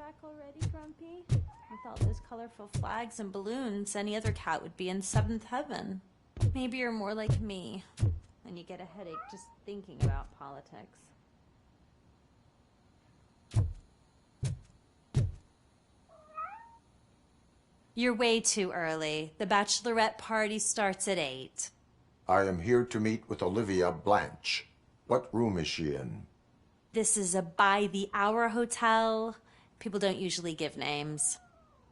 back already, Grumpy? With all those colorful flags and balloons, any other cat would be in seventh heaven. Maybe you're more like me, and you get a headache just thinking about politics. You're way too early. The bachelorette party starts at 8. I am here to meet with Olivia Blanche. What room is she in? This is a by-the-hour hotel. People don't usually give names.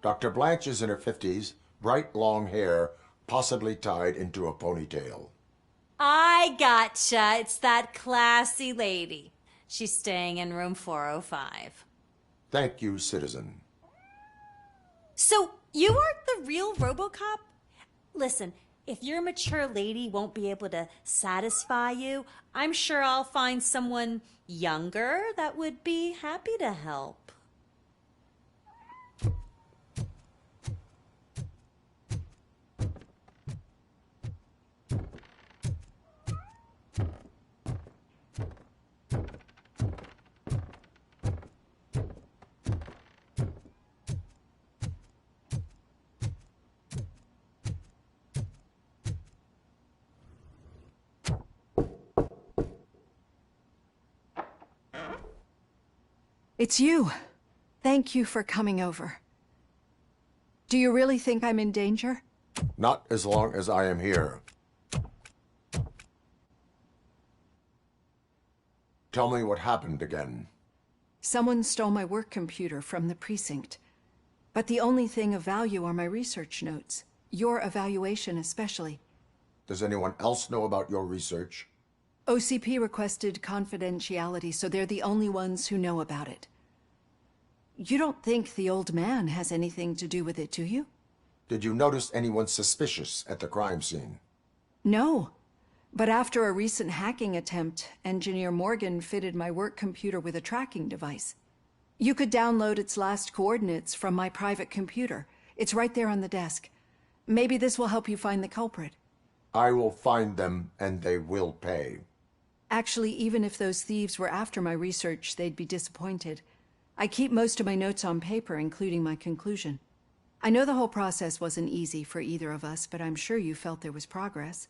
Dr. Blanche is in her 50s, bright long hair, possibly tied into a ponytail. I gotcha. It's that classy lady. She's staying in room 405. Thank you, citizen. So, you aren't the real RoboCop? Listen, if your mature lady won't be able to satisfy you, I'm sure I'll find someone younger that would be happy to help. It's you. Thank you for coming over. Do you really think I'm in danger? Not as long as I am here. Tell me what happened again. Someone stole my work computer from the precinct. But the only thing of value are my research notes. Your evaluation especially. Does anyone else know about your research? OCP requested confidentiality, so they're the only ones who know about it. You don't think the old man has anything to do with it, do you? Did you notice anyone suspicious at the crime scene? No. But after a recent hacking attempt, Engineer Morgan fitted my work computer with a tracking device. You could download its last coordinates from my private computer. It's right there on the desk. Maybe this will help you find the culprit. I will find them, and they will pay. Actually, even if those thieves were after my research, they'd be disappointed. I keep most of my notes on paper, including my conclusion. I know the whole process wasn't easy for either of us, but I'm sure you felt there was progress.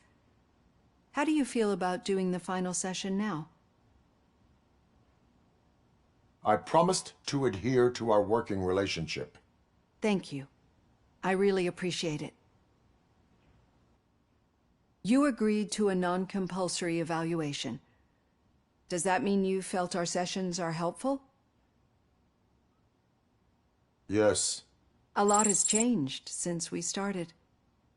How do you feel about doing the final session now? I promised to adhere to our working relationship. Thank you. I really appreciate it. You agreed to a non-compulsory evaluation. Does that mean you felt our sessions are helpful? Yes. A lot has changed since we started.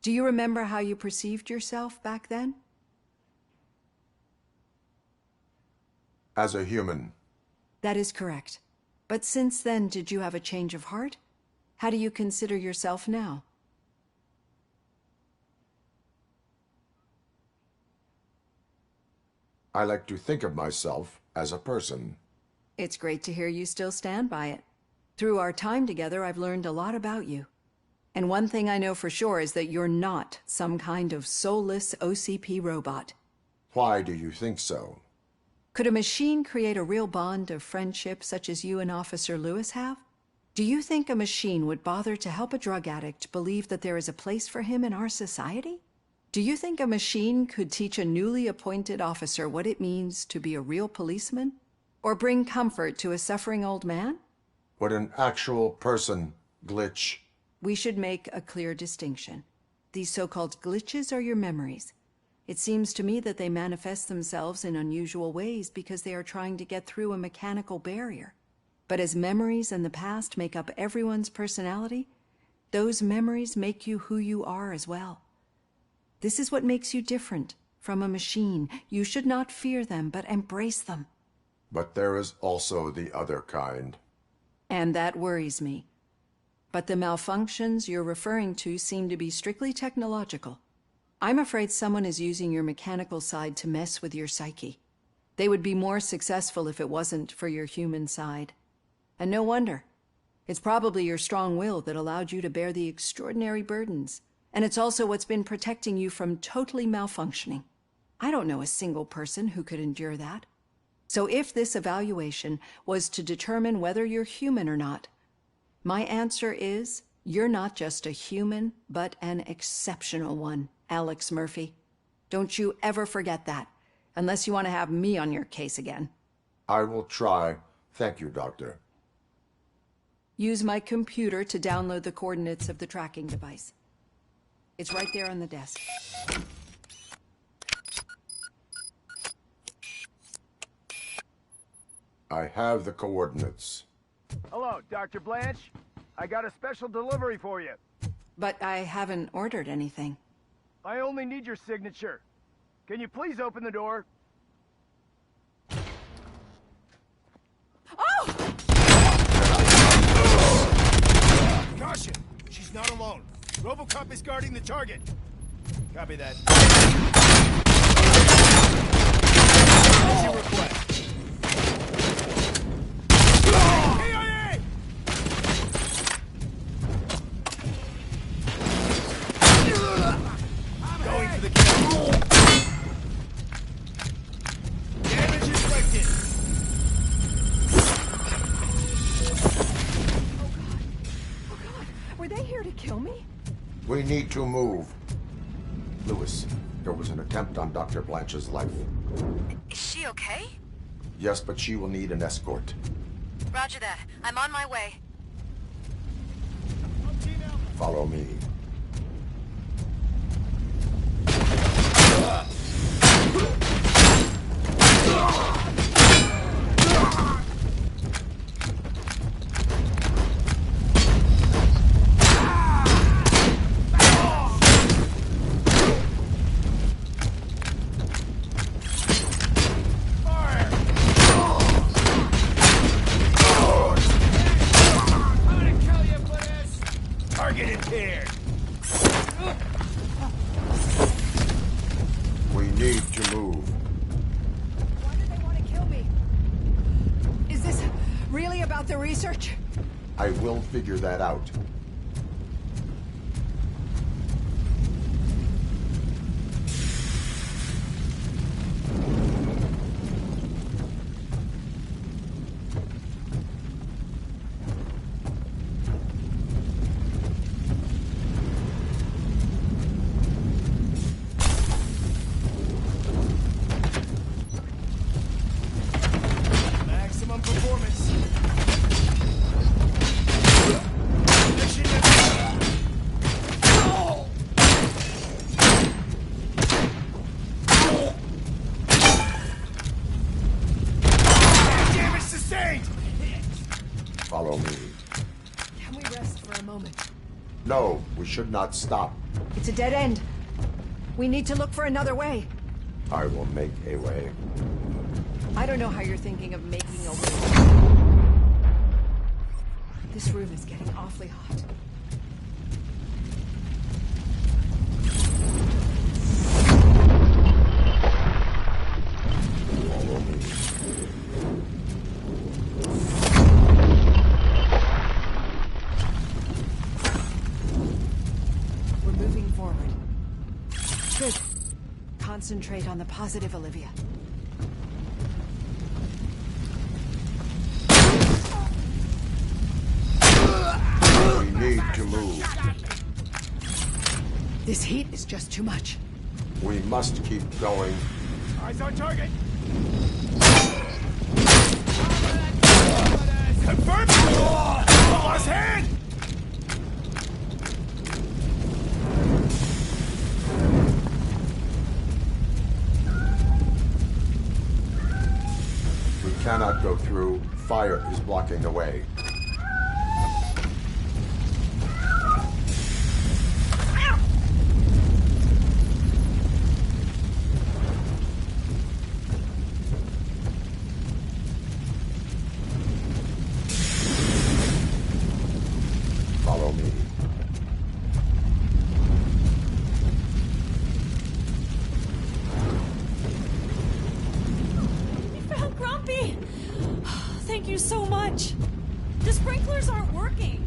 Do you remember how you perceived yourself back then? As a human. That is correct. But since then, did you have a change of heart? How do you consider yourself now? I like to think of myself as a person. It's great to hear you still stand by it. Through our time together, I've learned a lot about you. And one thing I know for sure is that you're not some kind of soulless OCP robot. Why do you think so? Could a machine create a real bond of friendship such as you and Officer Lewis have? Do you think a machine would bother to help a drug addict believe that there is a place for him in our society? Do you think a machine could teach a newly appointed officer what it means to be a real policeman? Or bring comfort to a suffering old man? Would an actual person glitch? We should make a clear distinction. These so-called glitches are your memories. It seems to me that they manifest themselves in unusual ways because they are trying to get through a mechanical barrier. But as memories and the past make up everyone's personality, those memories make you who you are as well. This is what makes you different from a machine. You should not fear them, but embrace them. But there is also the other kind. And that worries me. But the malfunctions you're referring to seem to be strictly technological. I'm afraid someone is using your mechanical side to mess with your psyche. They would be more successful if it wasn't for your human side. And no wonder. It's probably your strong will that allowed you to bear the extraordinary burdens. And it's also what's been protecting you from totally malfunctioning. I don't know a single person who could endure that. So if this evaluation was to determine whether you're human or not, My answer is, you're not just a human, but an exceptional one, Alex Murphy. Don't you ever forget that, unless you want to have me on your case again. I will try. Thank you, Doctor. Use my computer to download the coordinates of the tracking device. It's right there on the desk. I have the coordinates. Hello, Dr. Blanche. I got a special delivery for you. But I haven't ordered anything. I only need your signature. Can you please open the door? Oh! Caution! She's not alone. RoboCop is guarding the target. Copy that. What's your request? KIA! Going for the kill. Damage inflicted. Oh God! Were they here to kill me? We need to move. Lewis, there was an attempt on Dr. Blanche's life. Is she okay? Yes, but she will need an escort. Roger that. I'm on my way. Follow me. Target impaired. We need to move. Why do they want to kill me? Is this really about the research? I will figure that out. Maximum performance. Mission damage sustained. Follow me. Can we rest for a moment? No, we should not stop. It's a dead end. We need to look for another way. I will make a way. I don't know how you're thinking of making a way. This room is getting awfully hot. Follow me. We're moving forward. Good. Concentrate on the positive, Olivia. We need to move. This heat is just too much. We must keep going. Eyes on target. Confirm. Lost hand. We cannot go through. Fire is blocking the way. Follow me. You found Grumpy! Thank you so much. The sprinklers aren't working.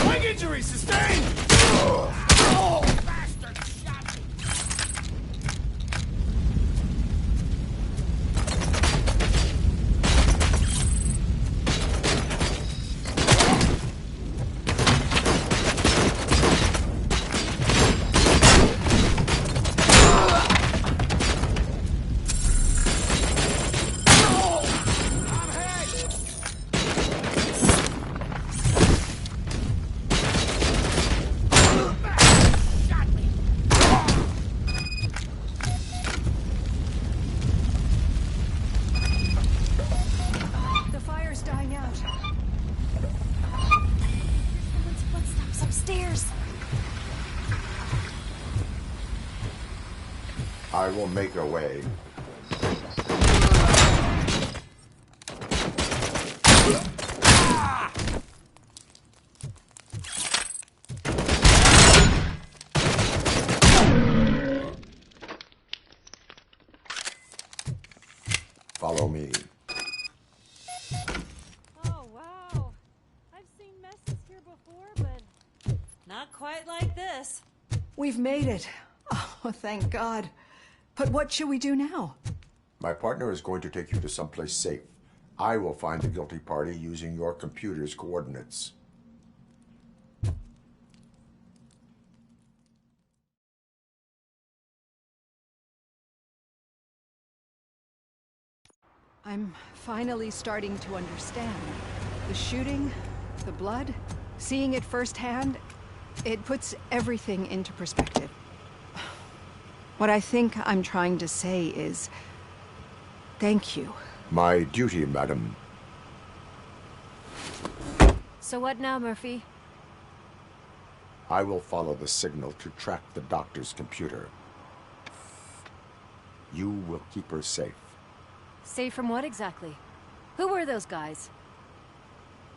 Leg injury sustained. Bastard shot me. stairs. I will make a way. Follow me. Oh, wow. I've seen messes here before, but not quite like this. We've made it. Oh, thank God. But what should we do now? My partner is going to take you to someplace safe. I will find the guilty party using your computer's coordinates. I'm finally starting to understand. The shooting, the blood, seeing it firsthand, it puts everything into perspective. What I think I'm trying to say is, thank you. My duty, madam. So what now, Murphy? I will follow the signal to track the doctor's computer. You will keep her safe. Safe from what exactly? Who were those guys?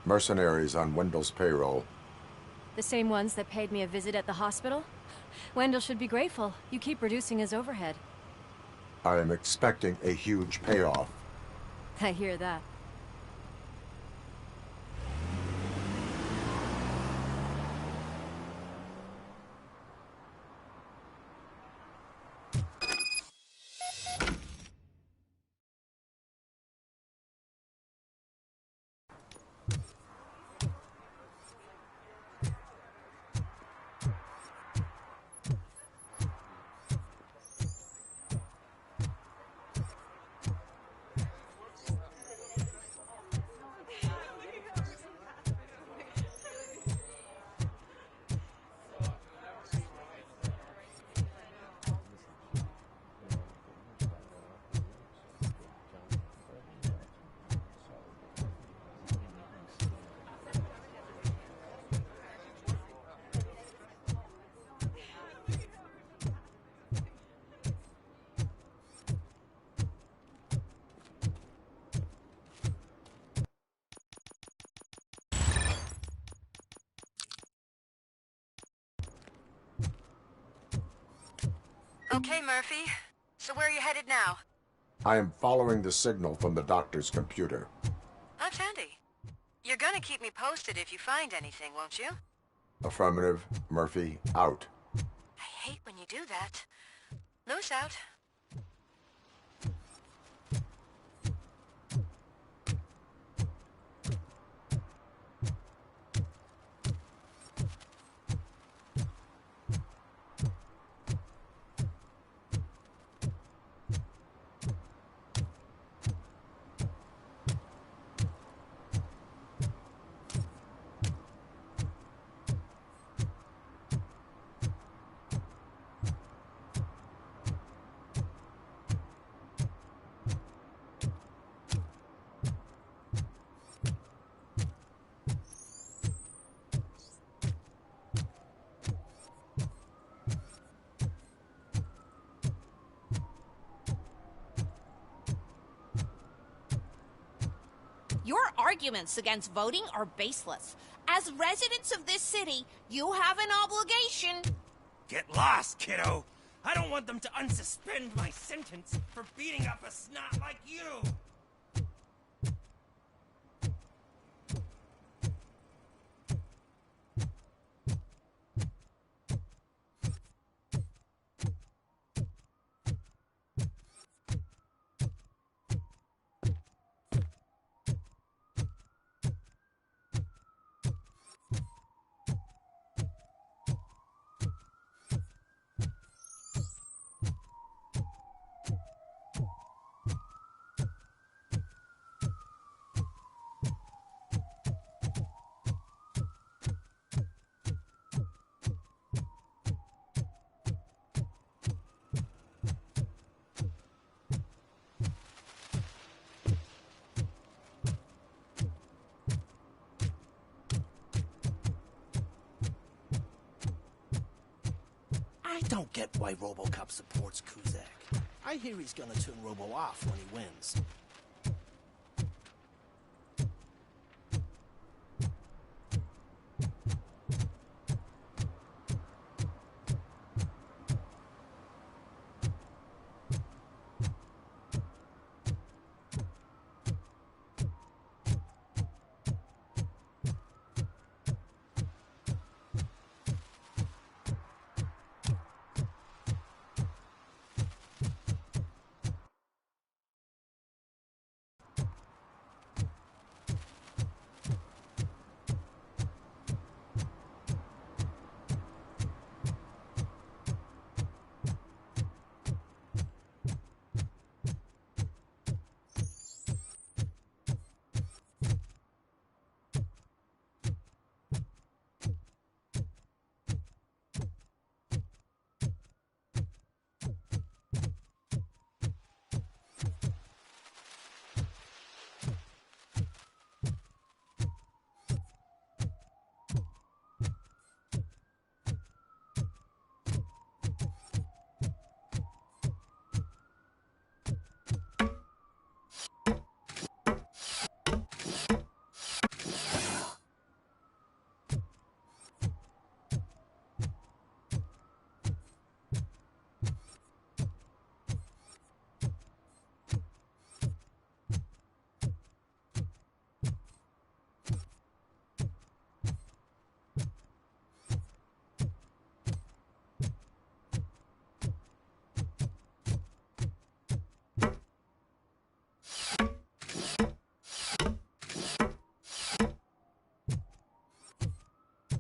Mercenaries on Wendell's payroll. The same ones that paid me a visit at the hospital? Wendell should be grateful. You keep reducing his overhead. I am expecting a huge payoff. I hear that. Okay, Murphy. So where are you headed now? I am following the signal from the doctor's computer. That's handy. You're gonna keep me posted if you find anything, won't you? Affirmative. Murphy, out. I hate when you do that. Loose out. Your arguments against voting are baseless. As residents of this city, you have an obligation. Get lost, kiddo! I don't want them to unsuspend my sentence for beating up a snot like you! don't get why RoboCop supports Kuzak. I hear he's gonna turn Robo off when he wins.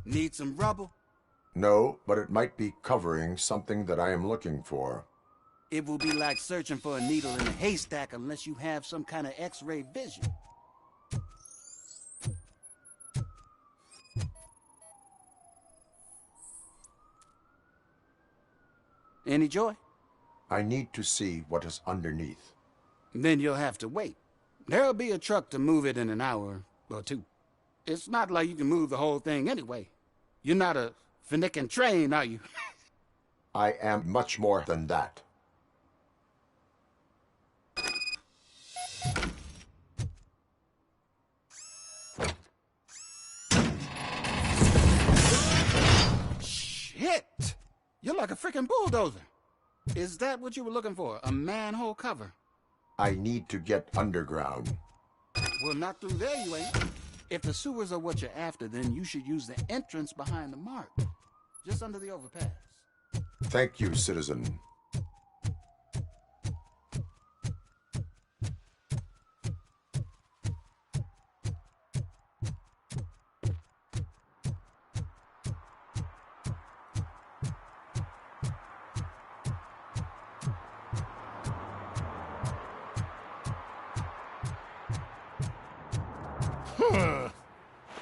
Need some rubber? No, but it might be covering something that I am looking for. It will be like searching for a needle in a haystack unless you have some kind of X-ray vision. Any joy? I need to see what is underneath. Then you'll have to wait. There'll be a truck to move it in an hour or two. It's not like you can move the whole thing anyway. You're not a finicking train, are you? I am much more than that. Shit! You're like a freaking bulldozer. Is that what you were looking for? A manhole cover? I need to get underground. Well, not through there, you ain't. If the sewers are what you're after, then you should use the entrance behind the mark. Just under the overpass. Thank you, citizen.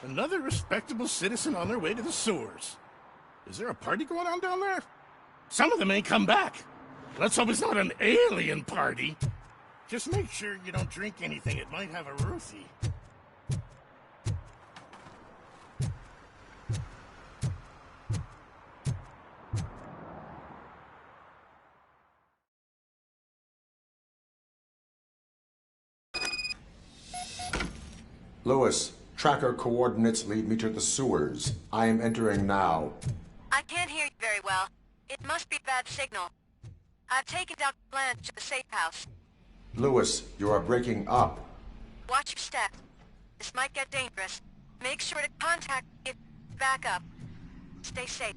Another respectable citizen on their way to the sewers. Is there a party going on down there? Some of them ain't come back. Let's hope it's not an alien party. Just make sure you don't drink anything. It might have a roofie. Lewis, tracker coordinates lead me to the sewers. I am entering now. I can't hear you very well. It must be a bad signal. I've taken Dr. Blanche to the safe house. Lewis, you are breaking up. Watch your step. This might get dangerous. Make sure to contact me if you back up. Stay safe.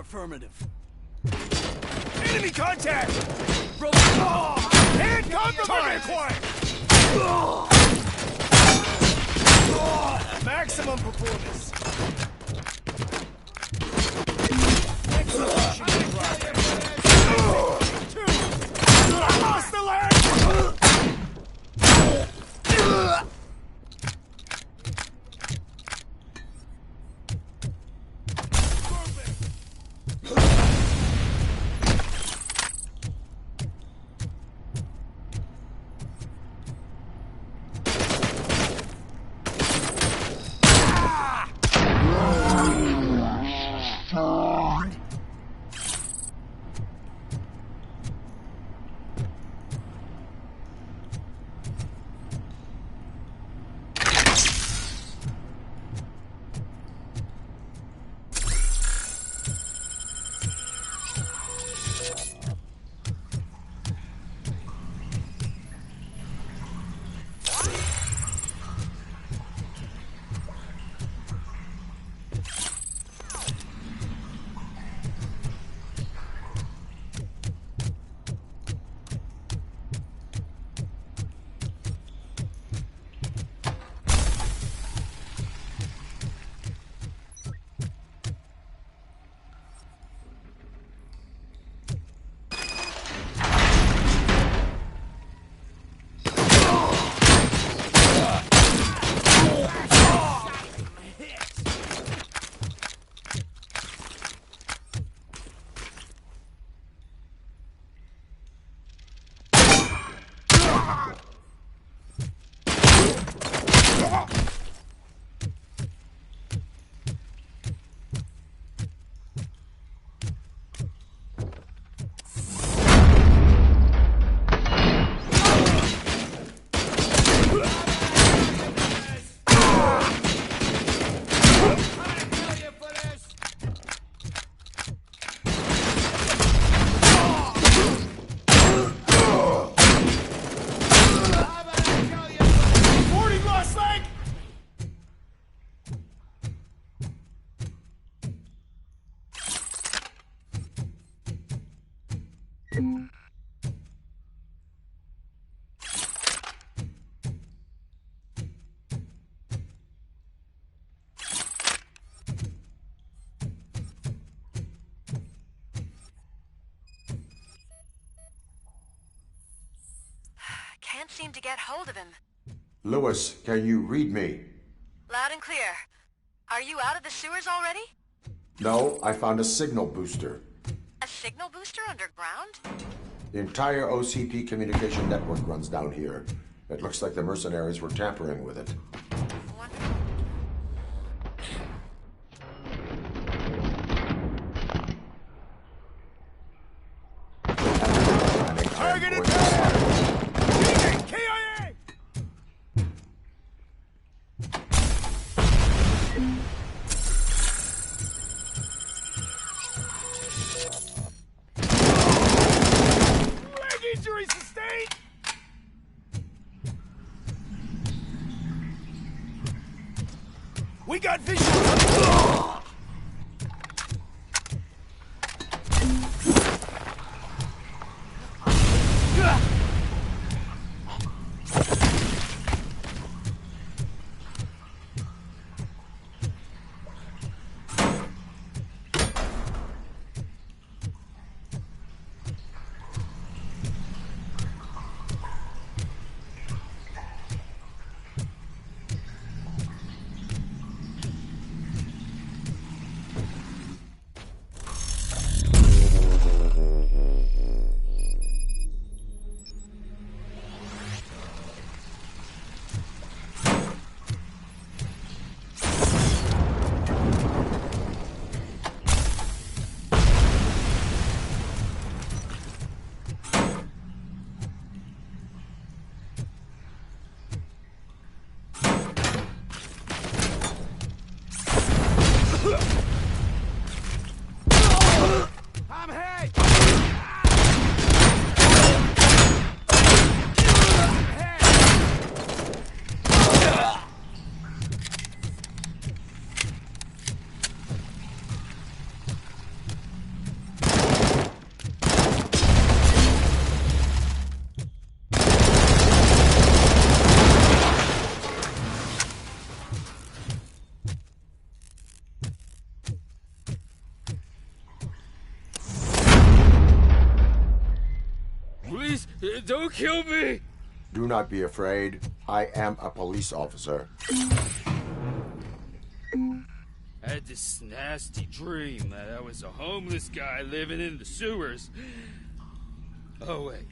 Affirmative. Enemy contact! RoboCop! And compromise required! Maximum performance. Execution in progress. I lost the leg! Can't seem to get hold of him. Lewis, can you read me? Loud and clear. Are you out of the sewers already? No, I found a signal booster. A signal booster underground? The entire OCP communication network runs down here. It looks like the mercenaries were tampering with it. Wonderful. Target attack! KIA! Leg injury sustained! We got visual! Don't kill me! Do not be afraid. I am a police officer. I had this nasty dream that I was a homeless guy living in the sewers. Oh, wait.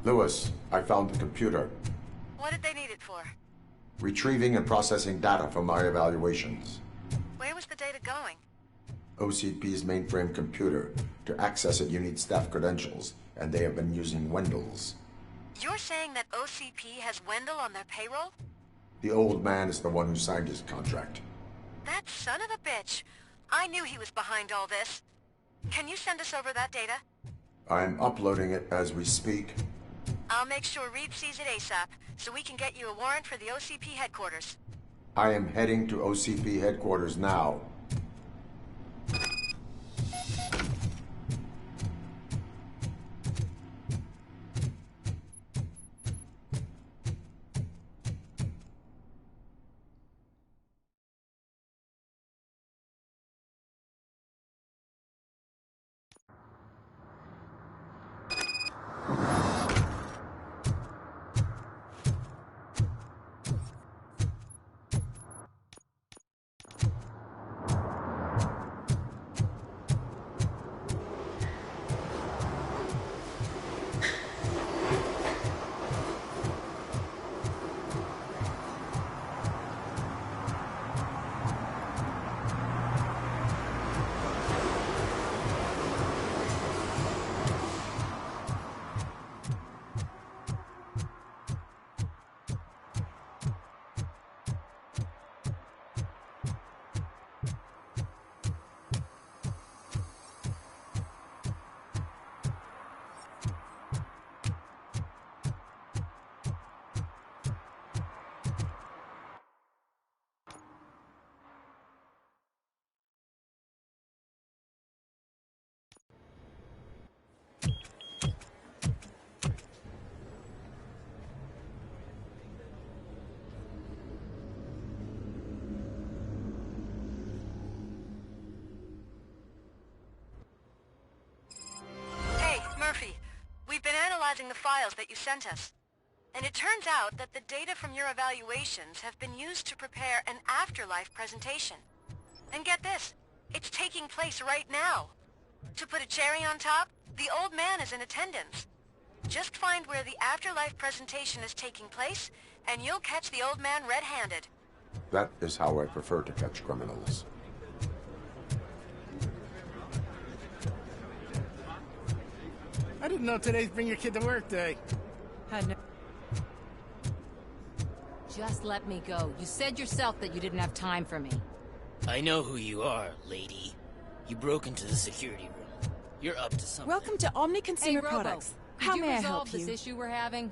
Lewis, I found the computer. What did they need it for? Retrieving and processing data from my evaluations. Where was the data going? OCP's mainframe computer. To access it, you need staff credentials, and they have been using Wendell's. You're saying that OCP has Wendell on their payroll? The old man is the one who signed his contract. That son of a bitch. I knew he was behind all this. Can you send us over that data? I'm uploading it as we speak. I'll make sure Reed sees it ASAP, so we can get you a warrant for the OCP headquarters. I am heading to OCP headquarters now. Murphy, we've been analyzing the files that you sent us. And it turns out that the data from your evaluations have been used to prepare an afterlife presentation. And get this, it's taking place right now. To put a cherry on top, the old man is in attendance. Just find where the afterlife presentation is taking place, and you'll catch the old man red-handed. That is how I prefer to catch criminals. I didn't know today's Bring Your Kid to Work Day. Just let me go. You said yourself that you didn't have time for me. I know who you are, lady. You broke into the security room. You're up to something. Welcome to Omni Consumer Hey, Robo, Products. did How you may I resolve help you? this issue we're having?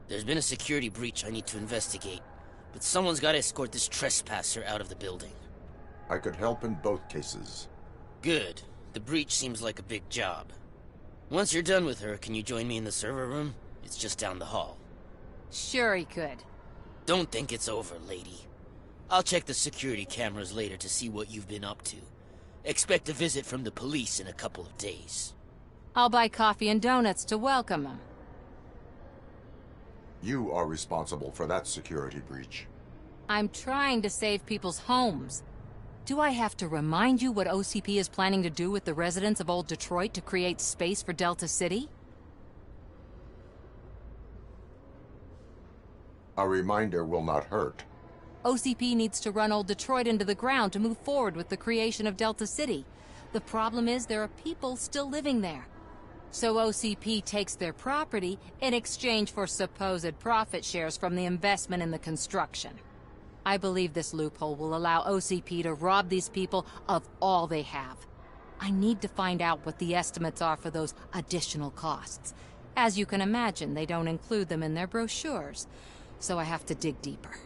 There's been a security breach I need to investigate, but someone's got to escort this trespasser out of the building. I could help in both cases. Good. The breach seems like a big job. Once you're done with her, can you join me in the server room? It's just down the hall. Sure he could. Don't think it's over, lady. I'll check the security cameras later to see what you've been up to. Expect a visit from the police in a couple of days. I'll buy coffee and donuts to welcome him. You are responsible for that security breach. I'm trying to save people's homes. Do I have to remind you what OCP is planning to do with the residents of Old Detroit to create space for Delta City? A reminder will not hurt. OCP needs to run Old Detroit into the ground to move forward with the creation of Delta City. The problem is there are people still living there. So OCP takes their property in exchange for supposed profit shares from the investment in the construction. I believe this loophole will allow OCP to rob these people of all they have. I need to find out what the estimates are for those additional costs. As you can imagine, they don't include them in their brochures, so I have to dig deeper.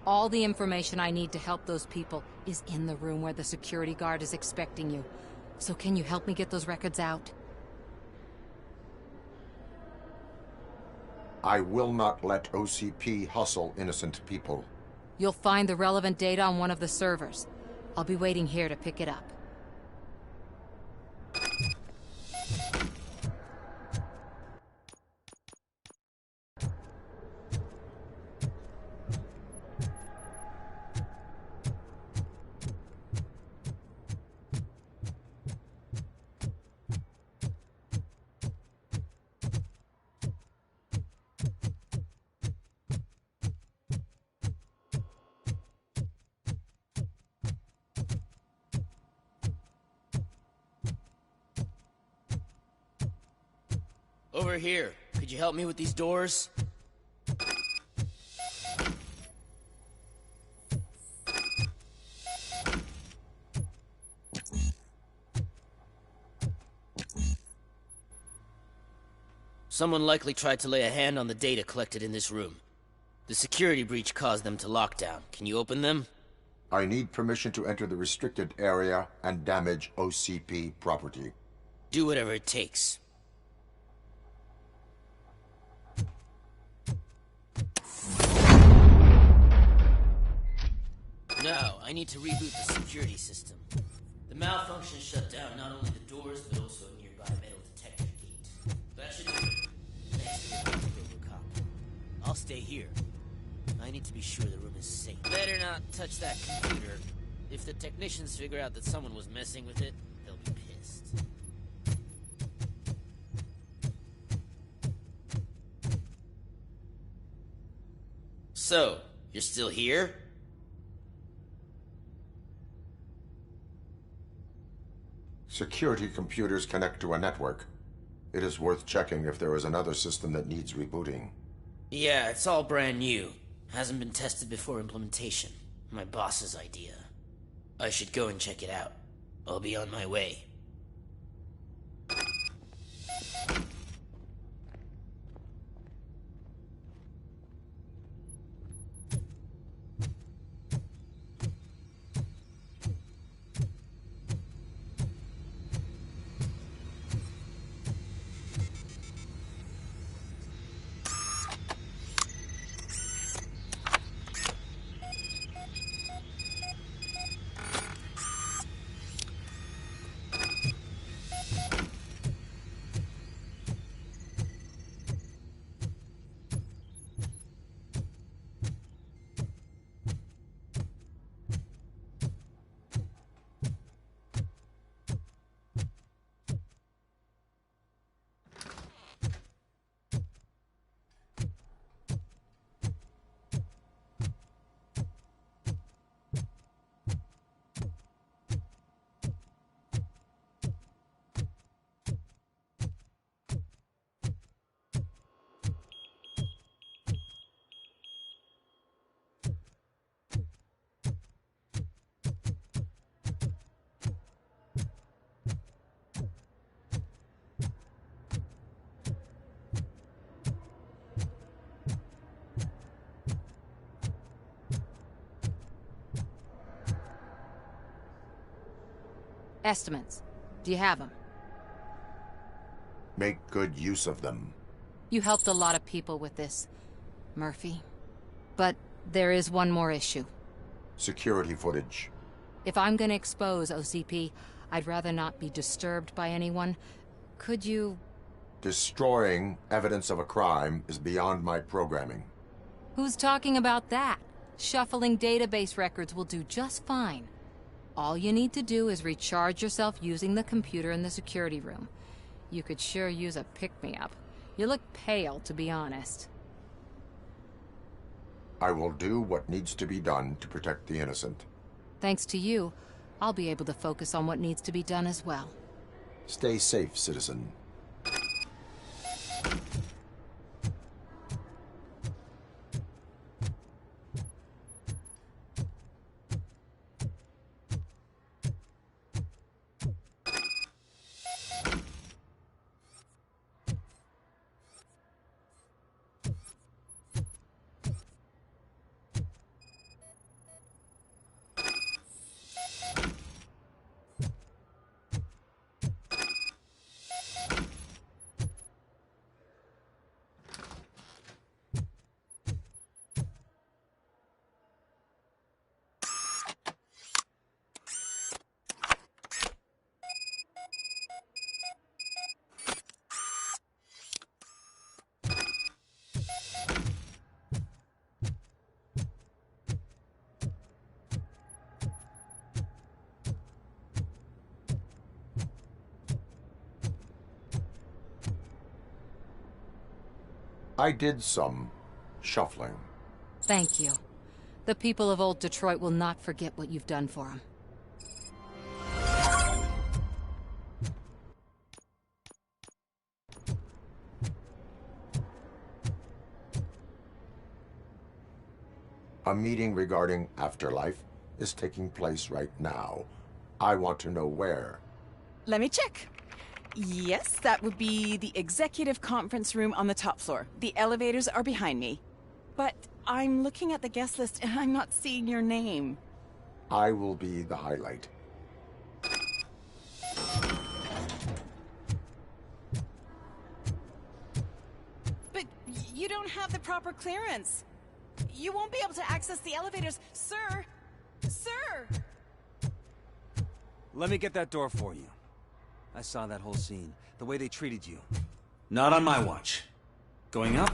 All the information I need to help those people is in the room where the security guard is expecting you. So can you help me get those records out? I will not let OCP hustle innocent people. You'll find the relevant data on one of the servers. I'll be waiting here to pick it up. Over here. Could you help me with these doors? Someone likely tried to lay a hand on the data collected in this room. The security breach caused them to lock down. Can you open them? I need permission to enter the restricted area and damage OCP property. Do whatever it takes. Now, I need to reboot the security system. The malfunction shut down not only the doors, but also a nearby metal detector gate. That should do it. Thanks for your help, RoboCop. I'll stay here. I need to be sure the room is safe. Better not touch that computer. If the technicians figure out that someone was messing with it, they'll be pissed. So, you're still here? Security computers connect to a network. It is worth checking if there is another system that needs rebooting. Yeah, it's all brand new. Hasn't been tested before implementation. My boss's idea. I should go and check it out. I'll be on my way. Estimates. Do you have them? Make good use of them. You helped a lot of people with this, Murphy. But there is one more issue. Security footage. If I'm gonna expose OCP, I'd rather not be disturbed by anyone. Could you... Destroying evidence of a crime is beyond my programming. Who's talking about that? Shuffling database records will do just fine. All you need to do is recharge yourself using the computer in the security room. You could sure use a pick-me-up. You look pale, to be honest. I will do what needs to be done to protect the innocent. Thanks to you, I'll be able to focus on what needs to be done as well. Stay safe, citizen. I did some shuffling. Thank you. The people of old Detroit will not forget what you've done for them. A meeting regarding afterlife is taking place right now. I want to know where. Let me check. Yes, that would be the executive conference room on the top floor. The elevators are behind me. But I'm looking at the guest list and I'm not seeing your name. I will be the highlight. But you don't have the proper clearance. You won't be able to access the elevators, sir. Sir! Let me get that door for you. I saw that whole scene. The way they treated you. Not on my watch. Going up?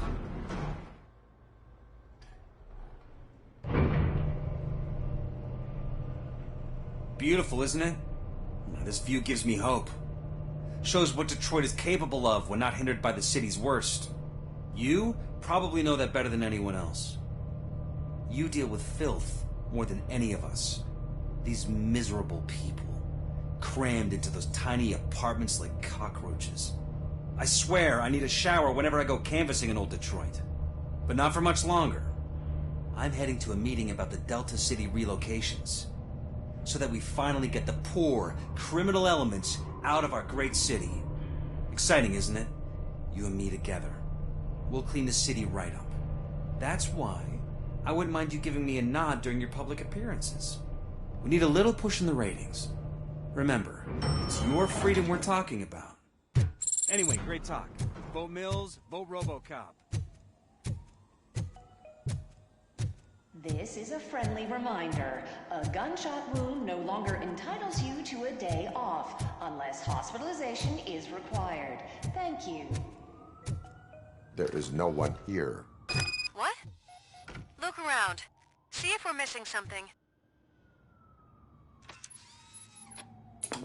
Beautiful, isn't it? This view gives me hope. Shows what Detroit is capable of when not hindered by the city's worst. You probably know that better than anyone else. You deal with filth more than any of us. These miserable people, crammed into those tiny apartments like cockroaches. I swear I need a shower whenever I go canvassing in old Detroit. But not for much longer. I'm heading to a meeting about the Delta City relocations, so that we finally get the poor, criminal elements out of our great city. Exciting, isn't it? You and me together. We'll clean the city right up. That's why I wouldn't mind you giving me a nod during your public appearances. We need a little push in the ratings. Remember, it's your freedom we're talking about. Anyway, great talk. Vote Mills, vote RoboCop. This is a friendly reminder. A gunshot wound no longer entitles you to a day off, unless hospitalization is required. Thank you. There is no one here. What? Look around. See if we're missing something. Do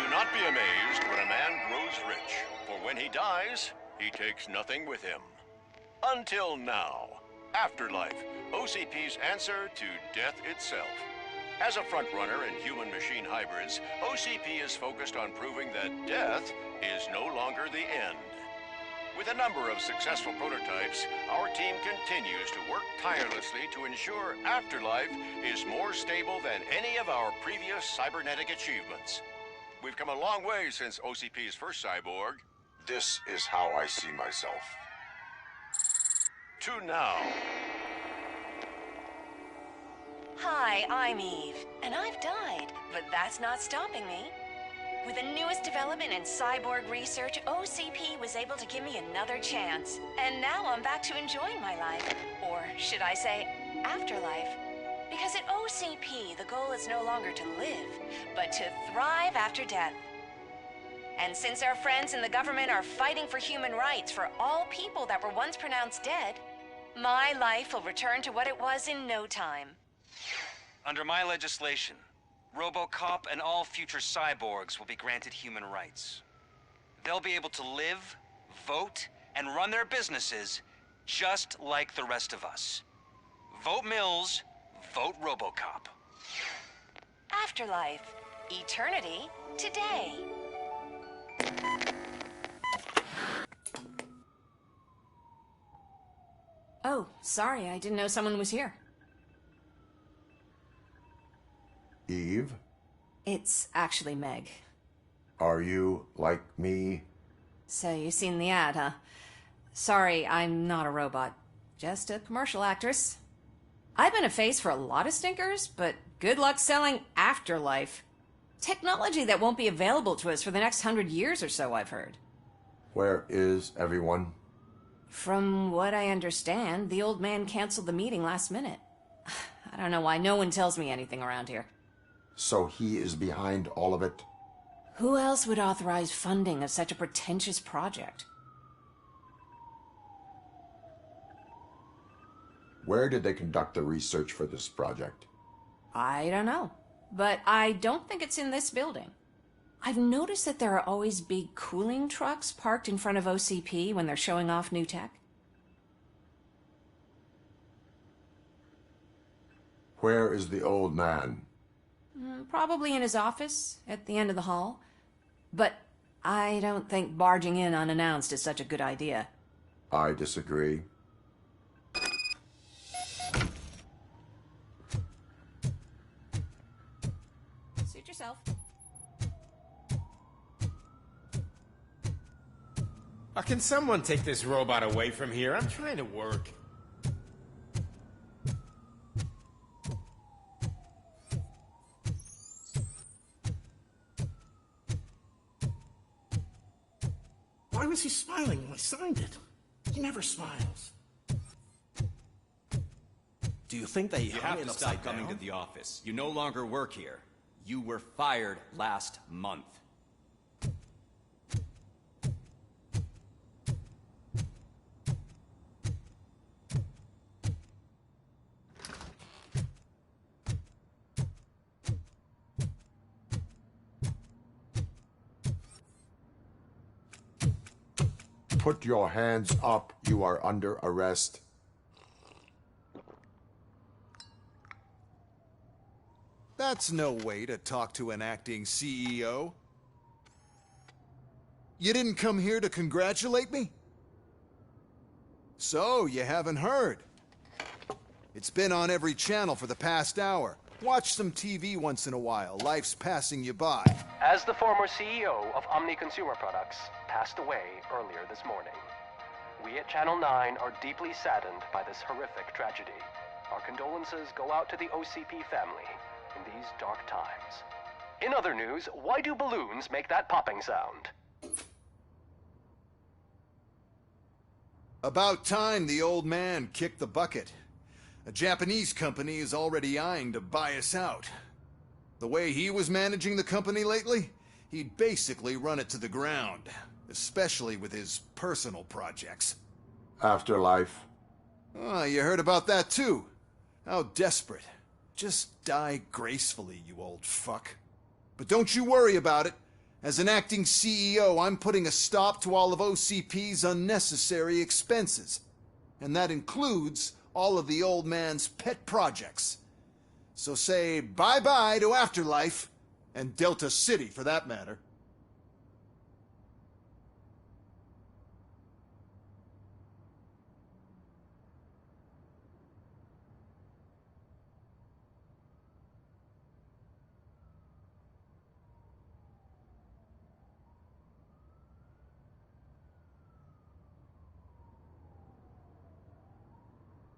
not be amazed when a man grows rich, for when he dies, he takes nothing with him. Until now. Afterlife, OCP's answer to death itself. As a frontrunner in human-machine hybrids, OCP is focused on proving that death is no longer the end. With a number of successful prototypes, our team continues to work tirelessly to ensure Afterlife is more stable than any of our previous cybernetic achievements. We've come a long way since OCP's first cyborg. This is how I see myself. To now. Hi, I'm Eve, and I've died, but that's not stopping me. With the newest development in cyborg research, OCP was able to give me another chance. And now I'm back to enjoying my life. Or should I say, afterlife. Because at OCP, the goal is no longer to live, but to thrive after death. And since our friends in the government are fighting for human rights for all people that were once pronounced dead, my life will return to what it was in no time. Under my legislation, RoboCop and all future cyborgs will be granted human rights. They'll be able to live, vote, and run their businesses just like the rest of us. Vote Mills, vote RoboCop. Afterlife. Eternity. Today. Oh, sorry, I didn't know someone was here. Eve? It's actually Meg. Are you like me? So you've seen the ad, huh? Sorry, I'm not a robot. Just a commercial actress. I've been a face for a lot of stinkers, but good luck selling Afterlife. Technology that won't be available to us for the next 100 years or so, I've heard. Where is everyone? From what I understand, the old man canceled the meeting last minute. I don't know why no one tells me anything around here. So he is behind all of it? Who else would authorize funding of such a pretentious project? Where did they conduct the research for this project? I don't know, but I don't think it's in this building. I've noticed that there are always big cooling trucks parked in front of OCP when they're showing off new tech. Where is the old man? Probably in his office, at the end of the hall. But I don't think barging in unannounced is such a good idea. I disagree. Suit yourself. Can someone take this robot away from here? I'm trying to work. Why was he smiling when I signed it? He never smiles. Do you think they You have to stop coming to the office. You no longer work here. You were fired last month. Put your hands up. You are under arrest. That's no way to talk to an acting CEO. You didn't come here to congratulate me? So, you haven't heard. It's been on every channel for the past hour. Watch some TV once in a while. Life's passing you by. As the former CEO of Omni Consumer Products passed away earlier this morning, we at Channel 9 are deeply saddened by this horrific tragedy. Our condolences go out to the OCP family in these dark times. In other news, why do balloons make that popping sound? About time the old man kicked the bucket. A Japanese company is already eyeing to buy us out. The way he was managing the company lately, he'd basically run it to the ground, especially with his personal projects. Afterlife. Oh, you heard about that too. How desperate. Just die gracefully, you old fuck. But don't you worry about it. As an acting CEO, I'm putting a stop to all of OCP's unnecessary expenses. And that includes all of the old man's pet projects. So say bye-bye to Afterlife, and Delta City for that matter.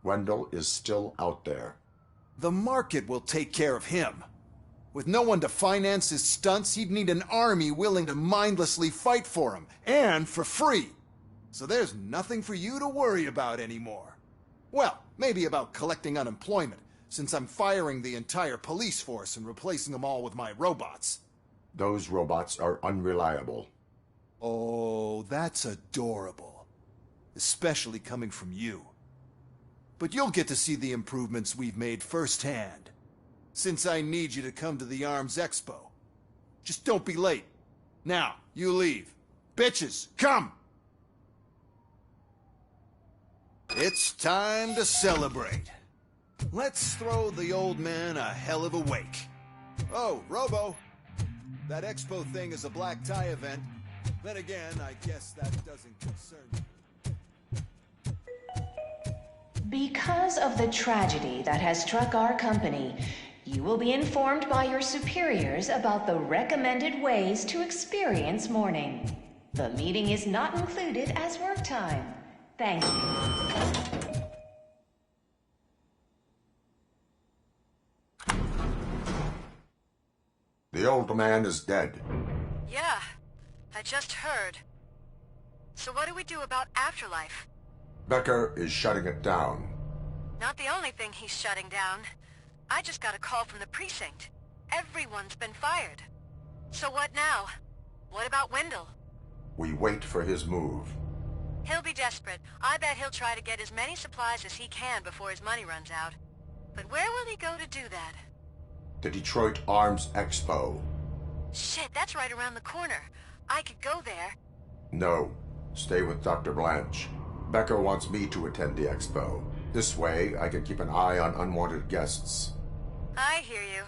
Wendell is still out there. The market will take care of him. With no one to finance his stunts, he'd need an army willing to mindlessly fight for him, and for free. So there's nothing for you to worry about anymore. Well, maybe about collecting unemployment, since I'm firing the entire police force and replacing them all with my robots. Those robots are unreliable. Oh, that's adorable. Especially coming from you. But you'll get to see the improvements we've made firsthand. Since I need you to come to the Arms Expo. Just don't be late. Now, you leave. Bitches, come! It's time to celebrate. Let's throw the old man a hell of a wake. Oh, Robo. That expo thing is a black tie event. Then again, I guess that doesn't concern you. Because of the tragedy that has struck our company, you will be informed by your superiors about the recommended ways to experience mourning. The meeting is not included as work time. Thank you. The old man is dead. Yeah, I just heard. So what do we do about Afterlife? Becker is shutting it down. Not the only thing he's shutting down. I just got a call from the precinct. Everyone's been fired. So what now? What about Wendell? We wait for his move. He'll be desperate. I bet he'll try to get as many supplies as he can before his money runs out. But where will he go to do that? The Detroit Arms Expo. Shit, that's right around the corner. I could go there. No. Stay with Dr. Blanche. Becker wants me to attend the expo. This way, I can keep an eye on unwanted guests. I hear you.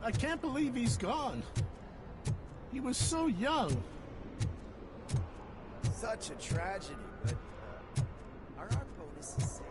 I can't believe he's gone. He was so young. Such a tragedy, but our bonus is safe.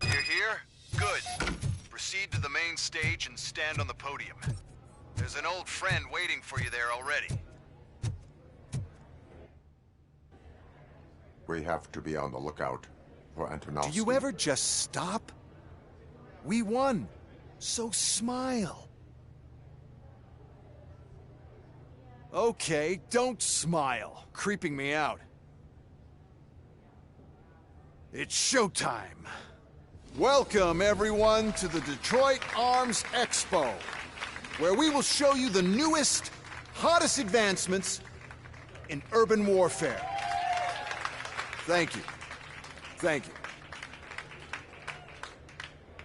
You're here? Good. Proceed to the main stage and stand on the podium. There's an old friend waiting for you there already. We have to be on the lookout for Antonovsky. Do you ever just stop? We won, so smile. Okay, don't smile. Creeping me out. It's showtime. Welcome, everyone, to the Detroit Arms Expo, where we will show you the newest, hottest advancements in urban warfare. Thank you. Thank you.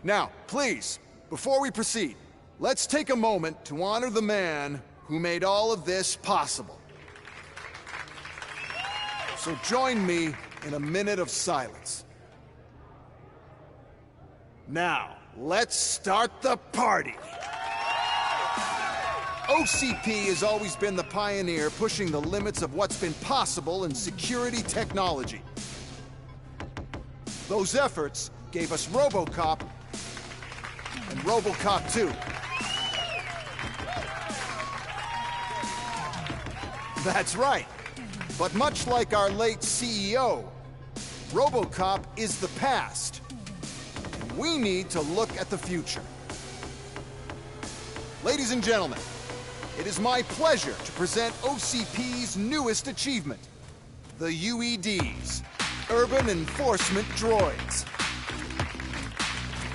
Now, please, before we proceed, let's take a moment to honor the man who made all of this possible. So join me in a minute of silence. Now, let's start the party! OCP has always been the pioneer pushing the limits of what's been possible in security technology. Those efforts gave us RoboCop and RoboCop 2. That's right. But much like our late CEO, RoboCop is the past. And we need to look at the future. Ladies and gentlemen, it is my pleasure to present OCP's newest achievement, the UEDs, Urban Enforcement Droids.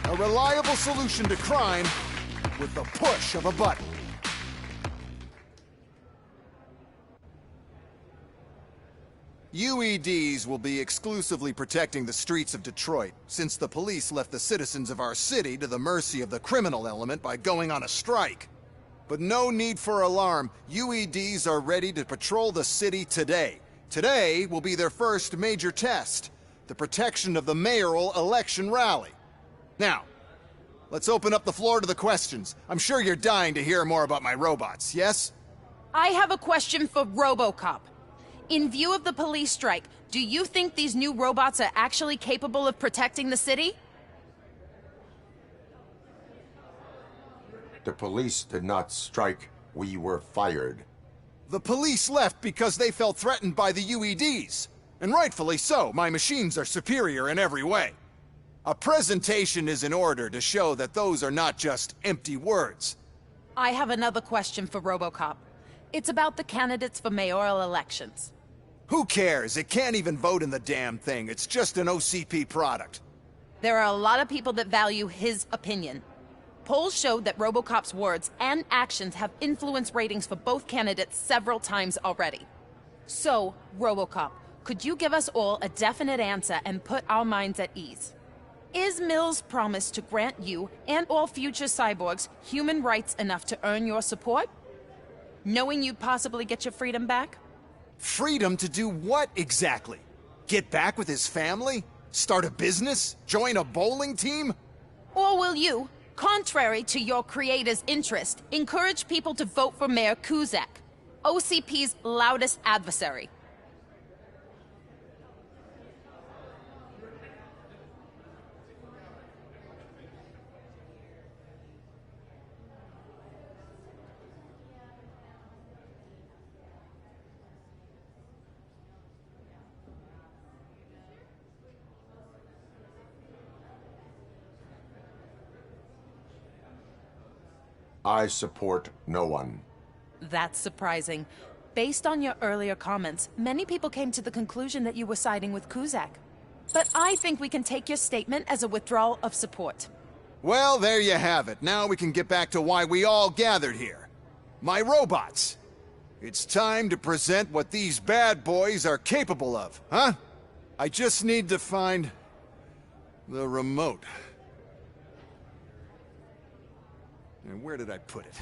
A reliable solution to crime with the push of a button. UEDs will be exclusively protecting the streets of Detroit, since the police left the citizens of our city to the mercy of the criminal element by going on a strike. But no need for alarm. UEDs are ready to patrol the city today. Today will be their first major test, the protection of the mayoral election rally. Now, let's open up the floor to the questions. I'm sure you're dying to hear more about my robots, yes? I have a question for RoboCop. In view of the police strike, do you think these new robots are actually capable of protecting the city? The police did not strike. We were fired. The police left because they felt threatened by the UEDs. And rightfully so. My machines are superior in every way. A presentation is in order to show that those are not just empty words. I have another question for RoboCop. It's about the candidates for mayoral elections. Who cares? It can't even vote in the damn thing. It's just an OCP product. There are a lot of people that value his opinion. Polls showed that RoboCop's words and actions have influenced ratings for both candidates several times already. So, RoboCop, could you give us all a definite answer and put our minds at ease? Is Mills' promise to grant you and all future cyborgs human rights enough to earn your support? Knowing you'd possibly get your freedom back? Freedom to do what exactly? Get back with his family? Start a business? Join a bowling team? Or will you, contrary to your creator's interest, encourage people to vote for Mayor Kuzak, OCP's loudest adversary? I support no one. That's surprising. Based on your earlier comments, many people came to the conclusion that you were siding with Kuzak. But I think we can take your statement as a withdrawal of support. Well, there you have it. Now we can get back to why we all gathered here. My robots. It's time to present what these bad boys are capable of, huh? I just need to find the remote. And where did I put it?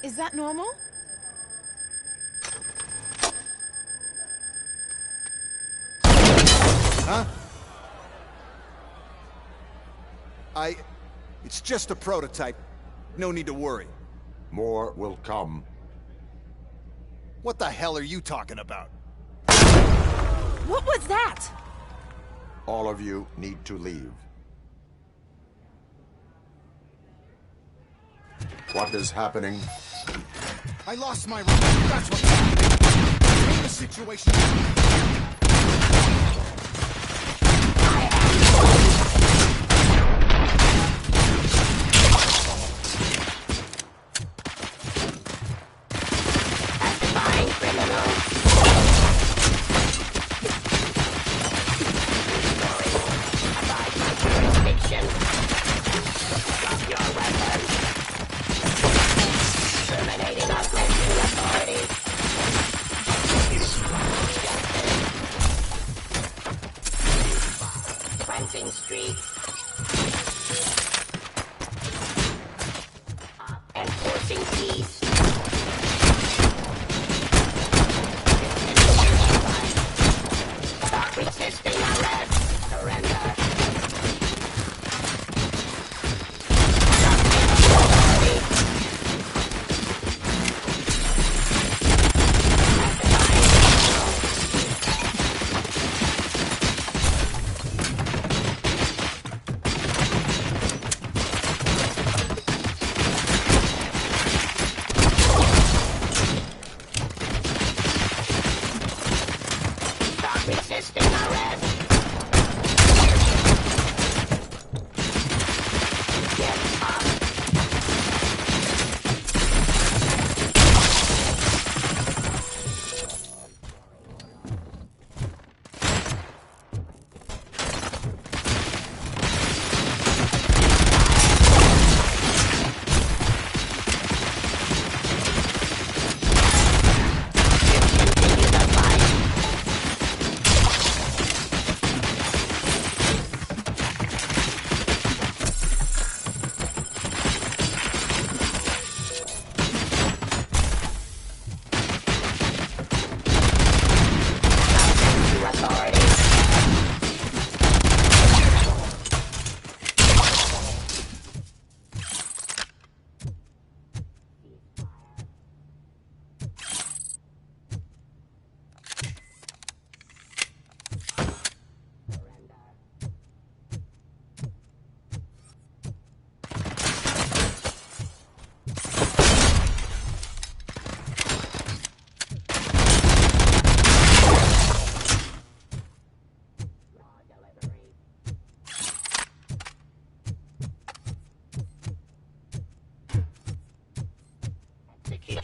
Is that normal? Huh? It's just a prototype. No need to worry. More will come. What the hell are you talking about? What was that? All of you need to leave. What is happening? I lost my remote. That's what's happening. In the situation.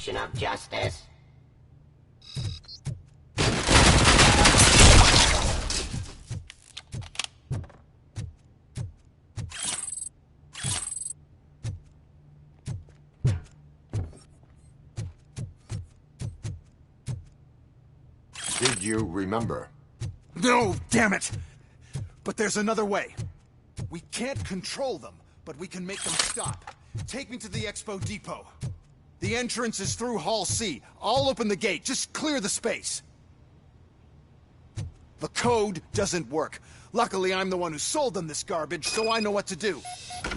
Of justice. Did you remember? No, damn it! But there's another way. We can't control them, but we can make them stop. Take me to the Expo Depot. The entrance is through Hall C. I'll open the gate. Just clear the space. The code doesn't work. Luckily, I'm the one who sold them this garbage, so I know what to do.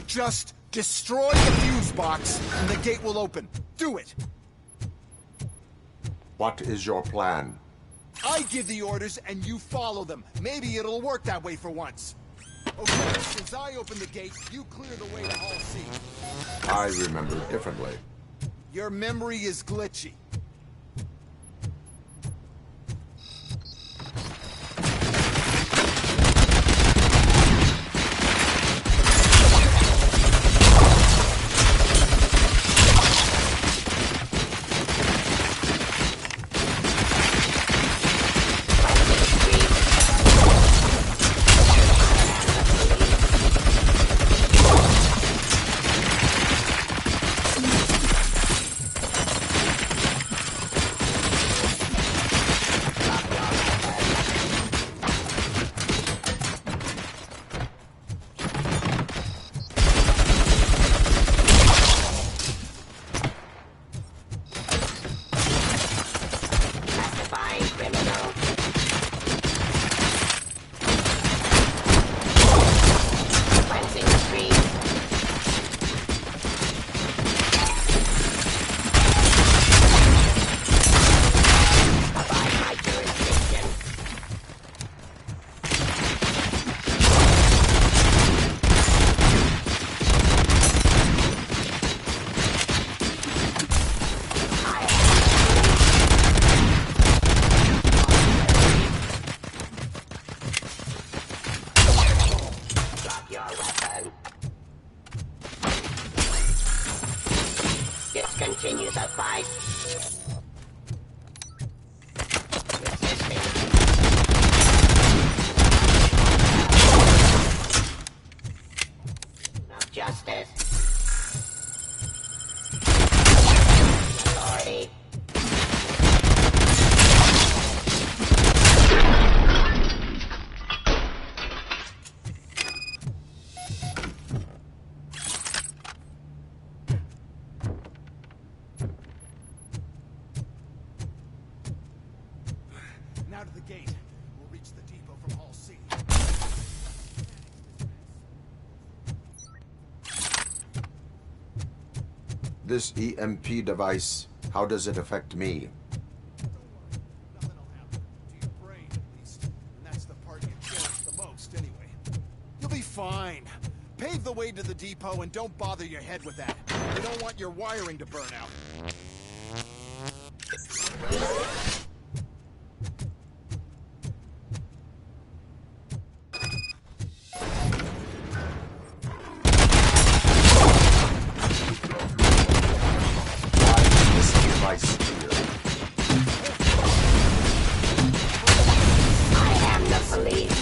Just destroy the fuse box, and the gate will open. Do it! What is your plan? I give the orders, and you follow them. Maybe it'll work that way for once. Okay, since I open the gate, you clear the way to Hall C. I remember differently. Your memory is glitchy. continue the fight. Of justice. Authority. Now to the gate. We'll reach the depot from Hall C. This EMP device, how does it affect me? Nothing will happen. To your brain, at least. And that's the part you cherish the most, anyway. You'll be fine. Pave the way to the depot and don't bother your head with that. You don't want your wiring to burn out. This device here. I am the police.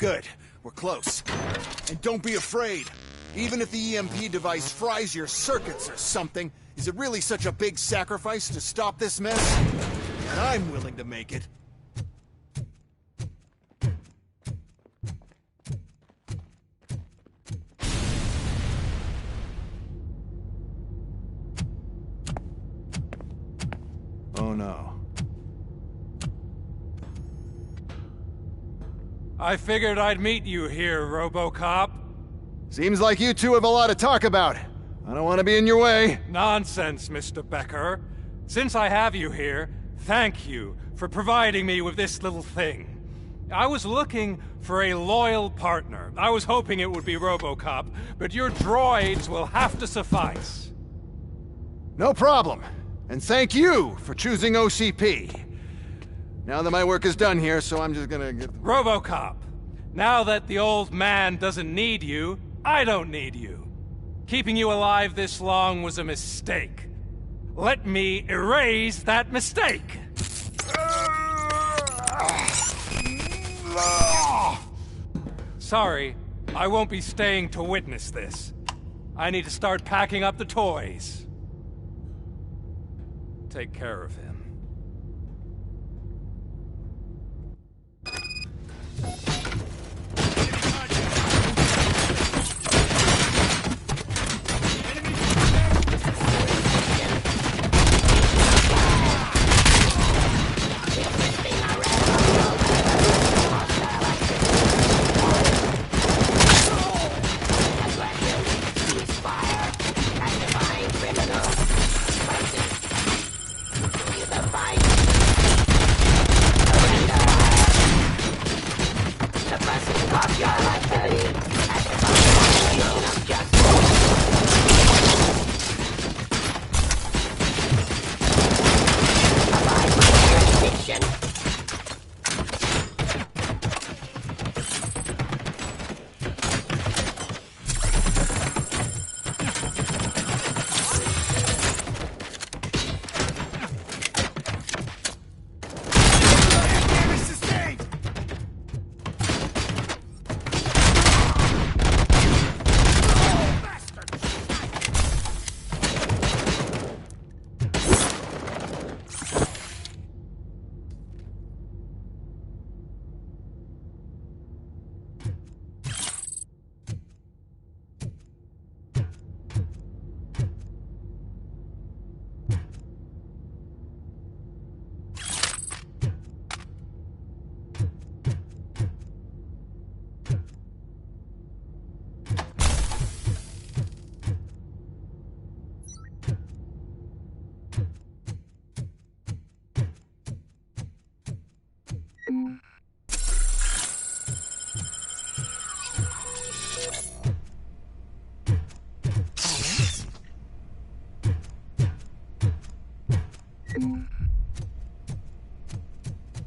Good. We're close. And don't be afraid. Even if the EMP device fries your circuits or something, is it really such a big sacrifice to stop this mess? And I'm willing to make it. Oh no. I figured I'd meet you here, RoboCop. Seems like you two have a lot to talk about. I don't want to be in your way. Nonsense, Mr. Becker. Since I have you here, thank you for providing me with this little thing. I was looking for a loyal partner. I was hoping it would be RoboCop, but your droids will have to suffice. No problem. And thank you for choosing OCP. Now that my work is done here, so I'm just gonna get... RoboCop, now that the old man doesn't need you, I don't need you. Keeping you alive this long was a mistake. Let me erase that mistake! Sorry, I won't be staying to witness this. I need to start packing up the toys. Take care of him.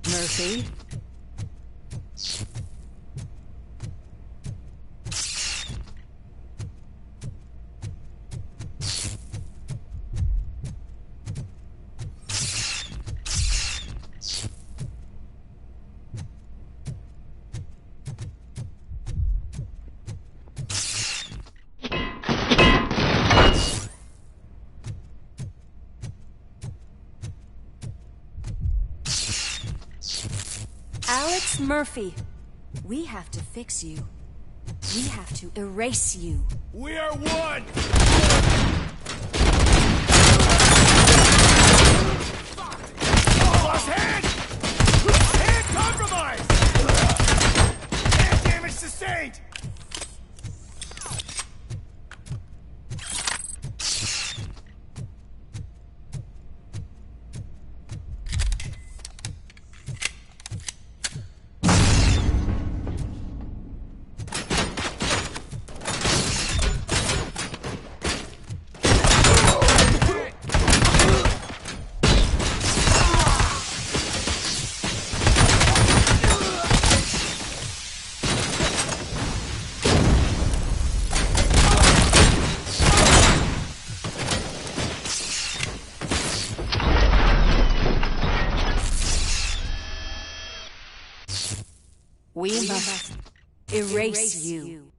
Murphy? Alex Murphy, we have to fix you. We have to erase you. We are one! Lost hand! Hand compromised! Hand damage sustained! erase you.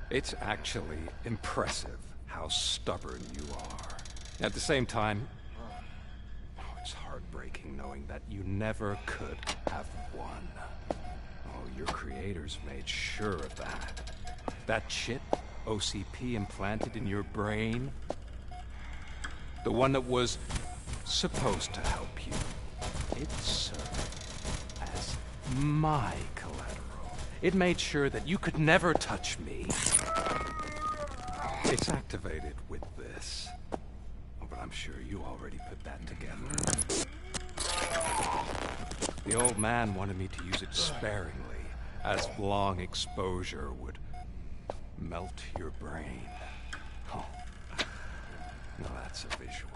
It's actually impressive how stubborn you are. At the same time, it's heartbreaking knowing that you never could have won. Oh, your creators made sure of that. That chip OCP implanted in your brain, the one that was supposed to help you, it served as my collateral. It made sure that you could never touch me. It's activated with this. Oh, but I'm sure you already put that together. The old man wanted me to use it sparingly, as long exposure would melt your brain. Oh, now that's a visual.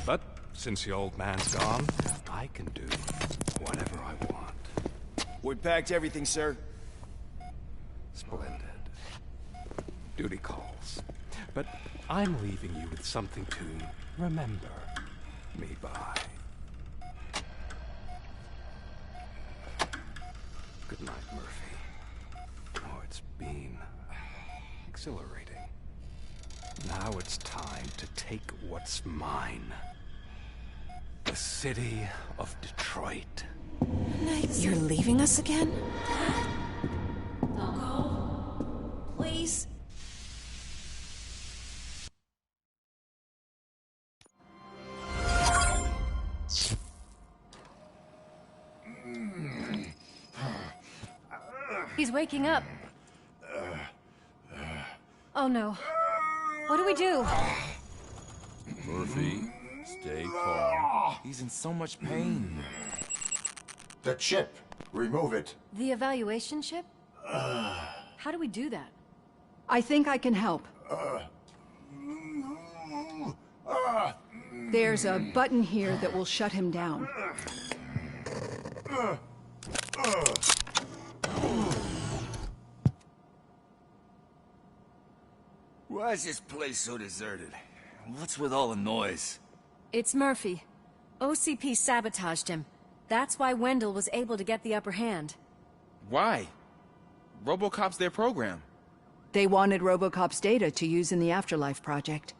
But since the old man's gone, I can do whatever I want. We packed everything, sir. Splendid. Duty calls. But I'm leaving you with something to remember me by. Good night, Murphy. Oh, it's been exhilarating. Now it's time to take what's mine. The city of Detroit. You're leaving us again? Don't go. Please. He's waking up. Oh no. What do we do? Murphy, stay calm. He's in so much pain. The chip. Remove it. The evaluation chip? How do we do that? I think I can help. There's a button here that will shut him down. Why is this place so deserted? What's with all the noise? It's Murphy. OCP sabotaged him. That's why Wendell was able to get the upper hand. Why? RoboCop's their program. They wanted RoboCop's data to use in the Afterlife project.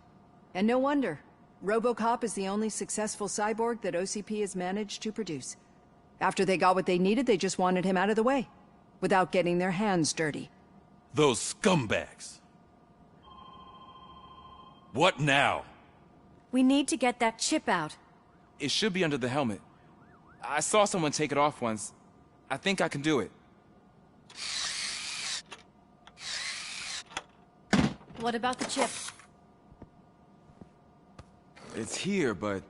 And no wonder. RoboCop is the only successful cyborg that OCP has managed to produce. After they got what they needed, they just wanted him out of the way, without getting their hands dirty. Those scumbags. What now? We need to get that chip out. It should be under the helmet. I saw someone take it off once. I think I can do it. What about the chip? It's here, but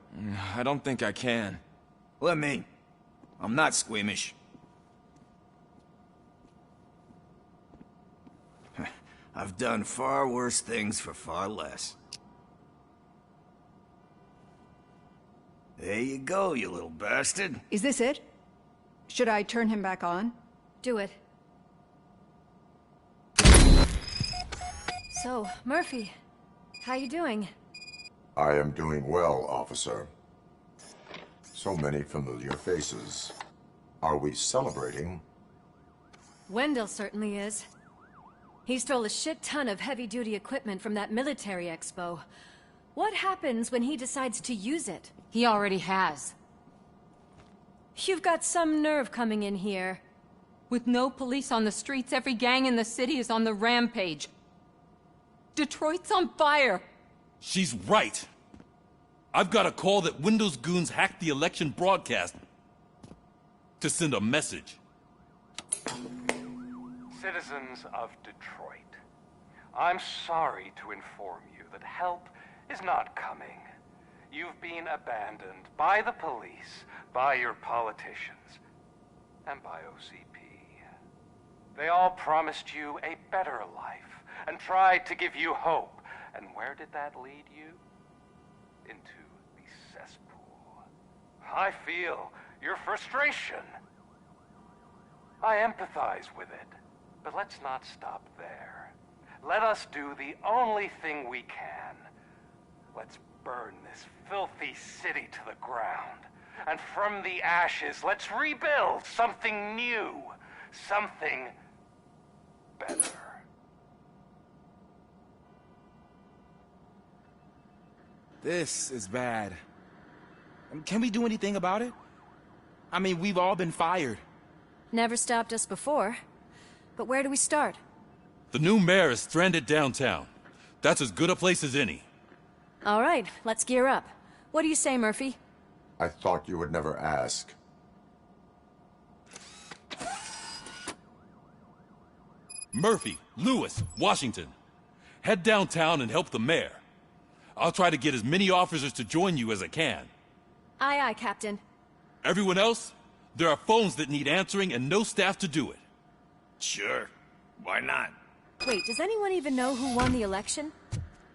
I don't think I can. Let me. I'm not squeamish. I've done far worse things for far less. There you go, you little bastard. Is this it? Should I turn him back on? Do it. So, Murphy, how you doing? I am doing well, officer. So many familiar faces. Are we celebrating? Wendell certainly is. He stole a shit ton of heavy-duty equipment from that military expo. What happens when he decides to use it? He already has. You've got some nerve coming in here. With no police on the streets, every gang in the city is on the rampage. Detroit's on fire. She's right. I've got a call that Windows goons hacked the election broadcast to send a message. Citizens of Detroit, I'm sorry to inform you that help is not coming. You've been abandoned by the police, by your politicians, and by OCP. They all promised you a better life and tried to give you hope. And where did that lead you? Into the cesspool. I feel your frustration. I empathize with it. But let's not stop there. let us do the only thing we can. Let's burn this filthy city to the ground. And from the ashes, let's rebuild something new. Something better. This is bad. Can we do anything about it? I mean, we've all been fired. Never stopped us before. But where do we start? The new mayor is stranded downtown. That's as good a place as any. All right, let's gear up. What do you say, Murphy? I thought you would never ask. Murphy, Lewis, Washington. Head downtown and help the mayor. I'll try to get as many officers to join you as I can. Aye, aye, Captain. Everyone else? There are phones that need answering and no staff to do it. Sure. Why not? Wait, does anyone even know who won the election?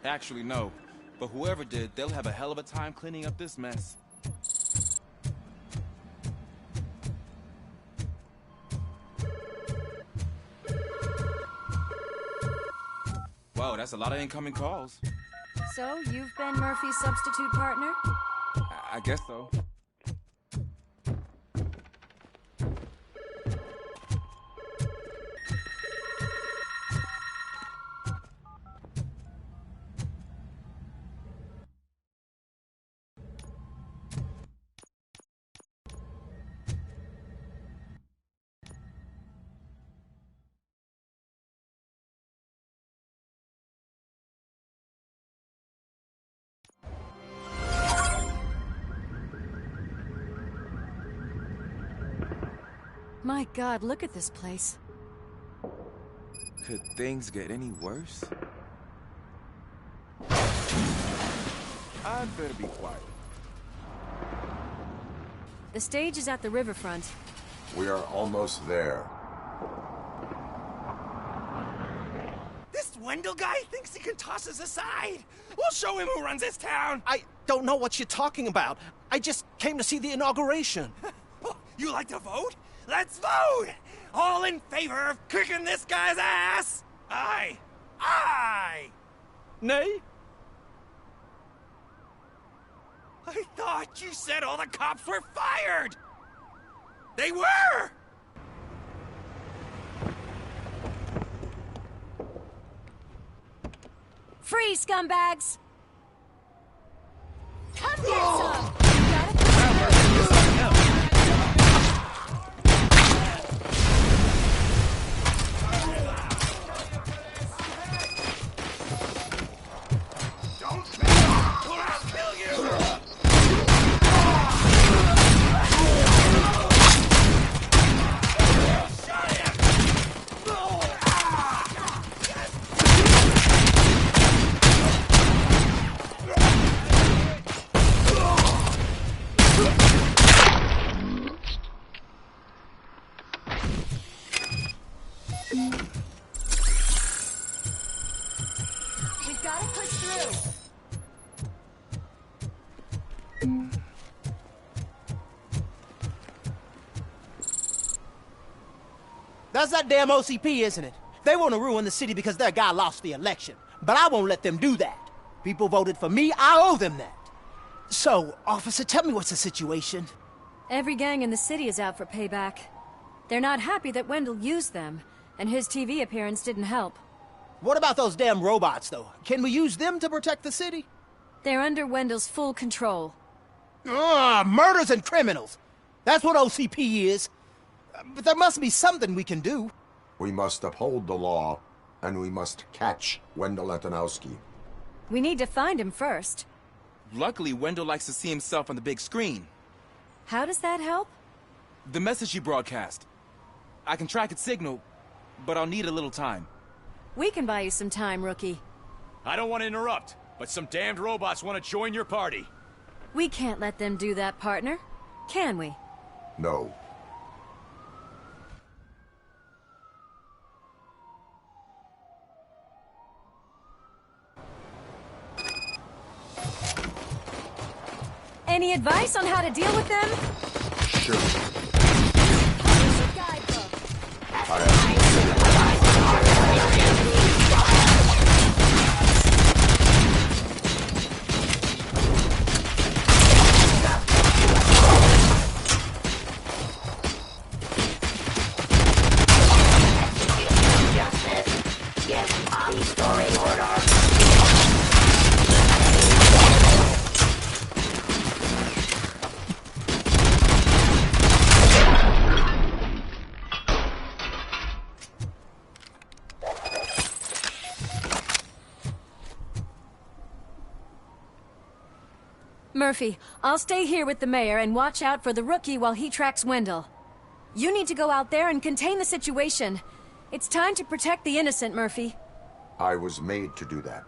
Actually, no. But whoever did, they'll have a hell of a time cleaning up this mess. Wow, that's a lot of incoming calls. So, you've been Murphy's substitute partner? I guess so. My God, look at this place. Could things get any worse? I'd better be quiet. The stage is at the riverfront. We are almost there. This Wendell guy thinks he can toss us aside. We'll show him who runs this town. I don't know what you're talking about. I just came to see the inauguration. You like to vote? Let's vote! All in favor of kicking this guy's ass? Aye. Aye! Nay? I thought you said all the cops were fired! They were! Free, scumbags! Come get some! We've got to push through. That's that damn OCP, isn't it? They want to ruin the city because their guy lost the election. But I won't let them do that. People voted for me, I owe them that. So, officer, tell me what's the situation. Every gang in the city is out for payback. They're not happy that Wendell used them, and his TV appearance didn't help. What about those damn robots, though? Can we use them to protect the city? They're under Wendell's full control. Murders and criminals. That's what OCP is. But there must be something we can do. We must uphold the law, and we must catch Wendell Antonowski. We need to find him first. Luckily, Wendell likes to see himself on the big screen. How does that help? The message you broadcast. I can track its signal, but I'll need a little time. We can buy you some time, rookie. I don't want to interrupt, but some damned robots want to join your party. We can't let them do that, partner. Can we? No. Any advice on how to deal with them? Sure. Murphy, I'll stay here with the mayor and watch out for the rookie while he tracks Wendell. You need to go out there and contain the situation. It's time to protect the innocent, Murphy. I was made to do that.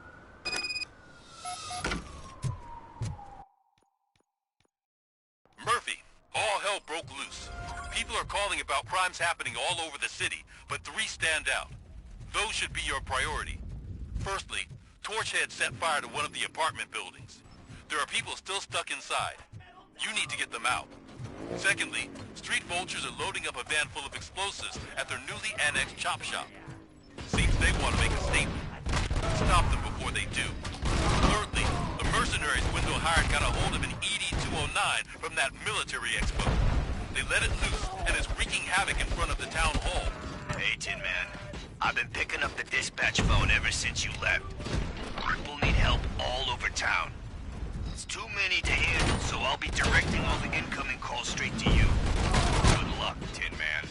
Murphy, all hell broke loose. People are calling about crimes happening all over the city, but 3 stand out. Those should be your priority. Firstly, Torchhead set fire to one of the apartment buildings. There are people still stuck inside. You need to get them out. Secondly, street vultures are loading up a van full of explosives at their newly annexed chop shop. Seems they want to make a statement. Stop them before they do. Thirdly, the mercenaries Wendell hired got a hold of an ED-209 from that military expo. They let it loose and is wreaking havoc in front of the town hall. Hey, Tin Man. I've been picking up the dispatch phone ever since you left. People need help all over town. It's too many to handle, so I'll be directing all the incoming calls straight to you. Good luck, Tin Man.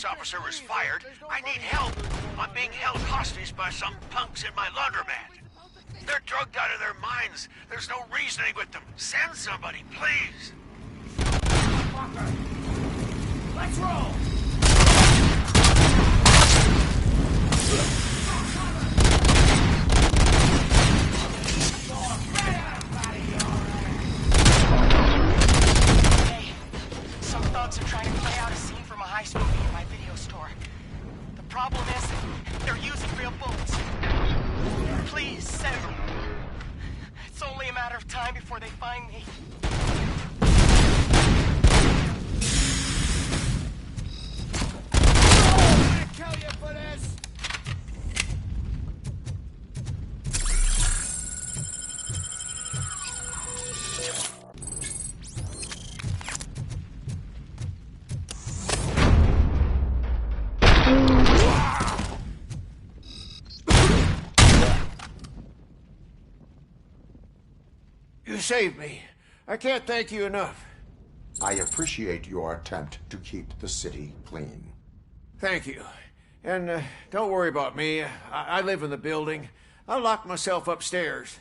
Officer was fired. I need help. I'm being held hostage by some punks in my laundromat. They're drugged out of their minds. There's no reasoning with them. Send somebody, please. Let's roll. Hey, some thugs are trying to play out a scene from a heist movie in my video store. The problem is, they're using real bullets. Please, send them. It's only a matter of time before they find me. I'm gonna kill you for this! You saved me. I can't thank you enough. I appreciate your attempt to keep the city clean. Thank you. And don't worry about me. I live in the building. I'll lock myself upstairs.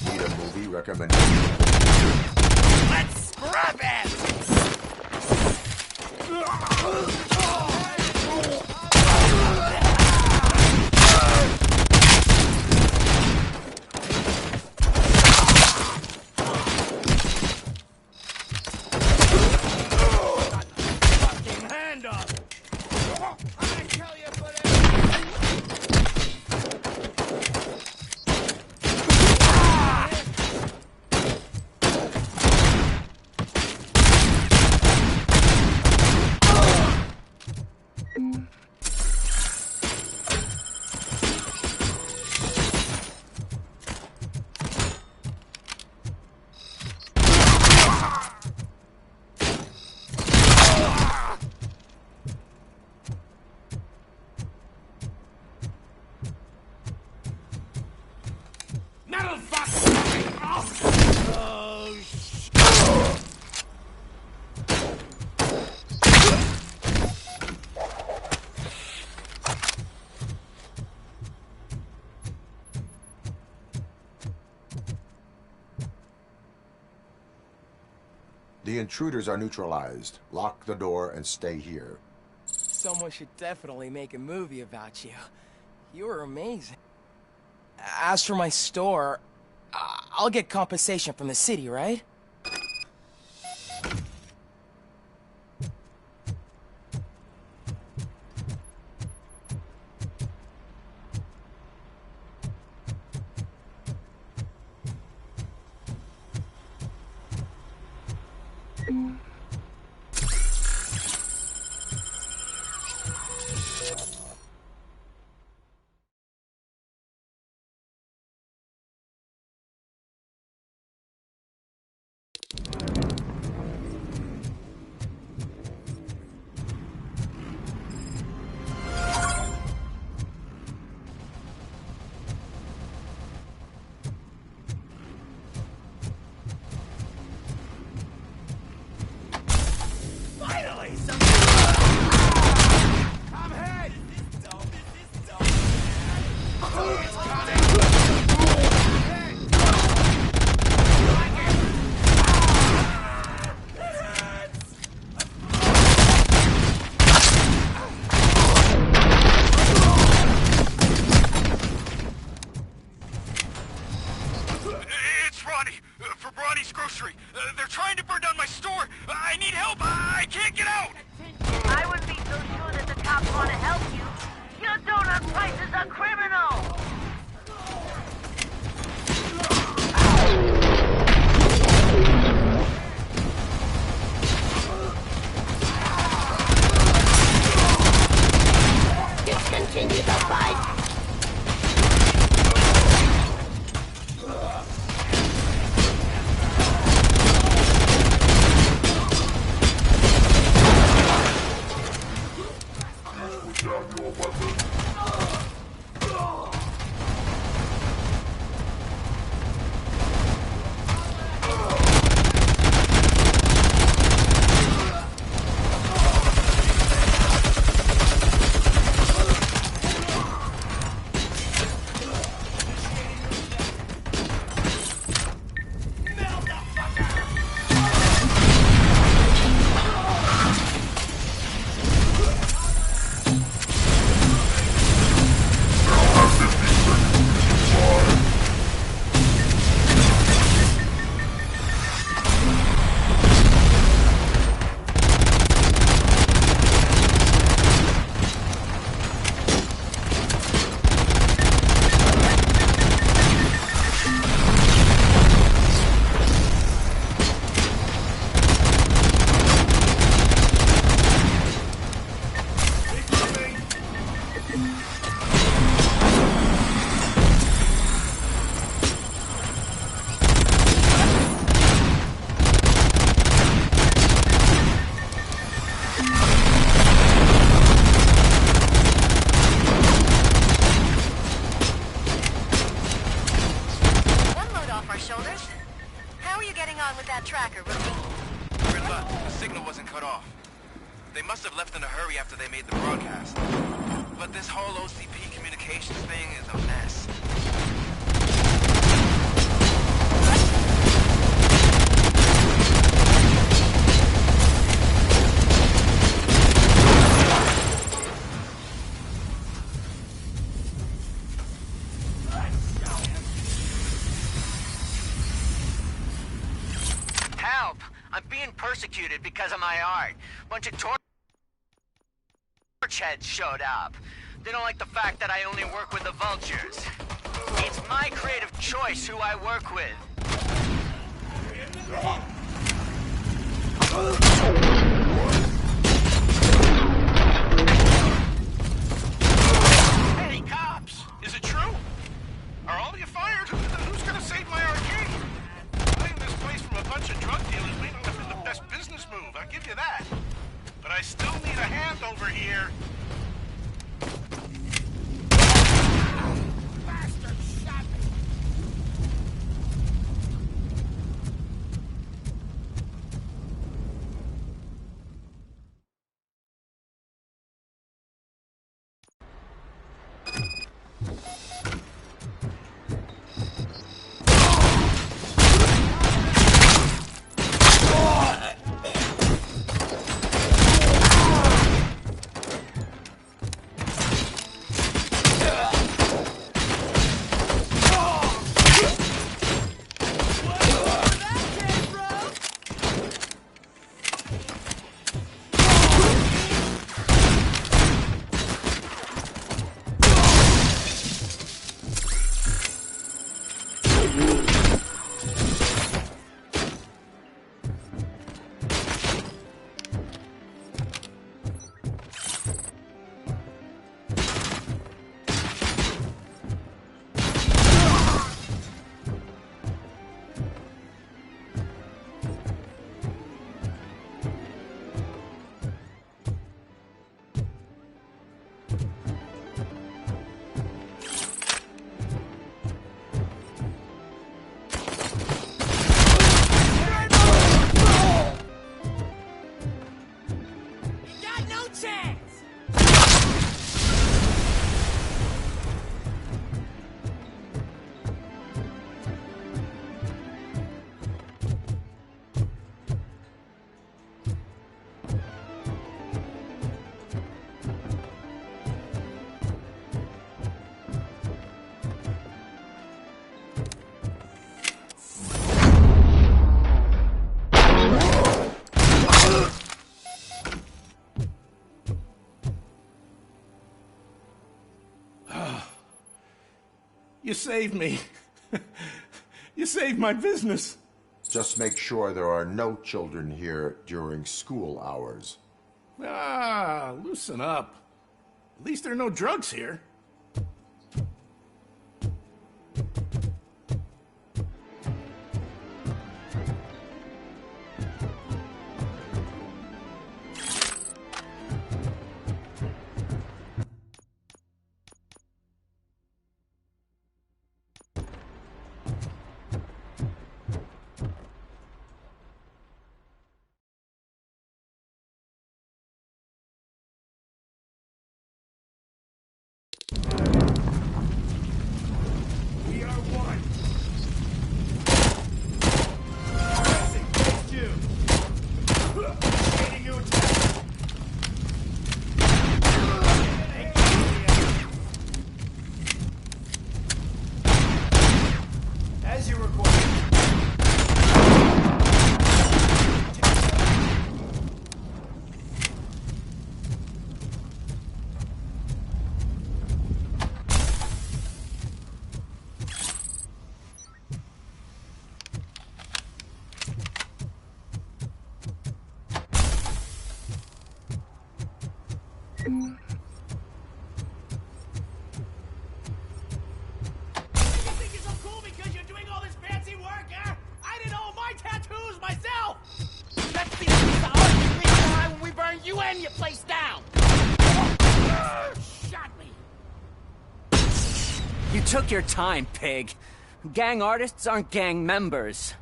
Need a movie recommendation? Let's scrap it! Fucking hand up! I tell you for that. The intruders are neutralized. Lock the door and stay here. Someone should definitely make a movie about you. You were amazing. As for my store, I'll get compensation from the city, right? Finally, some... I'm hit! It's coming! It's Ronnie, from Ronnie's Grocery. They're trying to burn down my store. I need help. I can't get out. I wouldn't be so sure that the cops want to help you. Your donut price is a criminal! Discontinue the fight. tracker, rookie. Good luck. The signal wasn't cut off. They must have left in a hurry after they made the broadcast. But this whole OCP communications thing is a mess. Help! I'm being persecuted because of my art. Bunch of torch heads showed up. They don't like the fact that I only work with the vultures. It's my creative choice who I work with. Hey, cops! Is it true? Are all of you fired? Who's gonna save my arcade? Buying this place from a bunch of drug dealers may not have been the best business move, I'll give you that. But I still need a hand over here. You saved me. You saved my business. Just make sure there are no children here during school hours. Ah, loosen up. At least there are no drugs here. We are one. Pressing phase 2. Initiating new attack. As you requested. You and your place down! Shot me! You took your time, pig. Gang artists aren't gang members.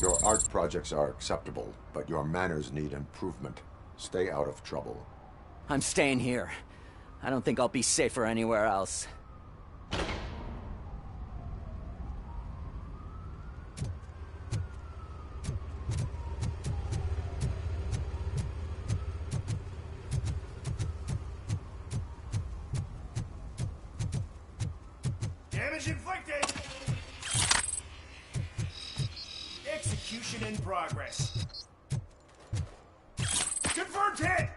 Your art projects are acceptable, but your manners need improvement. Stay out of trouble. I'm staying here. I don't think I'll be safer anywhere else. Damage inflicted! Execution in progress. Confirmed hit!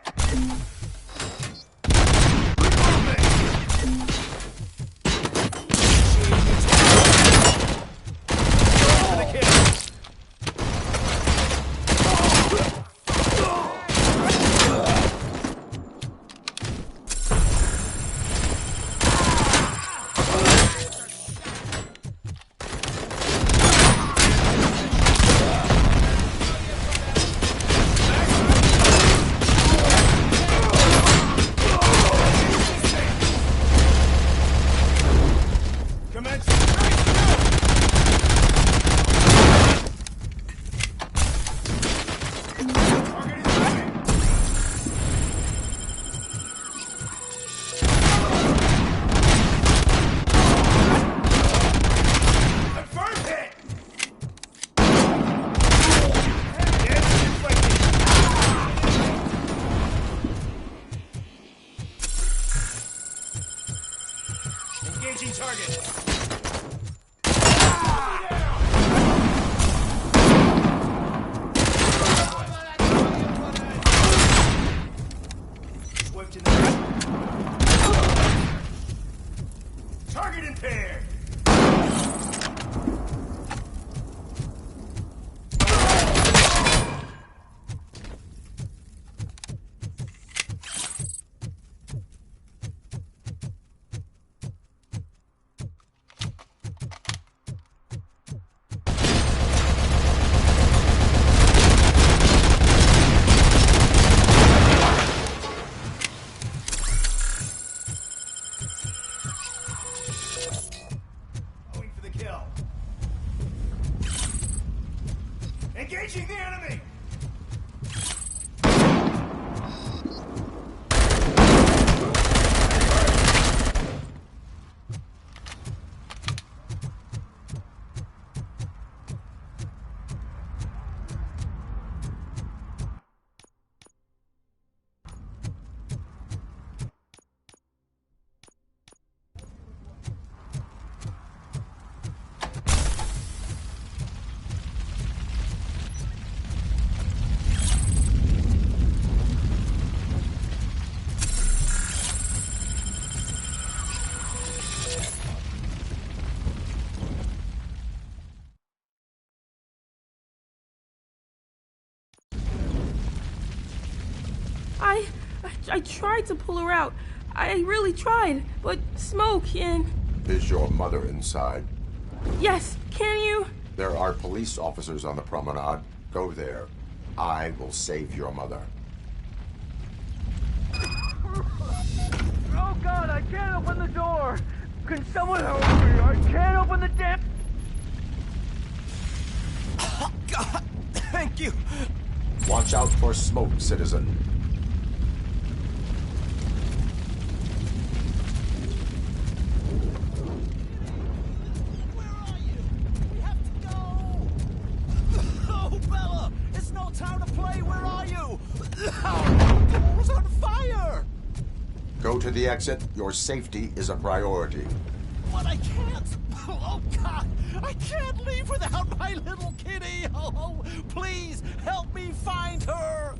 Engaging target. Swift in the target impaired. Engaging the enemy! I tried to pull her out. I really tried, but smoke and... Is your mother inside? Yes, can you? There are police officers on the promenade. Go there. I will save your mother. Oh God, I can't open the door! Can someone help me? I can't open the damn... Oh God, thank you! Watch out for smoke, citizen. Oh, Bella! It's no time to play! Where are you? The door's on fire! Go to the exit. Your safety is a priority. But I can't! Oh, God! I can't leave without my little kitty! Oh, please, help me find her!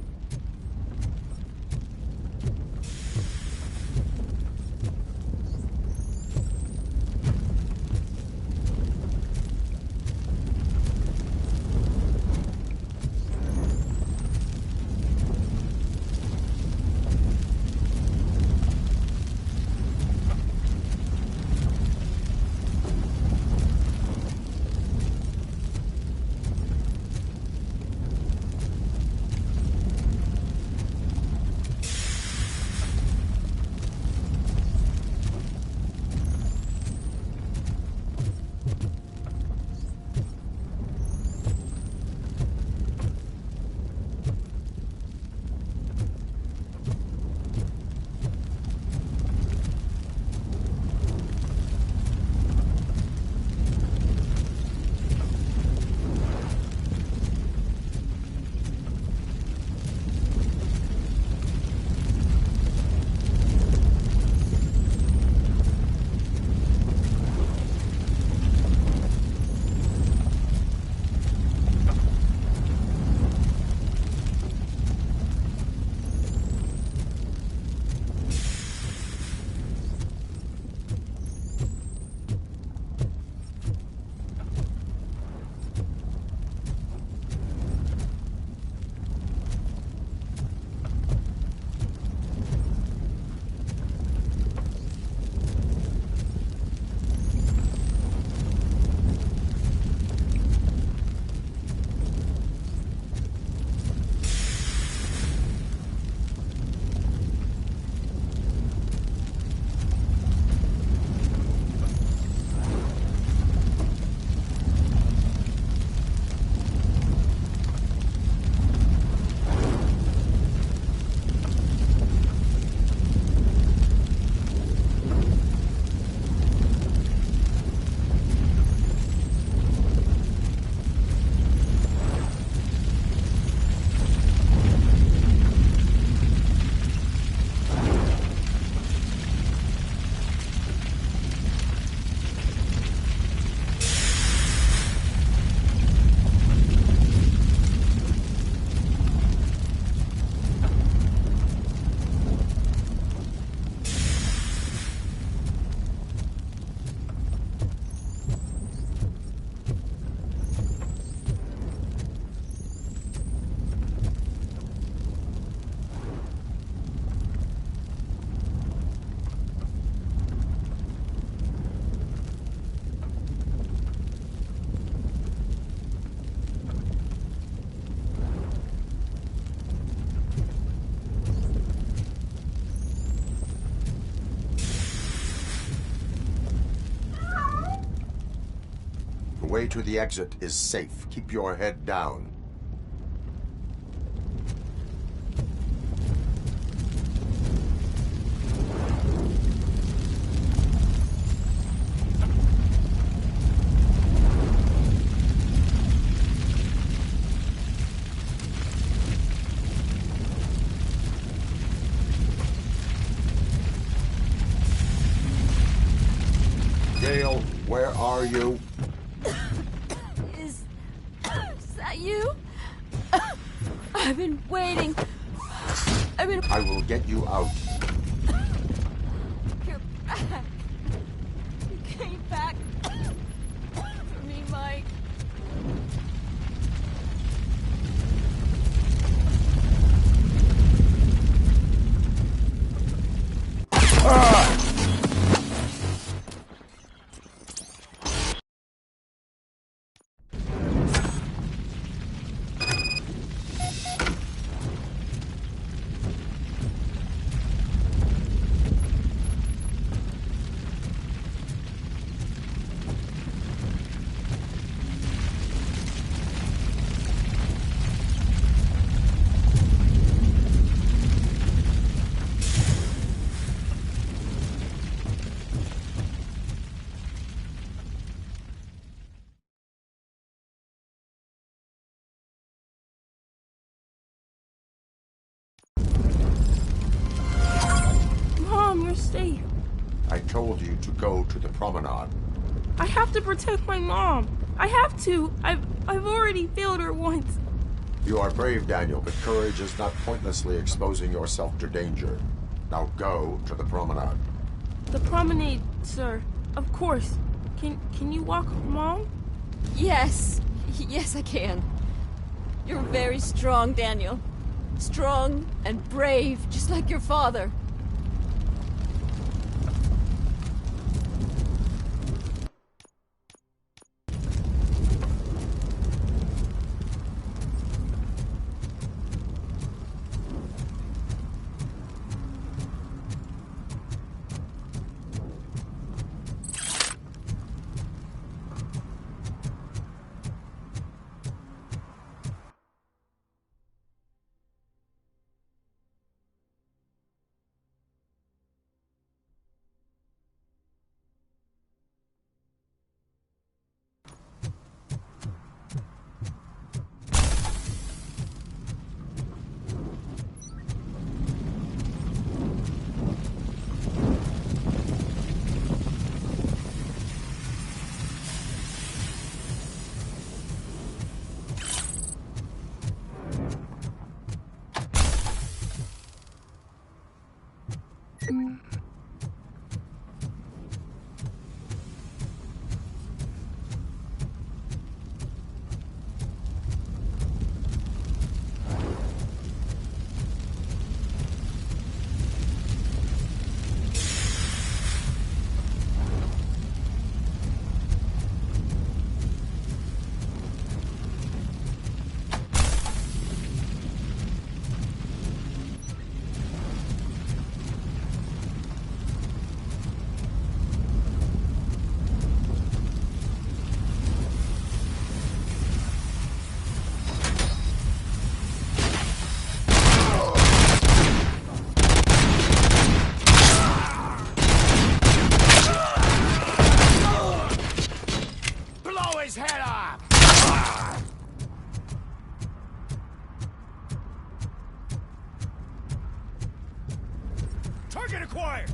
The way to the exit is safe. Keep your head down. Gail, where are you? Is that you? I've been waiting. I will get you out. You're back. You came back for me, Mike. told you to go to the promenade. I have to protect my mom. I have to. I've already failed her once. You are brave, Daniel, but courage is not pointlessly exposing yourself to danger. Now go to the promenade. The promenade, sir. Of course. Can you walk, Mom? Yes. Yes, I can. You're very strong, Daniel. Strong and brave, just like your father. His head off! Target acquired!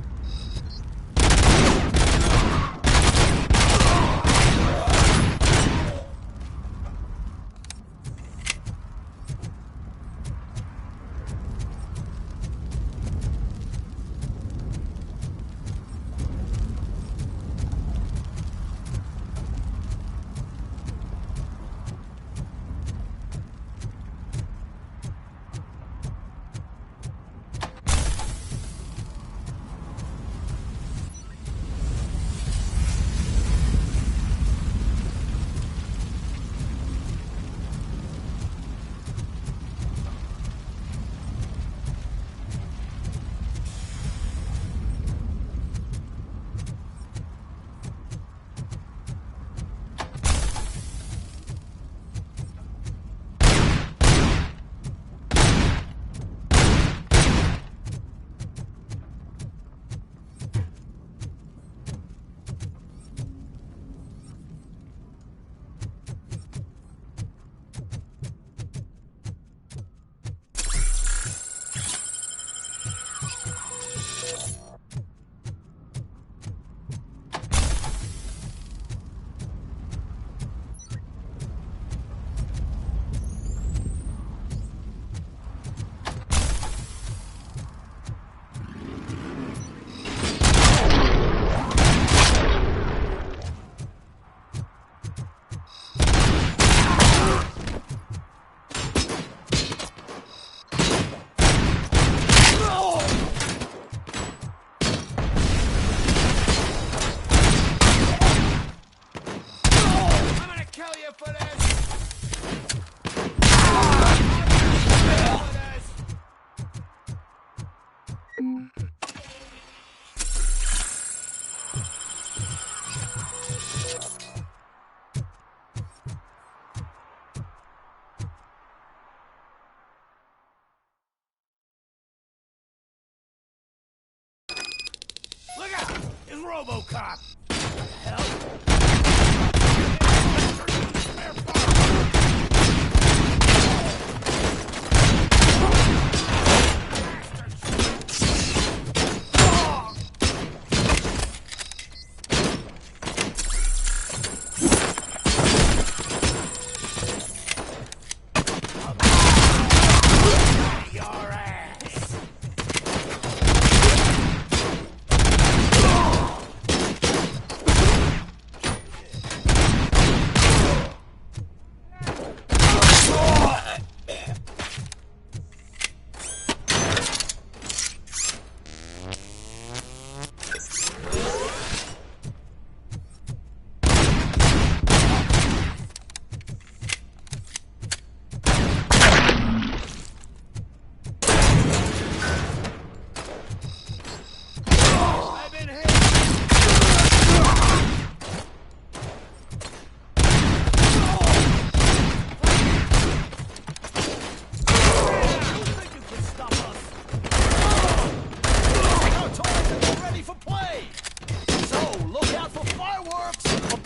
Look out! It's RoboCop!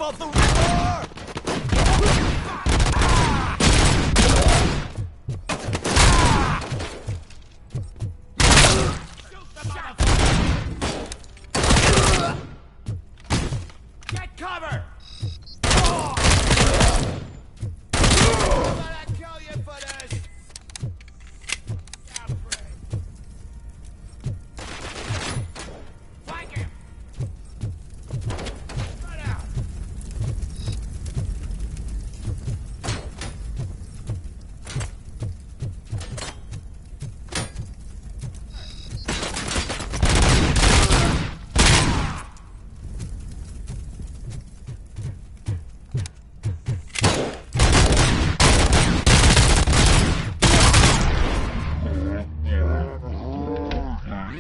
for the war! Get cover!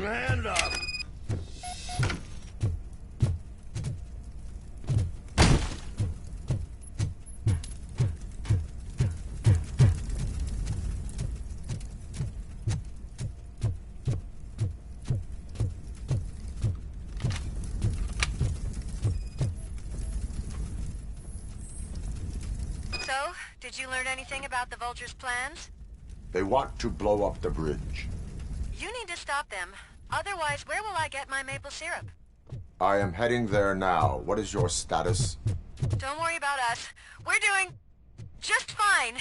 Hand up! So, did you learn anything about the Vulture's plans? They want to blow up the bridge. You need to stop them. Otherwise, where will I get my maple syrup? I am heading there now. What is your status? Don't worry about us. We're doing just fine.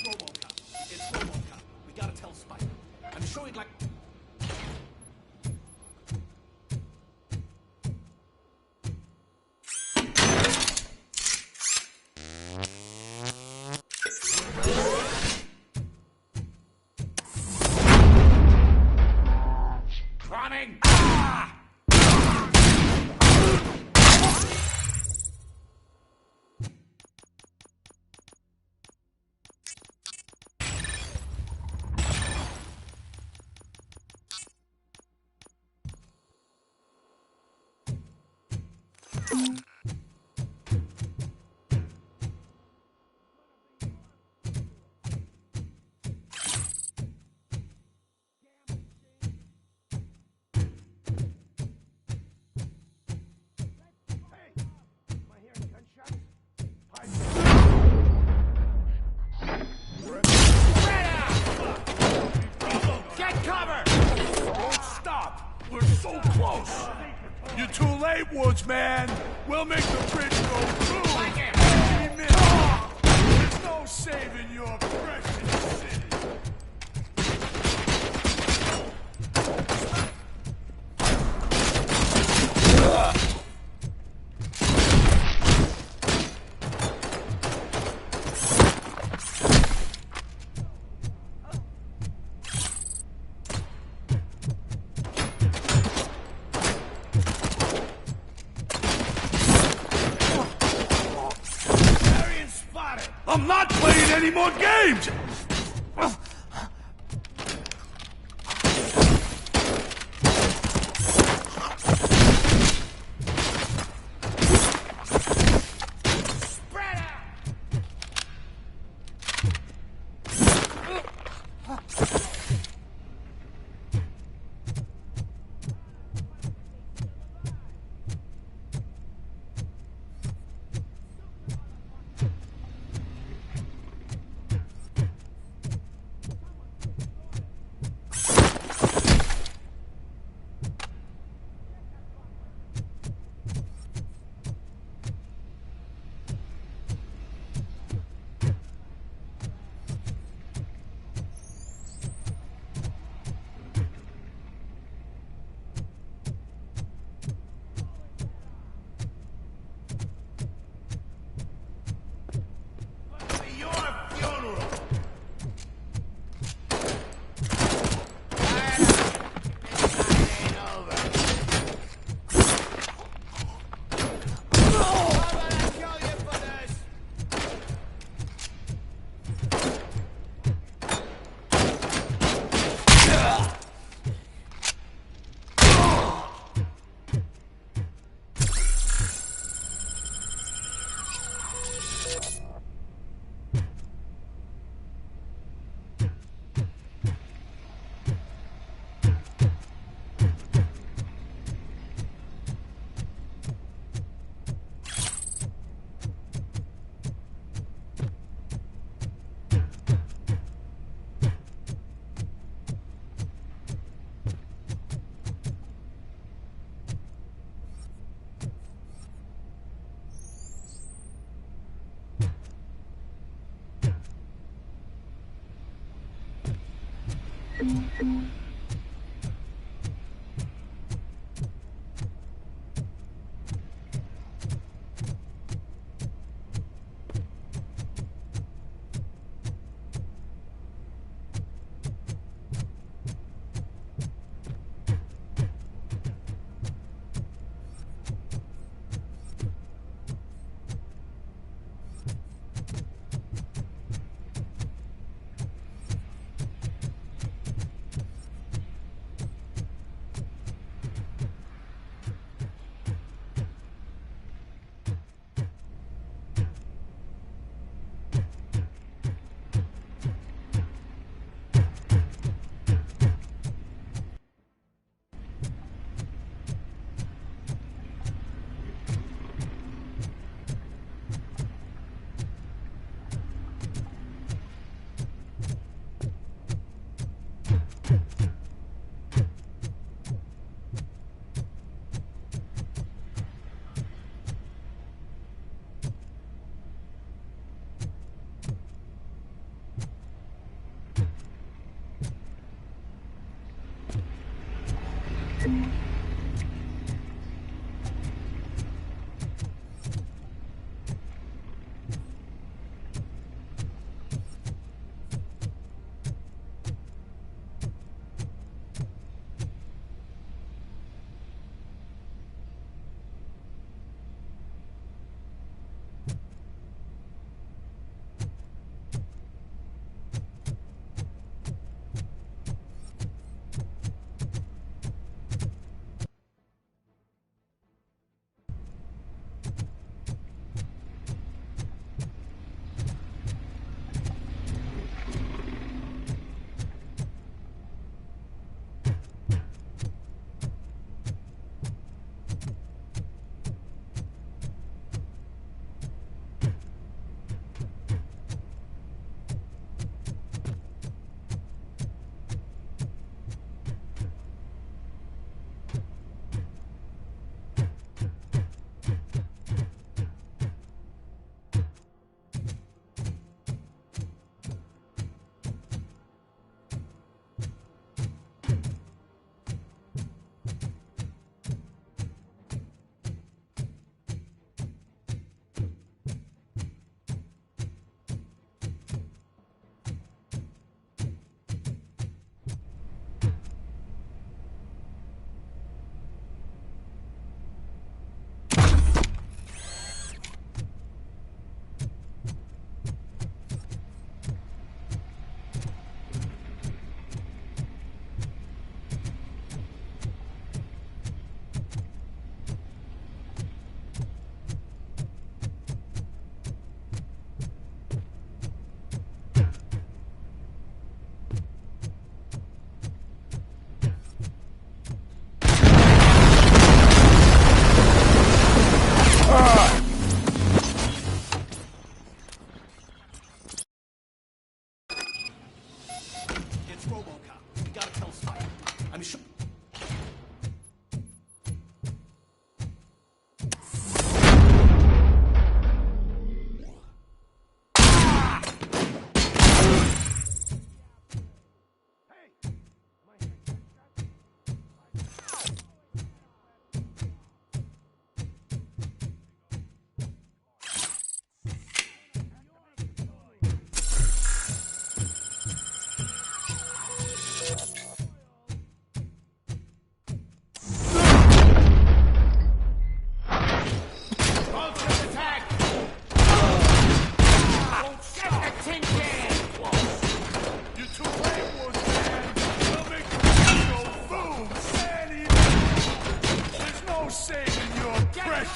RoboCop. It's RoboCop. We gotta tell Spike. I'm sure he'd like... Running! Ah! Get cover! Don't stop! We're so close! You're too late, Woodsman! We'll make the bridge go through! 3 minutes! There's no saving your precious city! I'm not playing any more games!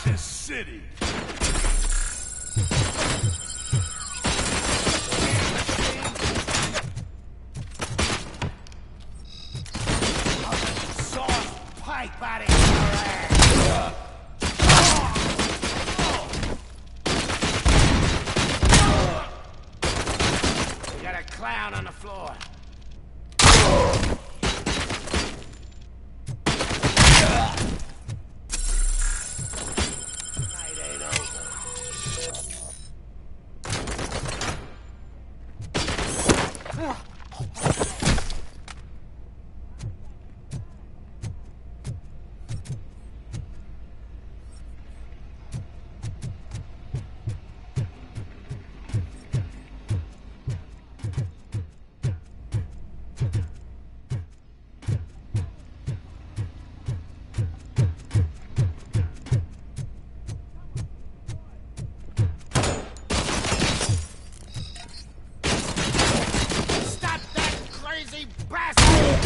this city. Soft pipe out of your ass. We got a clown on the floor. Night ain't over. Stop that crazy bastard!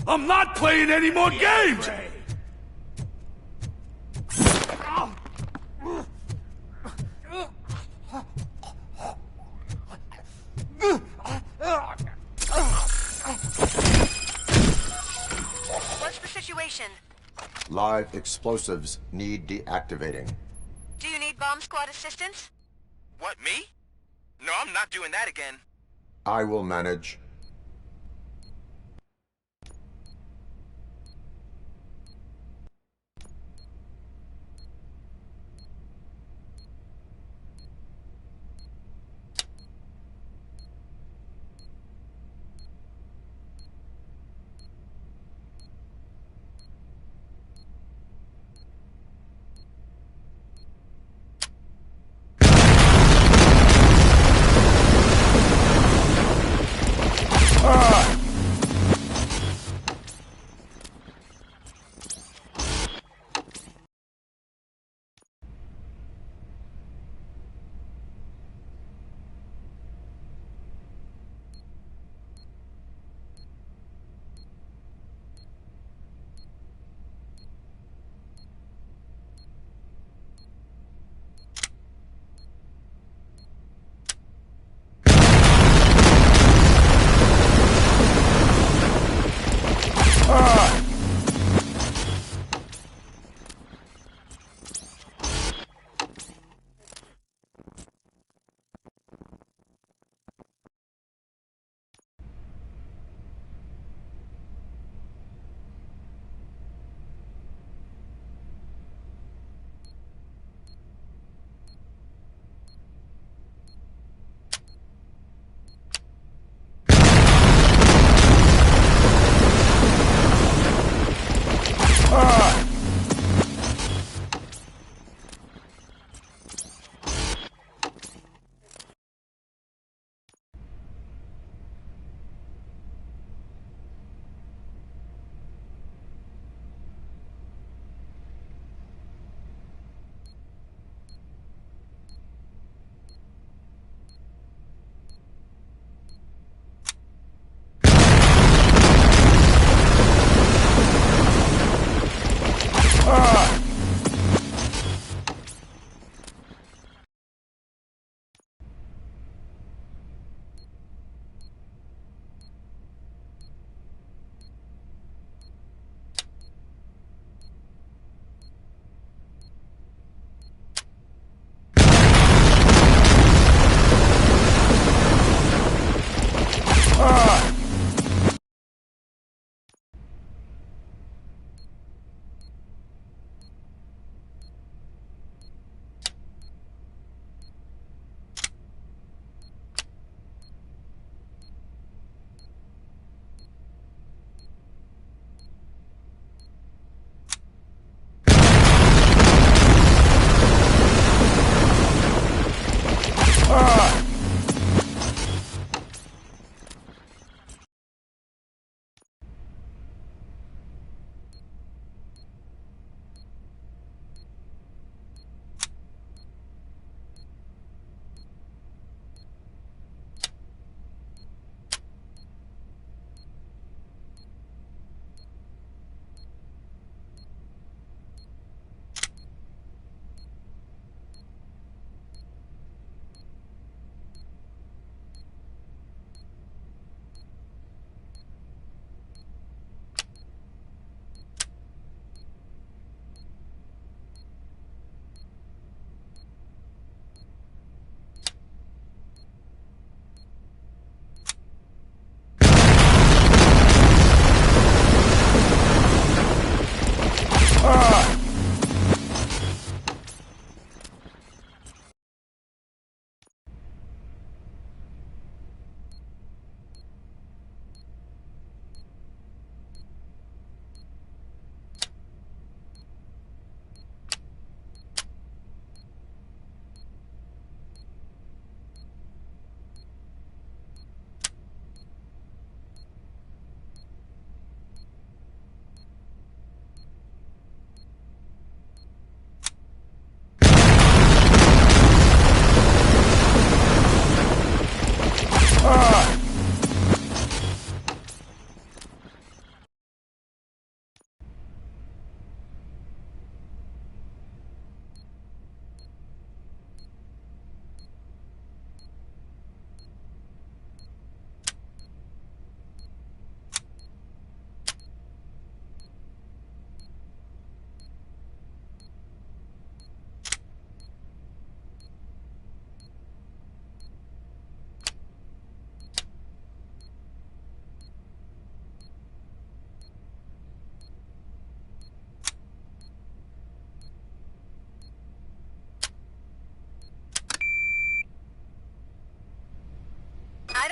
I'm not playing any more games! What's the situation? Live explosives need deactivating. Do you need bomb squad assistance? What, me? No, I'm not doing that again. I will manage.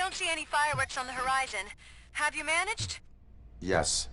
don't see any fireworks on the horizon. Have you managed? Yes.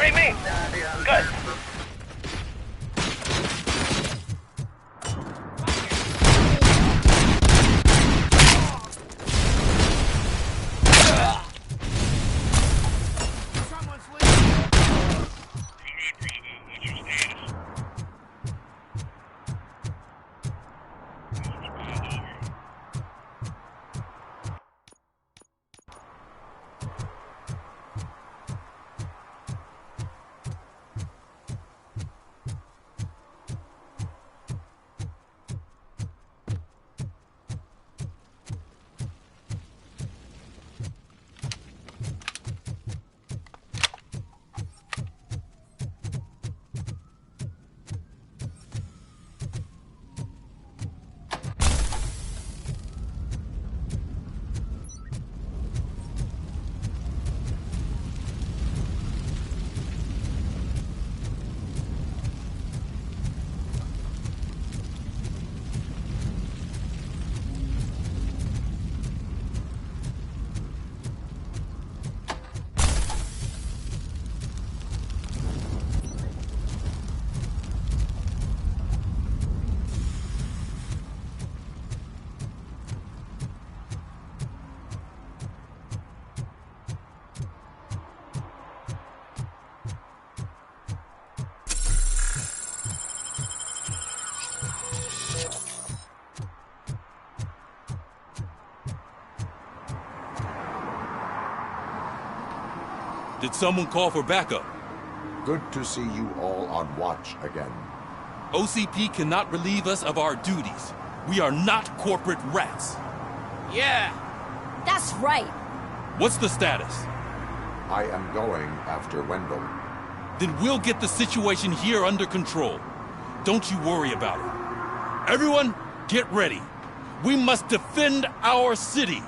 Read me. Good. Did someone call for backup? Good to see you all on watch again. OCP cannot relieve us of our duties. We are not corporate rats. Yeah. That's right. What's the status? I am going after Wendell. Then we'll get the situation here under control. Don't you worry about it. Everyone, get ready. We must defend our city.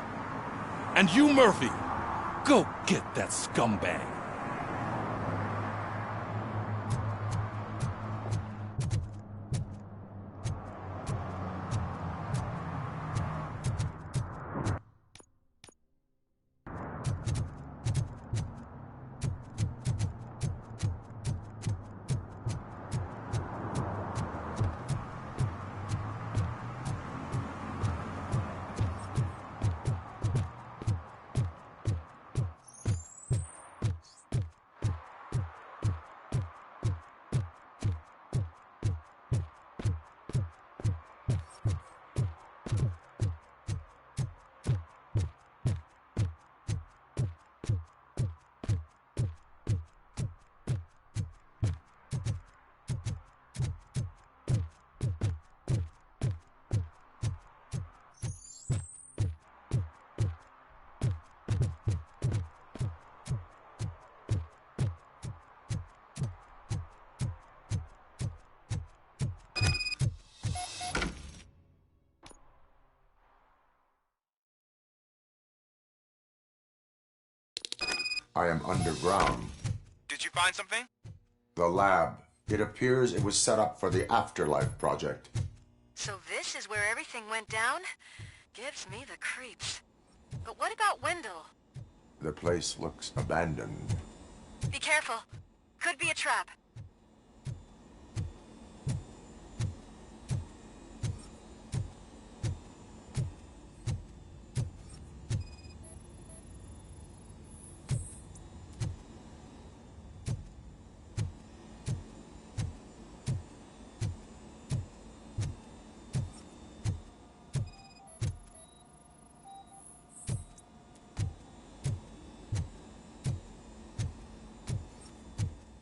And you, Murphy, go get that scumbag. I am underground. Did you find something? The lab. It appears it was set up for the Afterlife project. So this is where everything went down? Gives me the creeps. But what about Wendell? The place looks abandoned. Be careful. Could be a trap.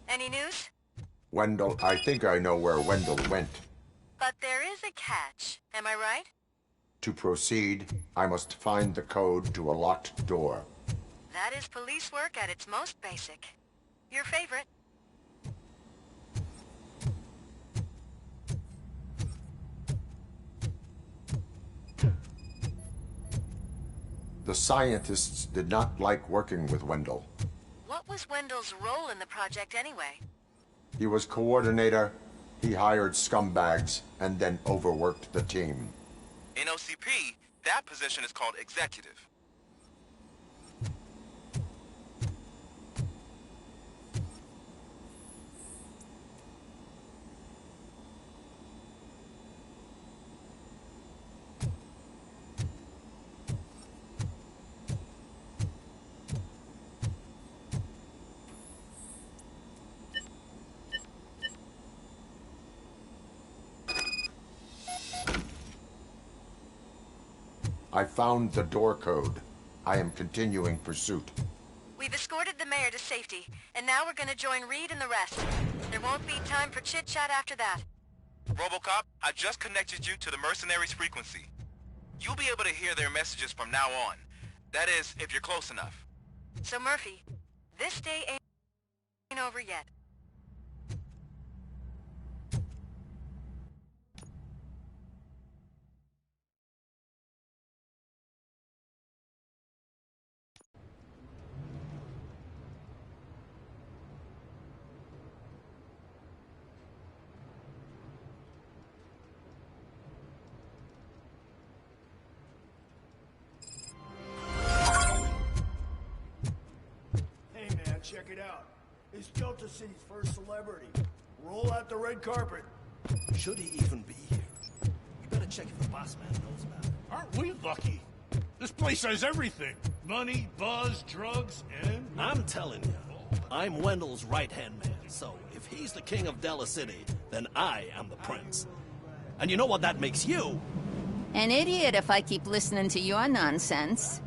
Any news? Wendell, I think I know where Wendell went. But there is a catch. Am I right? To proceed, I must find the code to a locked door. That is police work at its most basic. Your favorite. The scientists did not like working with Wendell. What was Wendell's role in the project anyway? He was coordinator, he hired scumbags, and then overworked the team. In OCP, that position is called executive. I found the door code. I am continuing pursuit. We've escorted the mayor to safety, and now we're gonna join Reed and the rest. There won't be time for chit-chat after that. RoboCop, I just connected you to the mercenaries' frequency. You'll be able to hear their messages from now on. That is, if you're close enough. So Murphy, this day ain't over yet. Check it out. It's Delta City's first celebrity. Roll out the red carpet. Should he even be here? We better check if the boss man knows about it. Aren't we lucky? This place has everything. Money, buzz, drugs, and... I'm telling you, I'm Wendell's right-hand man, so if he's the king of Della City, then I am the prince. And you know what that makes you? An idiot if I keep listening to your nonsense.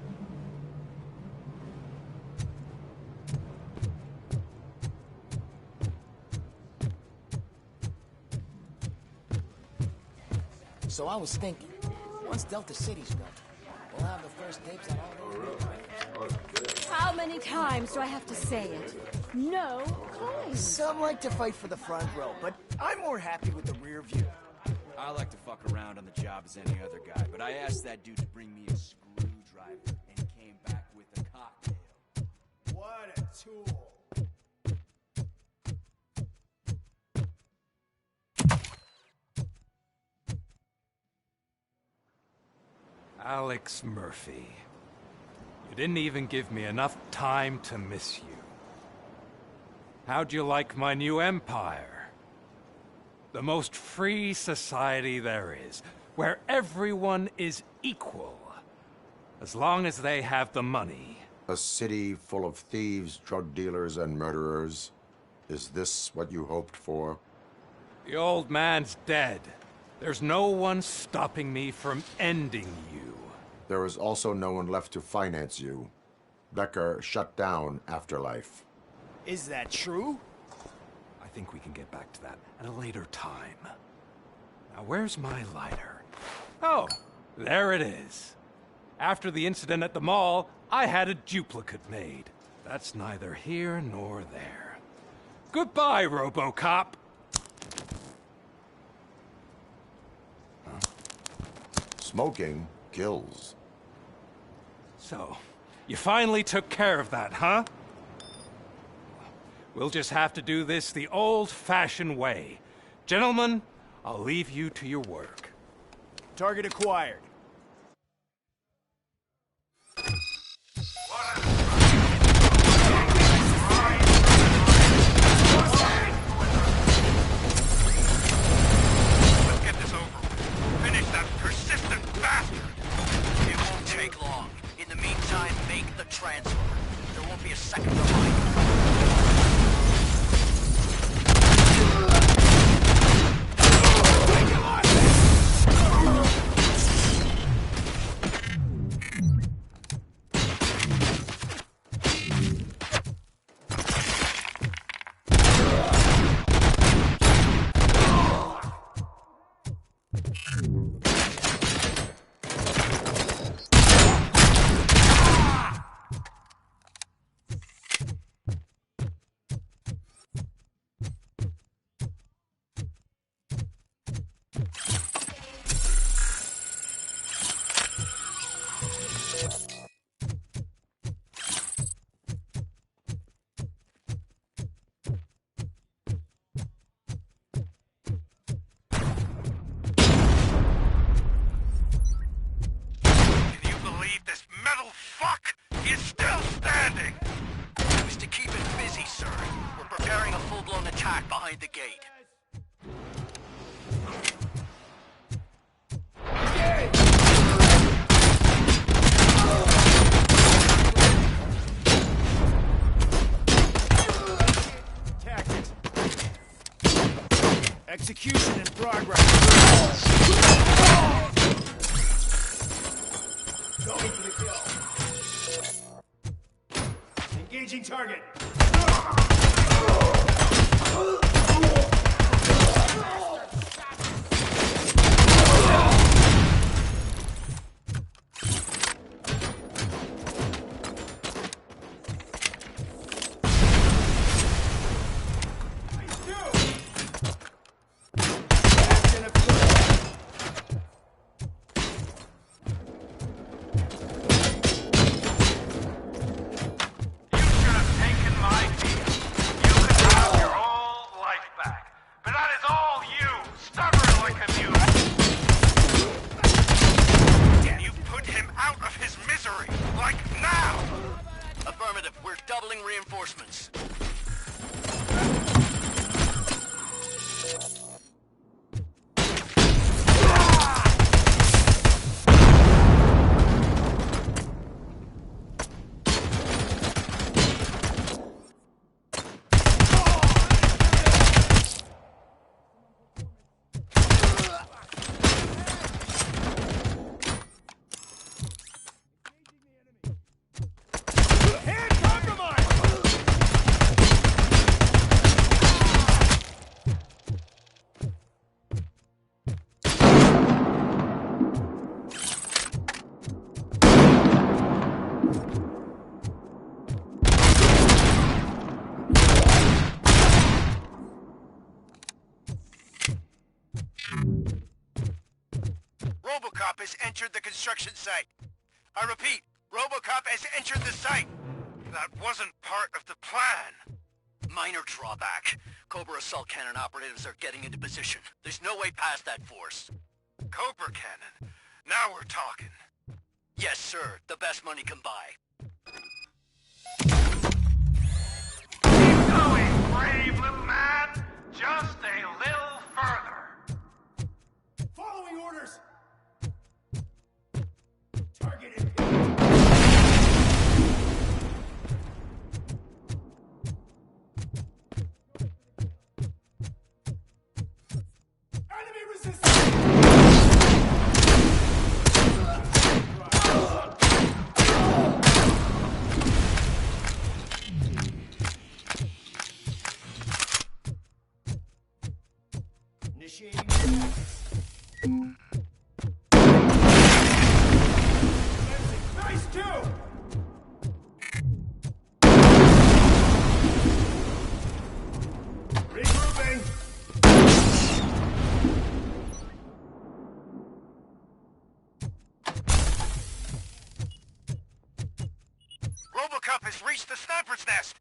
So I was thinking, once Delta City's built, we'll have the first dibs on all those. How many times do I have to say it? No coins. Some like to fight for the front row, but I'm more happy with the rear view. I like to fuck around on the job as any other guy, but I asked that dude to bring me a screwdriver, and he came back with a cocktail. What a tool. Alex Murphy. You didn't even give me enough time to miss you. How'd you like my new empire? The most free society there is, where everyone is equal, as long as they have the money. A city full of thieves, drug dealers, and murderers. Is this what you hoped for? The old man's dead. There's no one stopping me from ending you. There is also no one left to finance you. Becker shut down Afterlife. Is that true? I think we can get back to that at a later time. Now, where's my lighter? Oh, there it is. After the incident at the mall, I had a duplicate made. That's neither here nor there. Goodbye, RoboCop! Smoking kills. So, you finally took care of that, huh? We'll just have to do this the old-fashioned way. Gentlemen, I'll leave you to your work. Target acquired. full-blown attack behind the gate. Tactics. Execution in progress. Going for the kill. Engaging target. Reinforcements. RoboCop has entered the construction site. I repeat, RoboCop has entered the site. That wasn't part of the plan. Minor drawback. Cobra assault cannon operatives are getting into position. There's no way past that force. Cobra cannon? Now we're talking. Yes, sir. The best money can buy. Keep going, brave little man. Just a little further. Following orders. Targeted. Enemy resistance. Initiating nice too. Regrouping. RoboCop has reached the sniper's nest.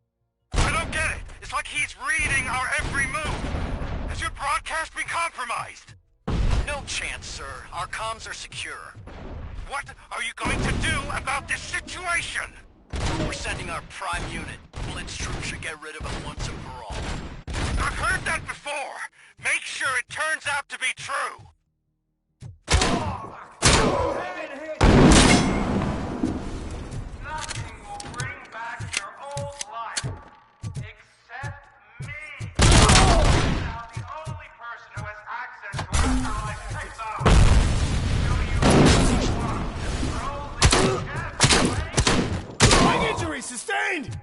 I don't get it. It's like he's reading our every move. Has your broadcast been compromised? No chance, sir. Our comms are secure. What are you going to do about this situation? We're sending our prime unit. Blitz troops should get rid of him once and for all. I've heard that before. Make sure it turns out to be true. Nothing will bring back your old life, except me. Now the only person who has access to afterlife technology. Do you want to roll the Leg injury sustained.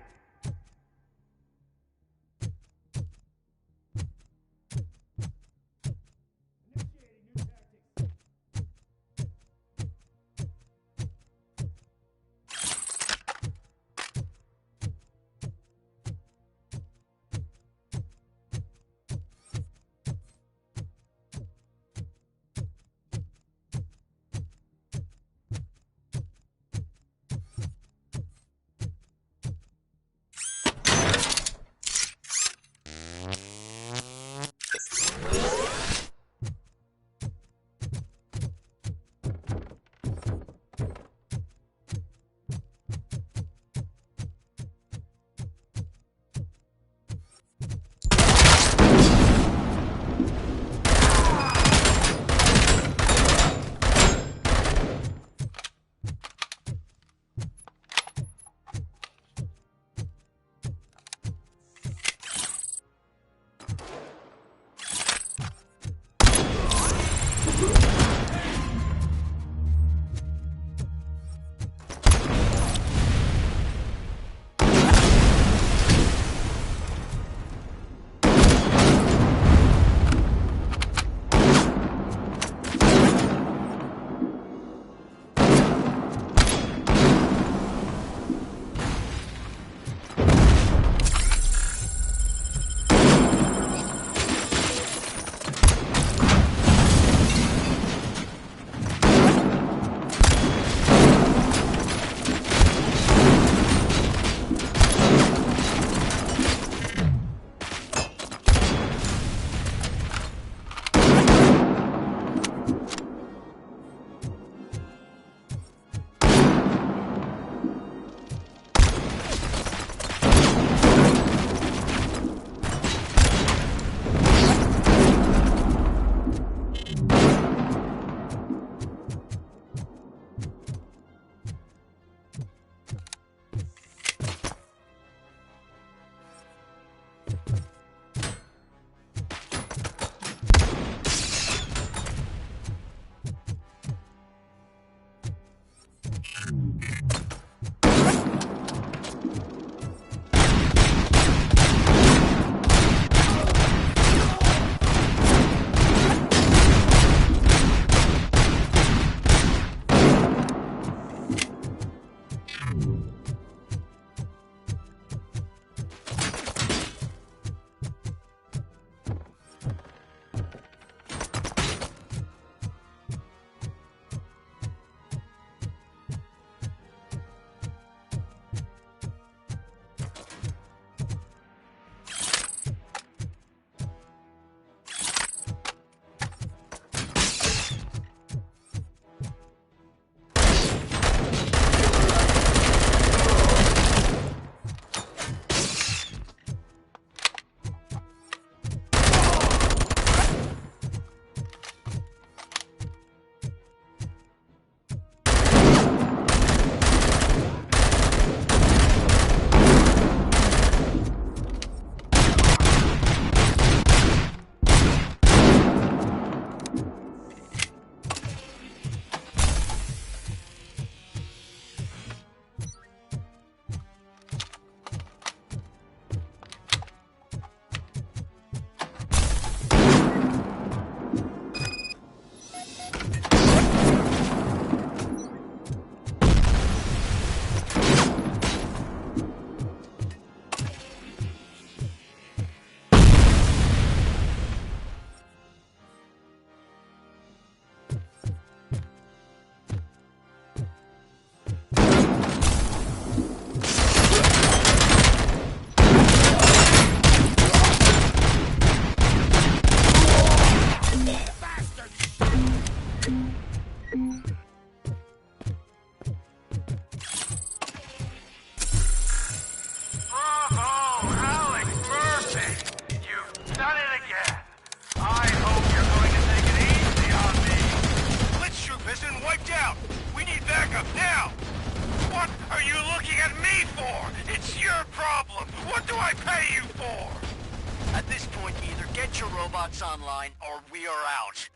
your robots online, or we are out.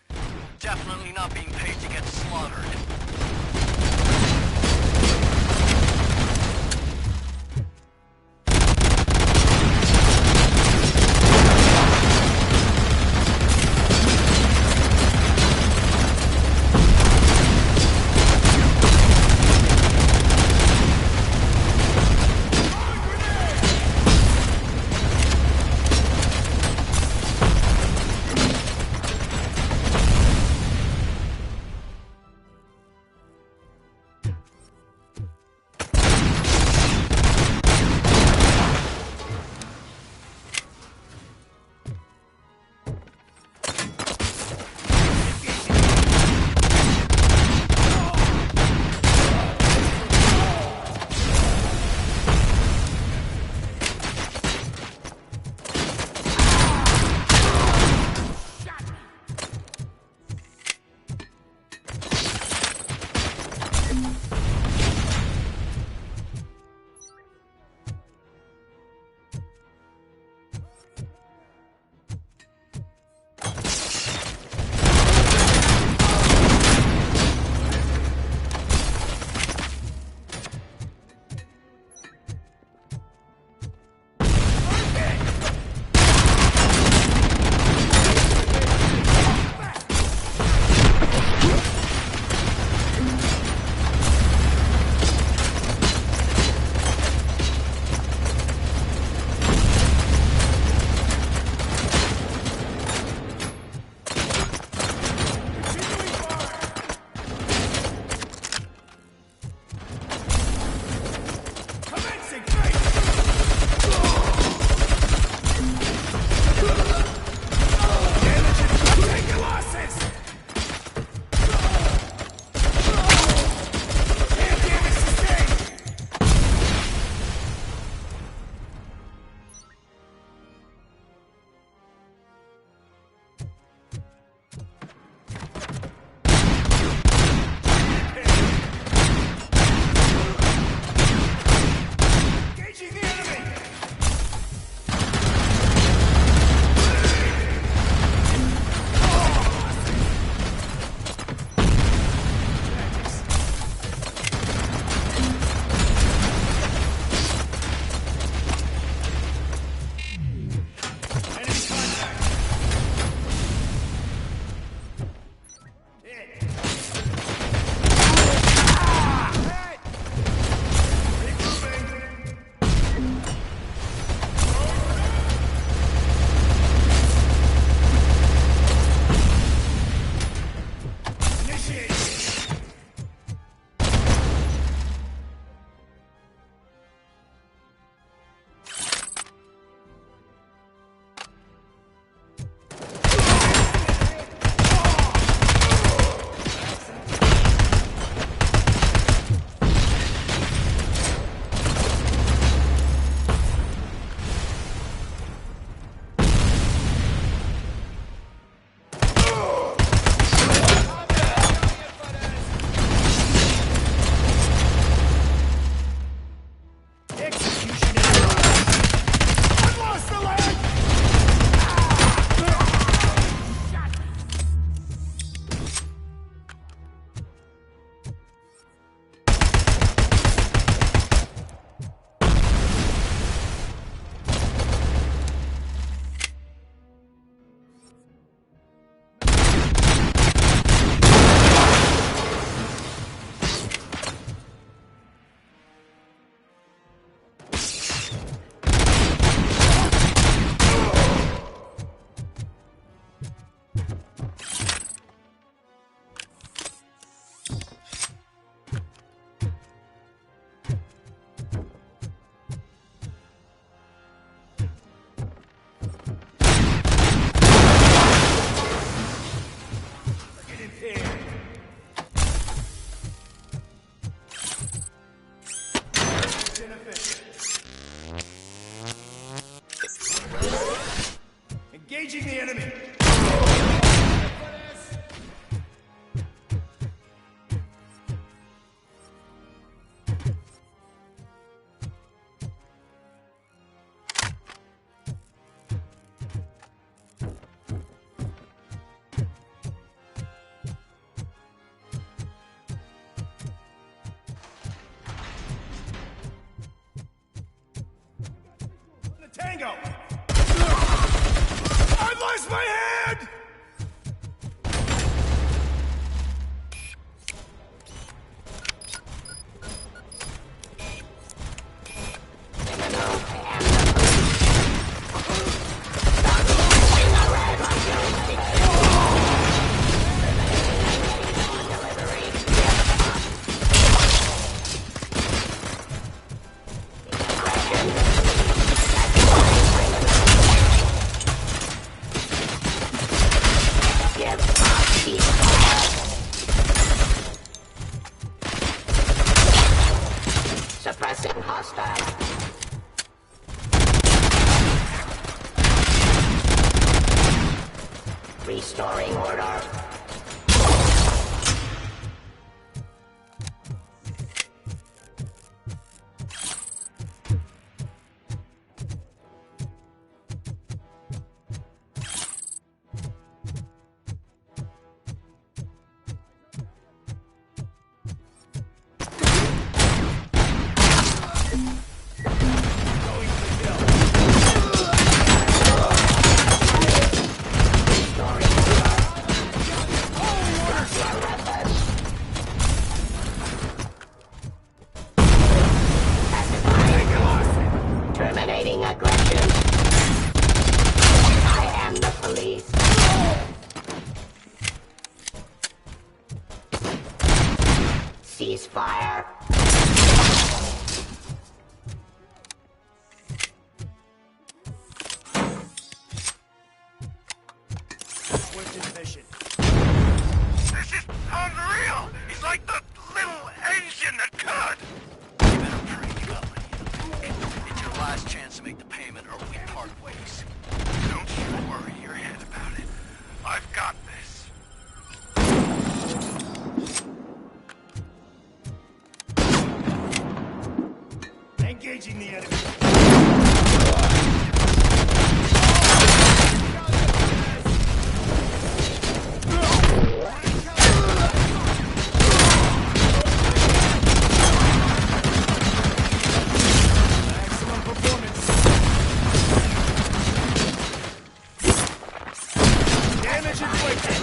Definitely not being paid to get slaughtered. Engaging the enemy! Restoring order. Terminating aggression. I am the police. Ceasefire. What's his mission? This is unreal! He's like the little Asian that could! You better pray you got money. It's your last chance to make the payment or we part ways. Don't you worry your head about it. I've got this. Engaging the enemy. Maximum performance. Damage inflicted.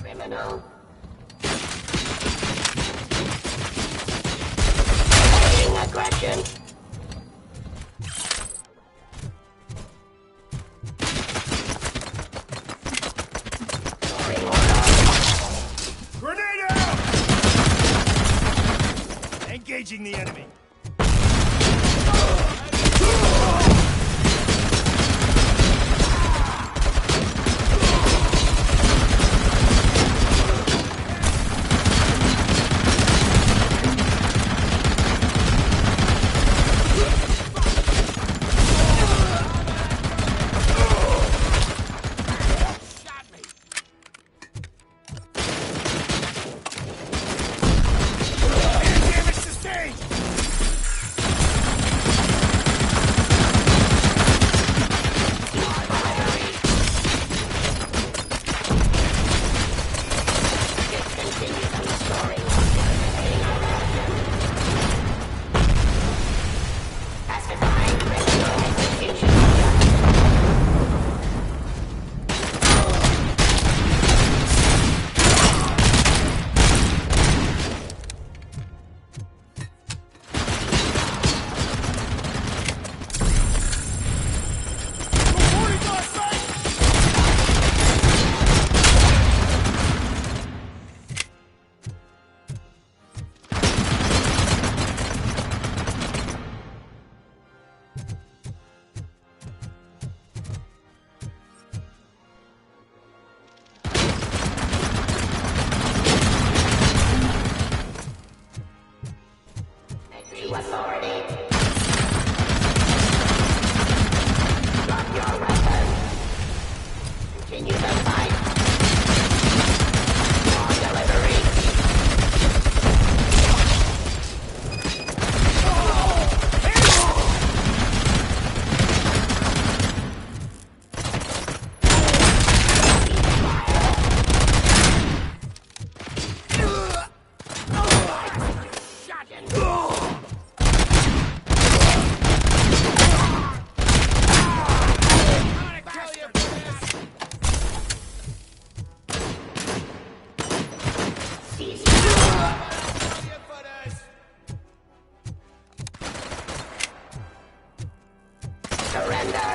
Criminal. Aggression. Grenade out! Engaging the enemy. Damage sustained! Authority. Drop your weapon. Continue the fight. More delivery. Surrender.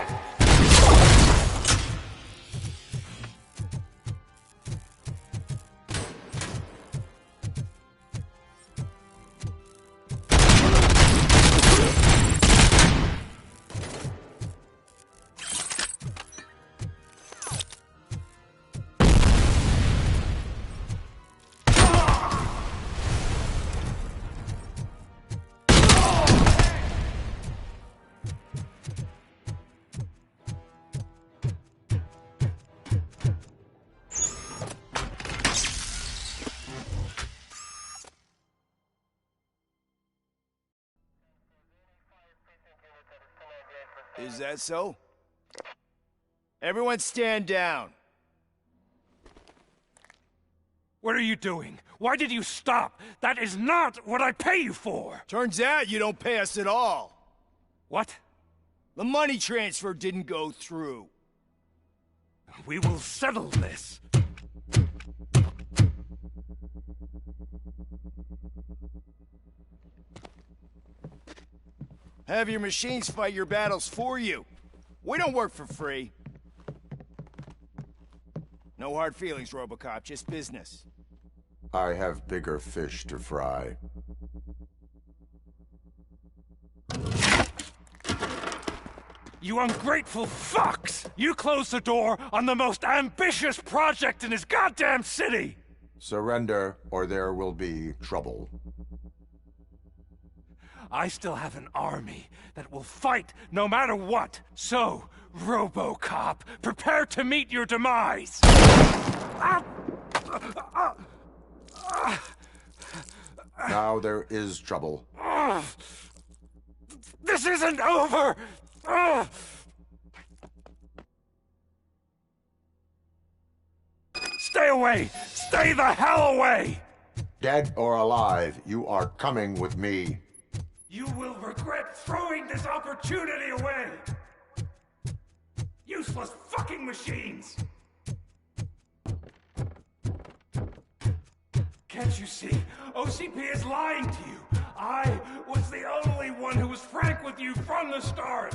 Is that so? Everyone stand down. What are you doing? Why did you stop? That is not what I pay you for! Turns out you don't pay us at all. What? The money transfer didn't go through. We will settle this. Have your machines fight your battles for you. We don't work for free. No hard feelings, RoboCop, just business. I have bigger fish to fry. You ungrateful fucks! You closed the door on the most ambitious project in this goddamn city! Surrender, or there will be trouble. I still have an army that will fight no matter what. So, RoboCop, prepare to meet your demise! Now there is trouble. This isn't over! Stay away! Stay the hell away! Dead or alive, you are coming with me. You will regret throwing this opportunity away! Useless fucking machines! Can't you see? OCP is lying to you! I was the only one who was frank with you from the start!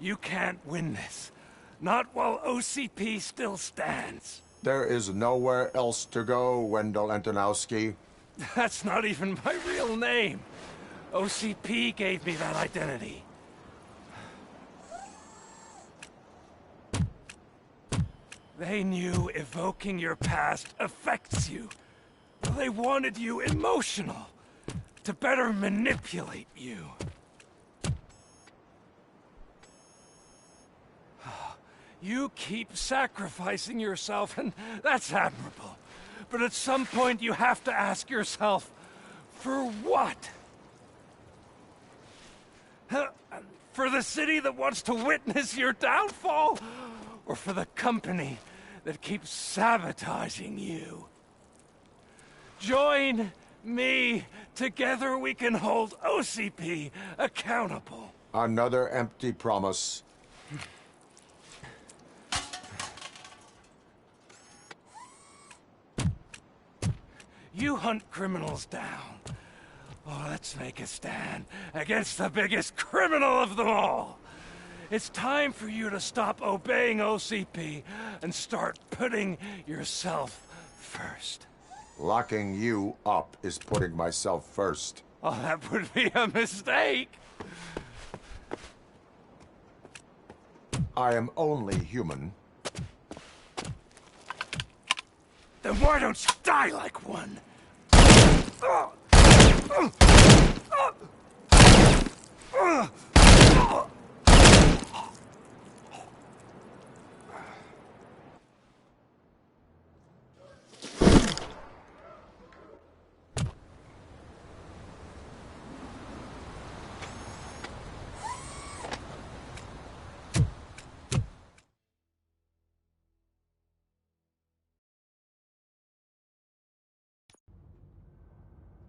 You can't win this. Not while OCP still stands. There is nowhere else to go, Wendell Antonowski. That's not even my real name. OCP gave me that identity. They knew evoking your past affects you. They wanted you emotional, to better manipulate you. You keep sacrificing yourself, and that's admirable. But at some point you have to ask yourself, for what? For the city that wants to witness your downfall? Or for the company that keeps sabotaging you? Join me. Together we can hold OCP accountable. Another empty promise. You hunt criminals down. Oh, let's make a stand against the biggest criminal of them all. It's time for you to stop obeying OCP and start putting yourself first. Locking you up is putting myself first. Oh, that would be a mistake. I am only human. Then why don't you die like one?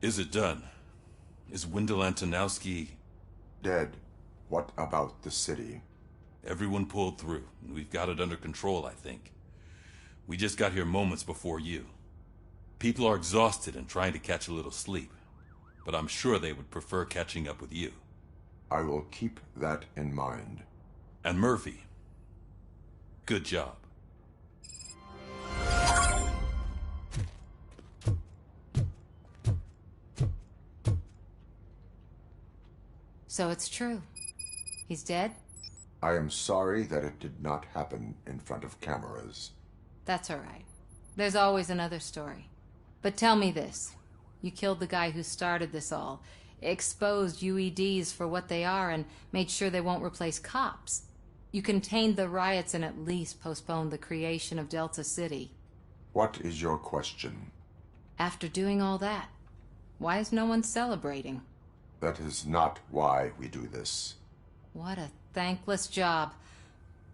Is it done? Is Wendell Antonowski... dead? What about the city? Everyone pulled through. We've got it under control, I think. We just got here moments before you. People are exhausted and trying to catch a little sleep. But I'm sure they would prefer catching up with you. I will keep that in mind. And Murphy, good job. So it's true. He's dead? I am sorry that it did not happen in front of cameras. That's all right. There's always another story. But tell me this. You killed the guy who started this all. exposed UEDs for what they are and made sure they won't replace cops. You contained the riots and at least postponed the creation of Delta City. What is your question? After doing all that, why is no one celebrating? That is not why we do this. What a thankless job.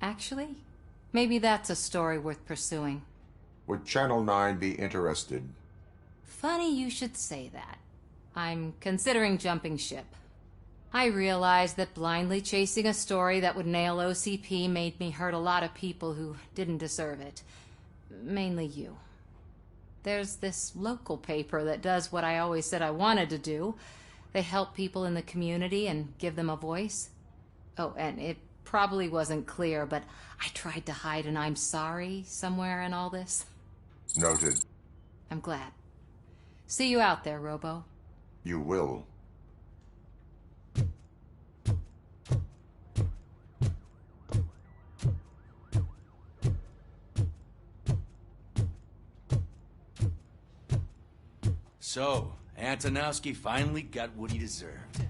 Actually, maybe that's a story worth pursuing. Would Channel 9 be interested? Funny you should say that. I'm considering jumping ship. I realized that blindly chasing a story that would nail OCP made me hurt a lot of people who didn't deserve it. Mainly you. There's this local paper that does what I always said I wanted to do. They help people in the community and give them a voice. Oh, and it probably wasn't clear, but I tried to hide an I'm sorry somewhere in all this. Noted. I'm glad. See you out there, Robo. You will. So, Antonowski finally got what he deserved.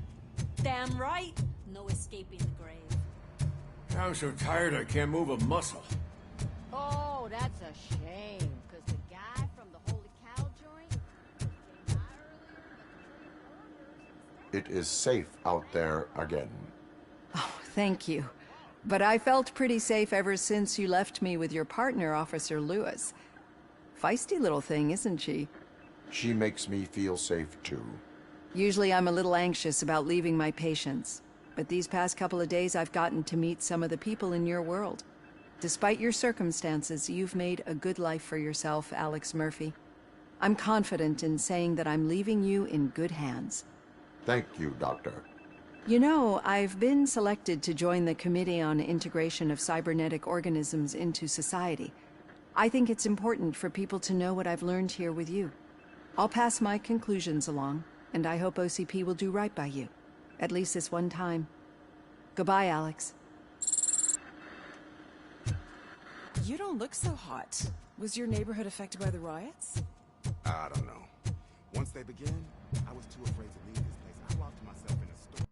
Damn right. No escaping the grave. I'm so tired I can't move a muscle. Oh, that's a shame, because the guy from the Holy Cow joint came by earlier. It is safe out there again. Oh, thank you. But I felt pretty safe ever since you left me with your partner, Officer Lewis. Feisty little thing, isn't she? She makes me feel safe, too. Usually I'm a little anxious about leaving my patients, but these past couple of days I've gotten to meet some of the people in your world. Despite your circumstances, you've made a good life for yourself, Alex Murphy. I'm confident in saying that I'm leaving you in good hands. Thank you, Doctor. You know, I've been selected to join the Committee on Integration of Cybernetic Organisms into Society. I think it's important for people to know what I've learned here with you. I'll pass my conclusions along, and I hope OCP will do right by you. At least this one time. Goodbye, Alex. You don't look so hot. Was your neighborhood affected by the riots? I don't know. Once they begin, I was too afraid to leave this place. I locked myself in a store.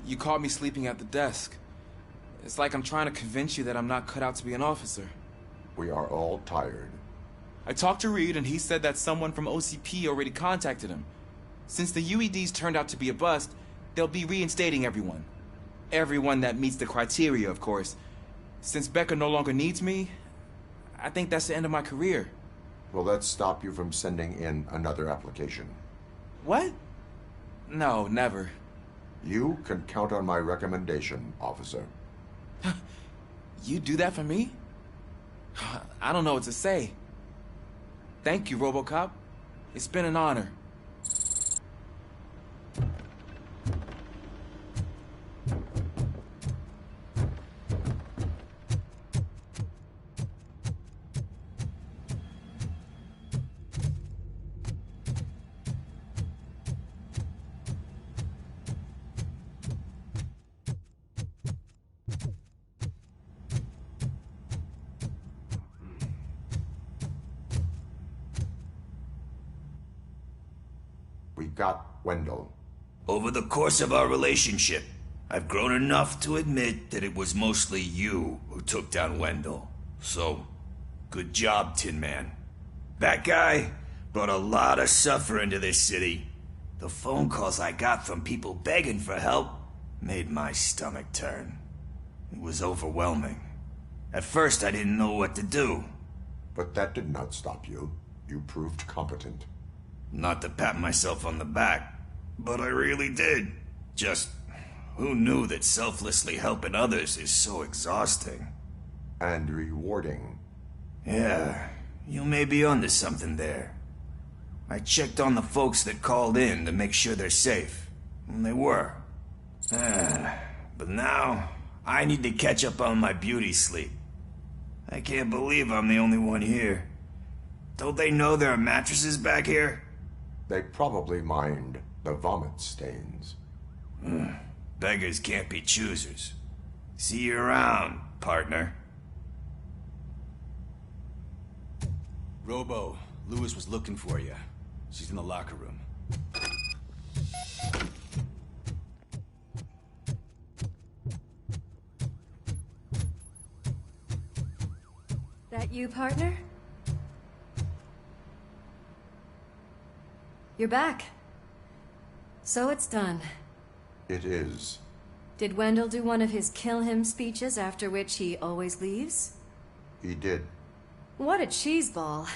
You caught me sleeping at the desk. It's like I'm trying to convince you that I'm not cut out to be an officer. We are all tired. I talked to Reed and he said that someone from OCP already contacted him. Since the UEDs turned out to be a bust, they'll be reinstating everyone. Everyone that meets the criteria, of course. Since Becca no longer needs me, I think that's the end of my career. Will that stop you from sending in another application? What? No, never. You can count on my recommendation, officer. You do that for me? I don't know what to say. Thank you, RoboCop. It's been an honor. We got Wendell. Over the course of our relationship, I've grown enough to admit that it was mostly you who took down Wendell. So, good job, Tin Man. That guy brought a lot of suffering to this city. The phone calls I got from people begging for help made my stomach turn. It was overwhelming. At first, I didn't know what to do. But that did not stop you. You proved competent. Not to pat myself on the back, but I really did. Just, who knew that selflessly helping others is so exhausting? And rewarding. Yeah, you may be onto something there. I checked on the folks that called in to make sure they're safe. And they were. But now, I need to catch up on my beauty sleep. I can't believe I'm the only one here. Don't they know there are mattresses back here? They probably mind the vomit stains. Beggars can't be choosers. See you around, partner. Robo, Lewis was looking for you. She's in the locker room. That you, partner? You're back. So it's done. It is. Did Wendell do one of his kill him speeches after which he always leaves? He did. What a cheeseball.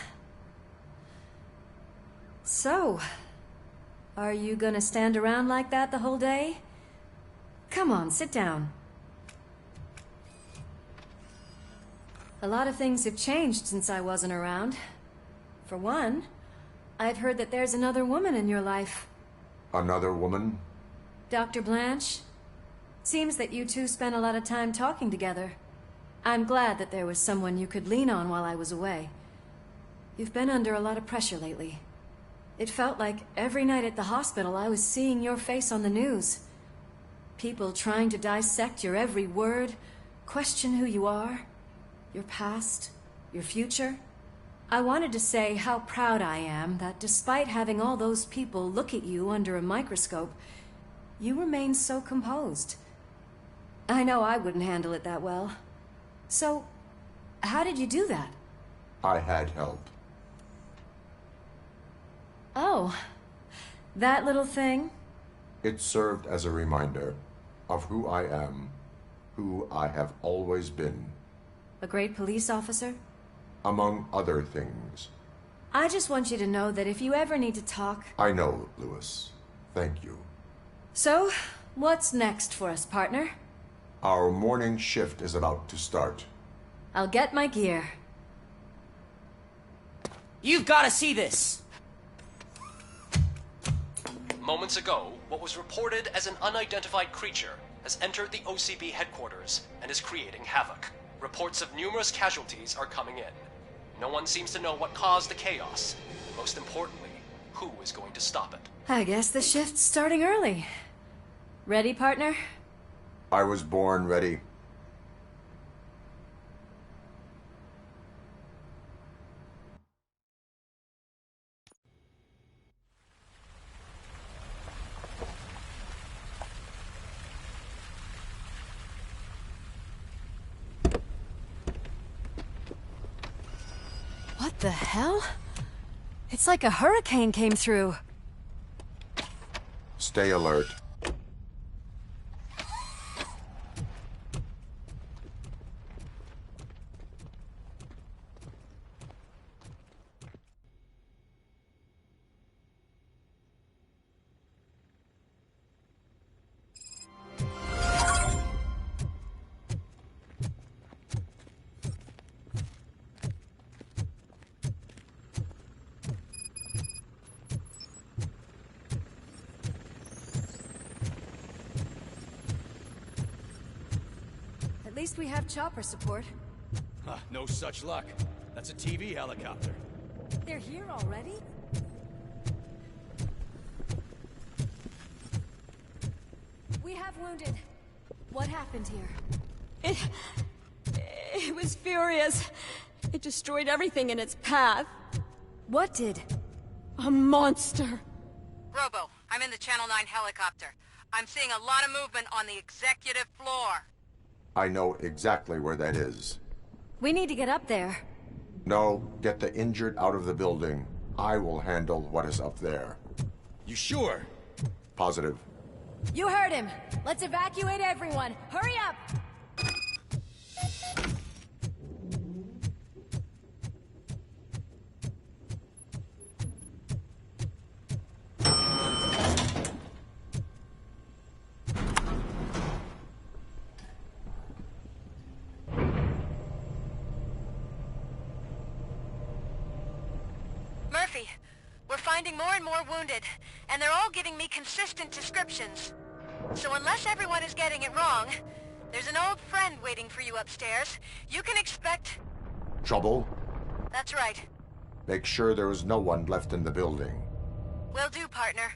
So, are you gonna stand around like that the whole day? Come on, sit down. A lot of things have changed since I wasn't around. For one, I've heard that there's another woman in your life. Another woman? Dr. Blanche? Seems that you two spent a lot of time talking together. I'm glad that there was someone you could lean on while I was away. You've been under a lot of pressure lately. It felt like every night at the hospital I was seeing your face on the news. People trying to dissect your every word, question who you are, your past, your future. I wanted to say how proud I am that despite having all those people look at you under a microscope, you remain so composed. I know I wouldn't handle it that well. So, how did you do that? I had help. Oh, that little thing? It served as a reminder of who I am, who I have always been. A great police officer? Among other things. I just want you to know that if you ever need to talk... I know, Lewis. Thank you. So, what's next for us, partner? Our morning shift is about to start. I'll get my gear. You've got to see this! Moments ago, what was reported as an unidentified creature has entered the OCB headquarters and is creating havoc. Reports of numerous casualties are coming in. No one seems to know what caused the chaos, and most importantly, who is going to stop it. I guess the shift's starting early. Ready, partner? I was born ready. What the hell? It's like a hurricane came through. Stay alert. At least we have chopper support. Huh, no such luck. That's a TV helicopter. They're here already? We have wounded. What happened here? It was furious. It destroyed everything in its path. What did? A monster. Robo, I'm in the Channel 9 helicopter. I'm seeing a lot of movement on the executive floor. I know exactly where that is. We need to get up there. No, get the injured out of the building. I will handle what is up there. You sure? Positive. You heard him. Let's evacuate everyone. Hurry up! Murphy, we're finding more and more wounded, and they're all giving me consistent descriptions. So unless everyone is getting it wrong, There's an old friend waiting for you upstairs. You can expect... Trouble? That's right. Make sure there is no one left in the building. Will do, partner.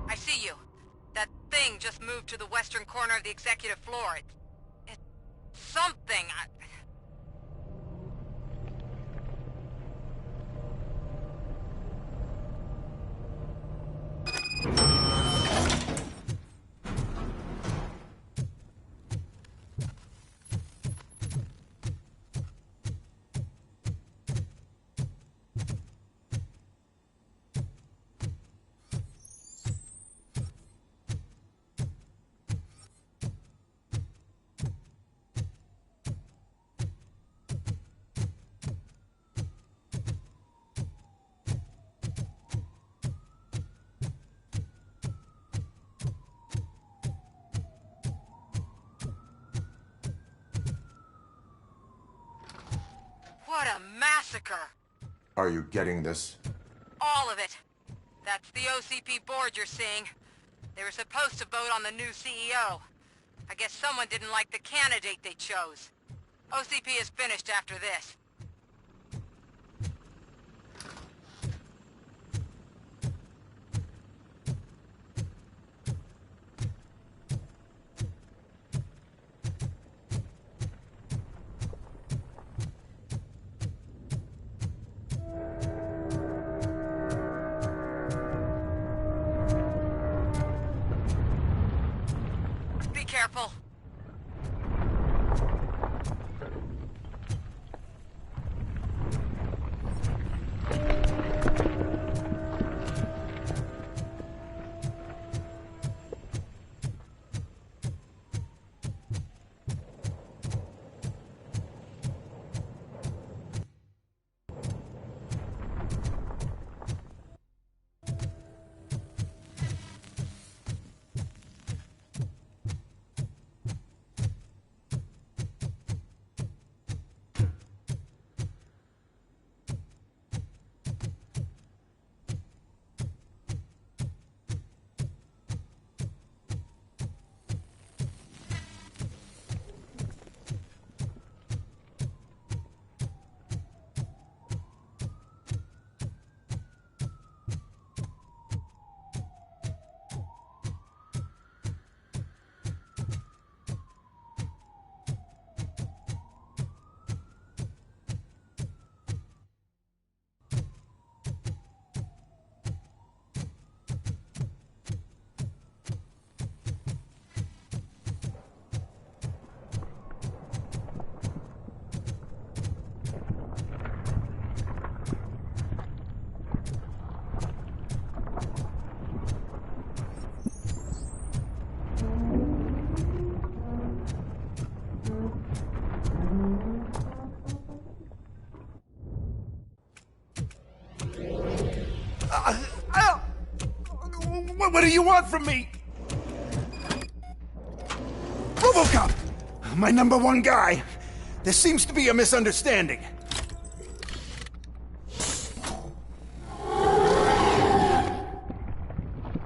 I see you. That thing just moved to the western corner of the executive floor. It's something. What a massacre! Are you getting this? All of it. That's the OCP board you're seeing. They were supposed to vote on the new CEO. I guess someone didn't like the candidate they chose. OCP is finished after this. Be careful. What do you want from me? RoboCop! My #1 guy. There seems to be a misunderstanding.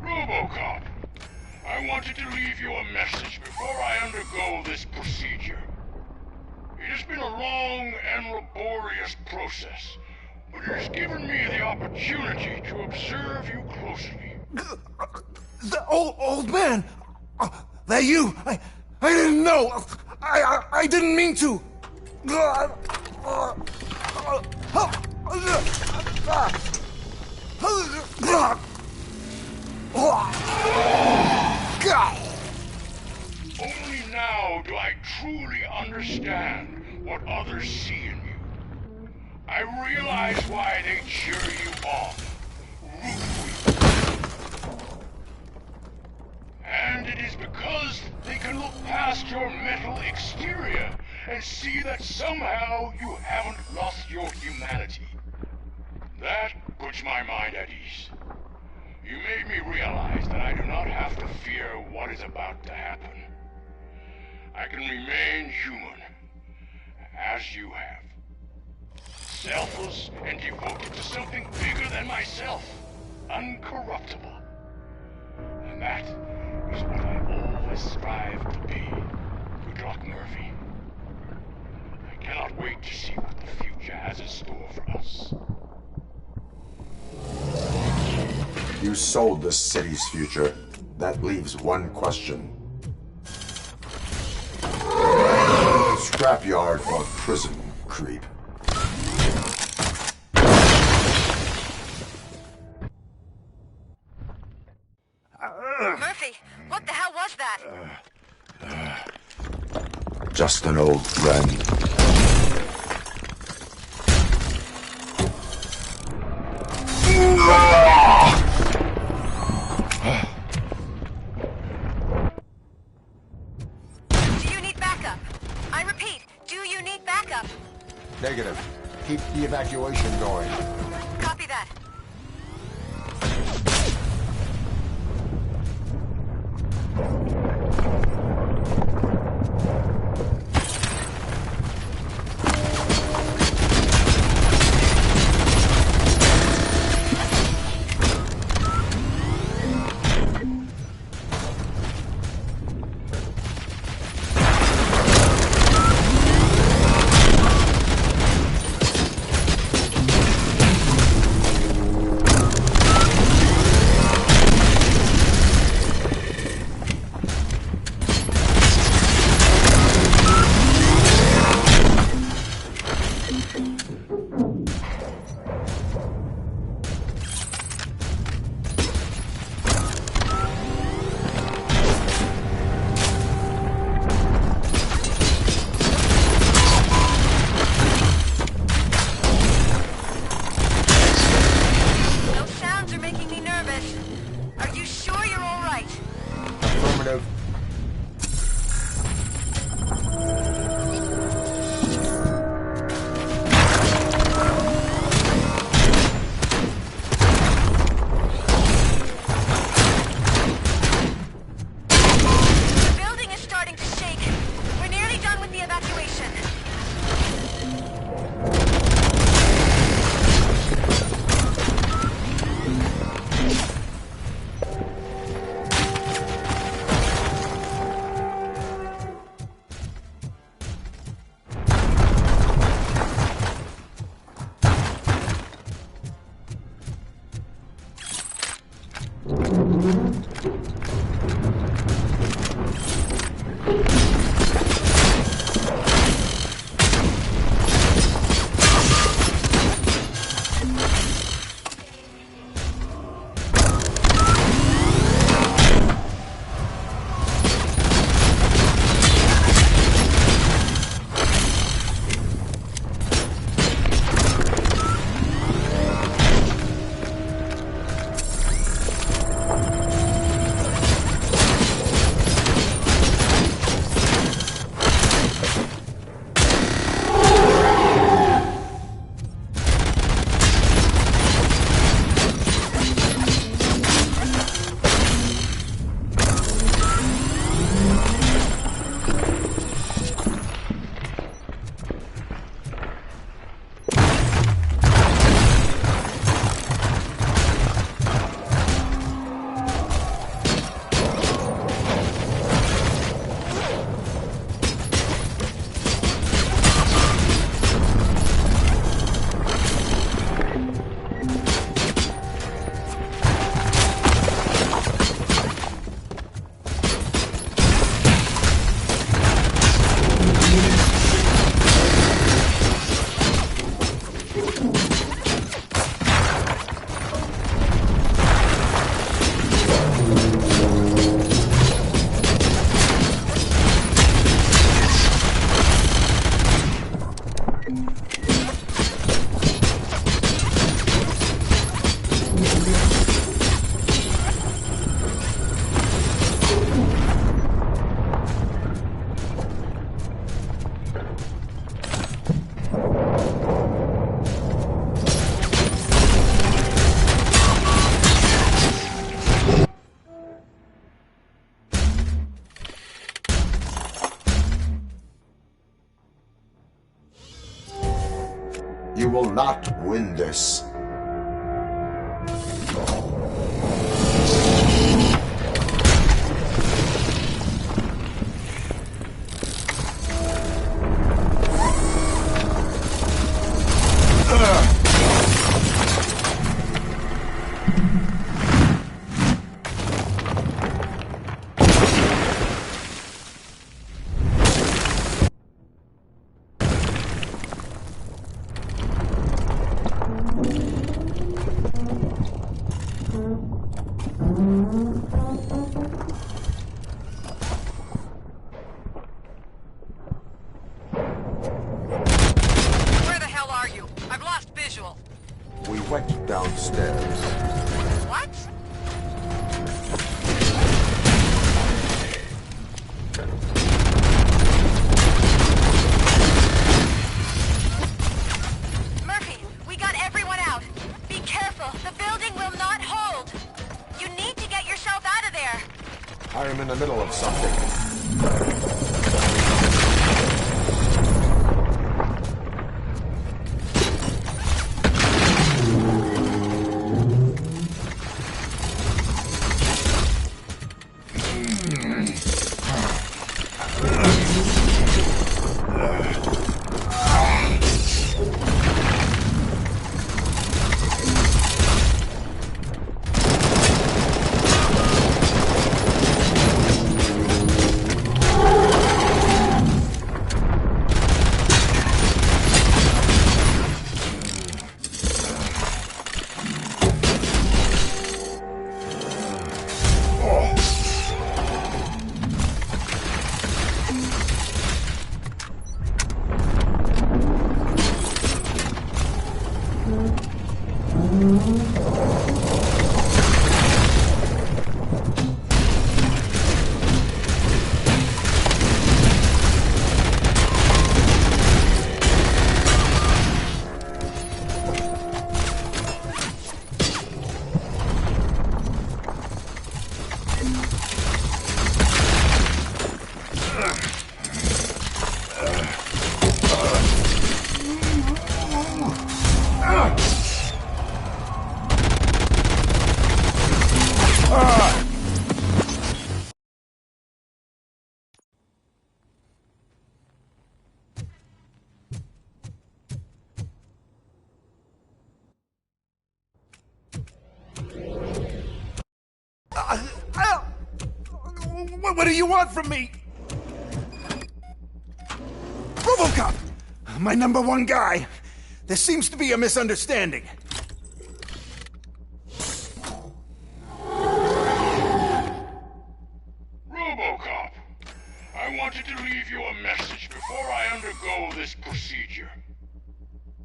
RoboCop, I wanted to leave you a message before I undergo this procedure. It has been a long and laborious process, but it has given me the opportunity to observe you closely. The old man! That you? I didn't know! I didn't mean to! Only now do I truly understand what others see in you. I realize why they cheer you on, root for you. And it is because they can look past your mental exterior and see that somehow you haven't lost your humanity. That puts my mind at ease. You made me realize that I do not have to fear what is about to happen. I can remain human, as you have. Selfless and devoted to something bigger than myself. Uncorruptible. And that is what I always strive to be. Good luck, Murphy. I cannot wait to see what the future has in store for us. You sold this city's future. That leaves one question. Scrapyard or prison, creep? Murphy, what the hell was that? Just an old friend. Do you need backup? I repeat, do you need backup? Negative. Keep the evacuation going. Copy that. You will not win this. Where the hell are you? I've lost visual. We went downstairs. What? Murphy, we got everyone out. Be careful. The building will not hold. You need to get yourself out of there. I am in the middle of something. What do you want from me? RoboCop! My #1 guy. There seems to be a misunderstanding. RoboCop, I wanted to leave you a message before I undergo this procedure.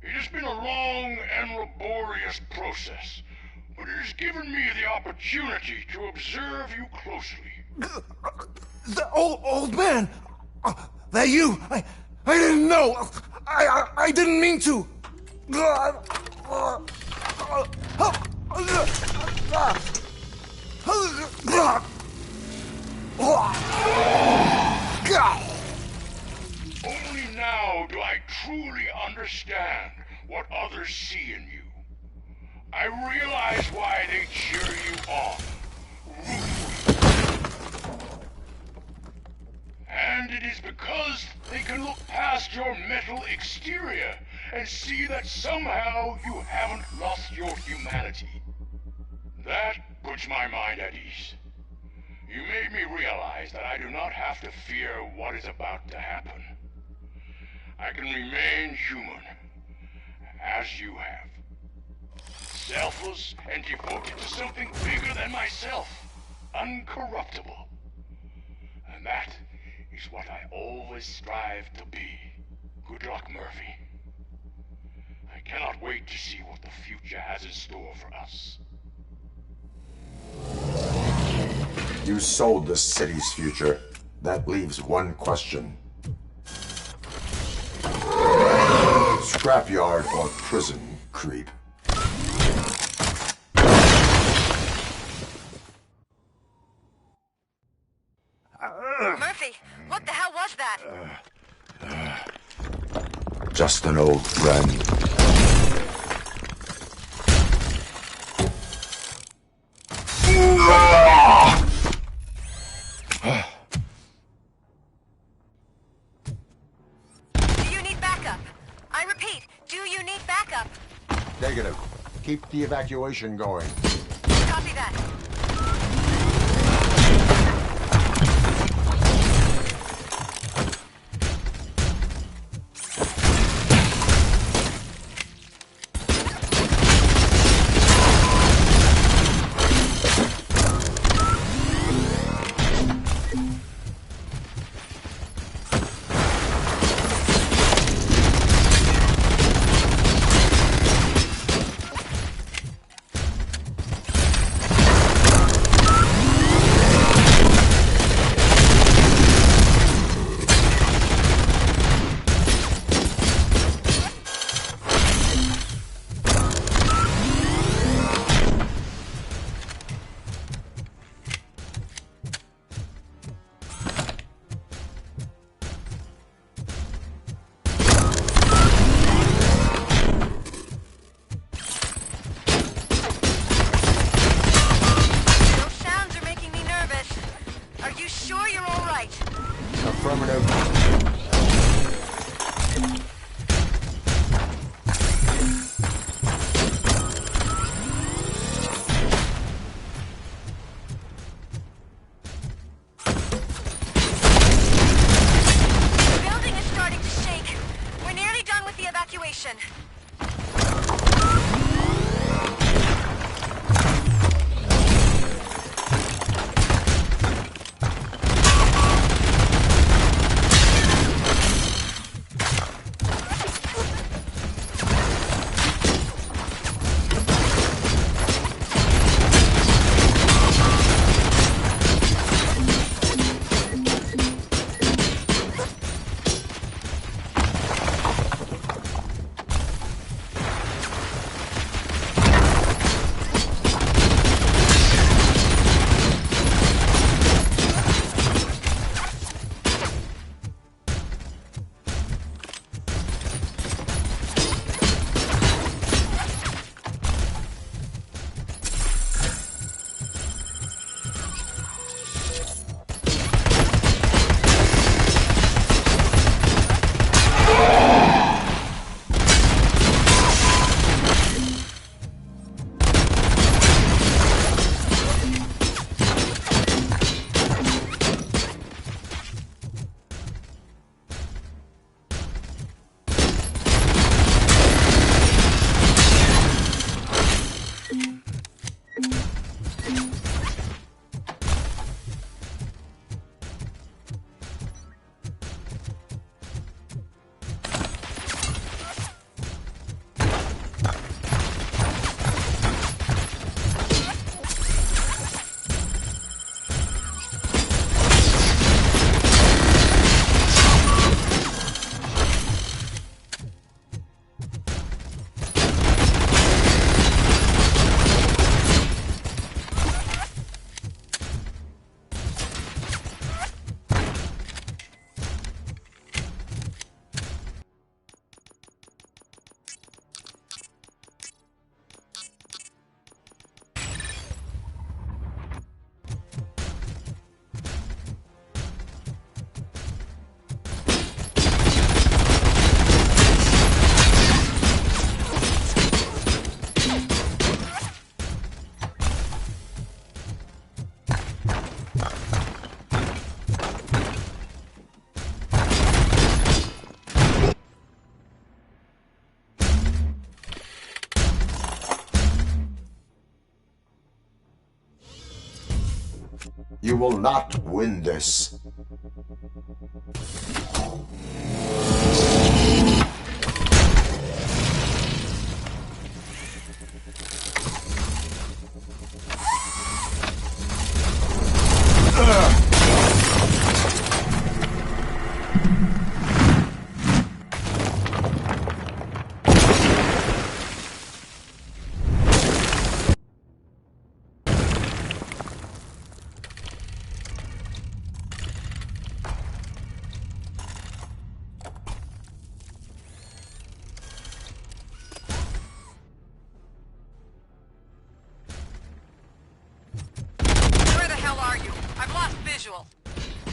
It has been a long and laborious process, but it has given me the opportunity to observe you closely. The old man! That you? I didn't know! I didn't mean to! Only now do I truly understand what others see in you. I realize why they cheer you on, root for you. And it is because they can look past your metal exterior and see that somehow you haven't lost your humanity. That puts my mind at ease. You made me realize that I do not have to fear what is about to happen. I can remain human, as you have. Selfless and devoted to something bigger than myself. Uncorruptible. And that is what I always strive to be. Good luck, Murphy. I cannot wait to see what the future has in store for us. You sold the city's future. That leaves one question. Scrapyard or prison, creep? Murphy, what the hell was that? Just an old friend. keep the evacuation going. Copy that. You will not win this.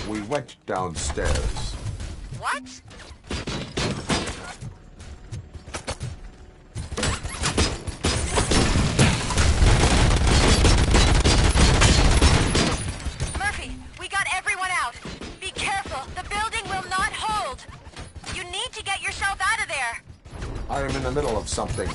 We went downstairs. What? the middle of something.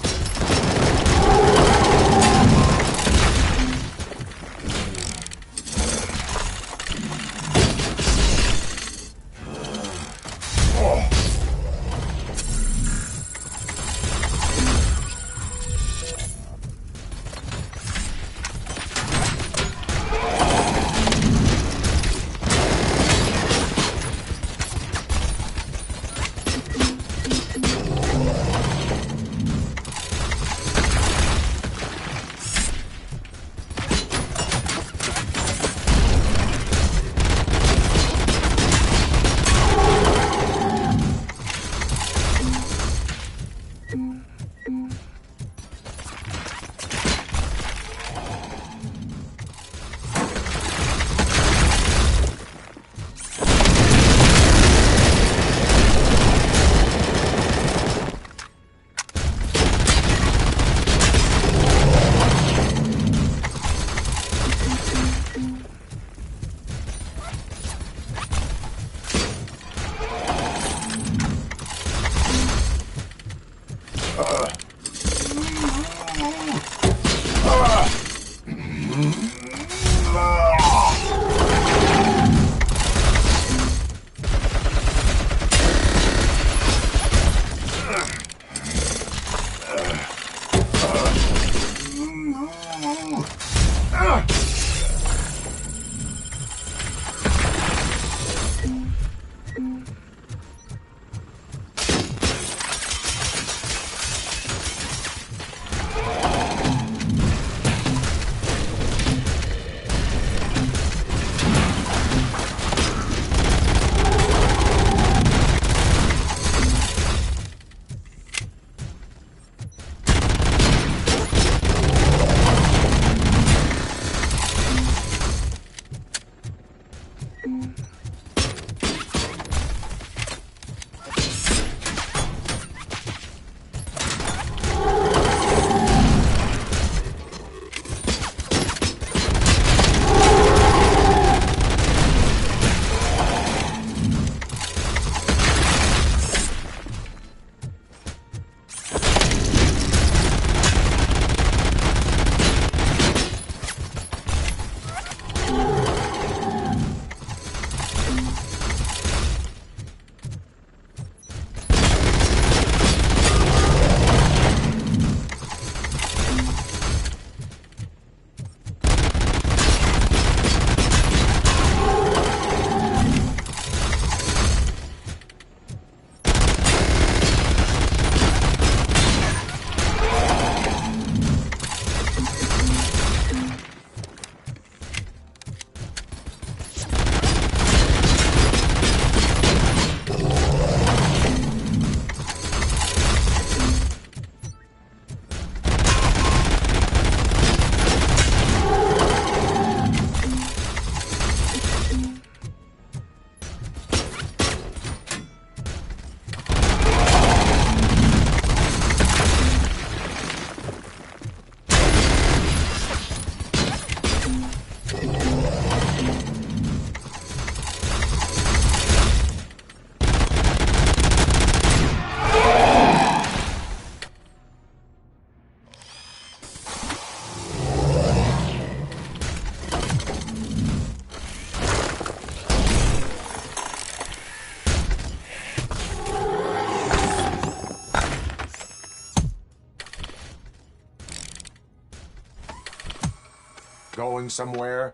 Going somewhere?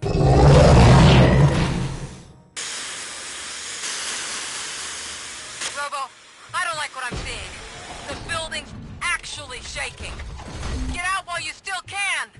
Robo, I don't like what I'm seeing. The building's actually shaking. Get out while you still can!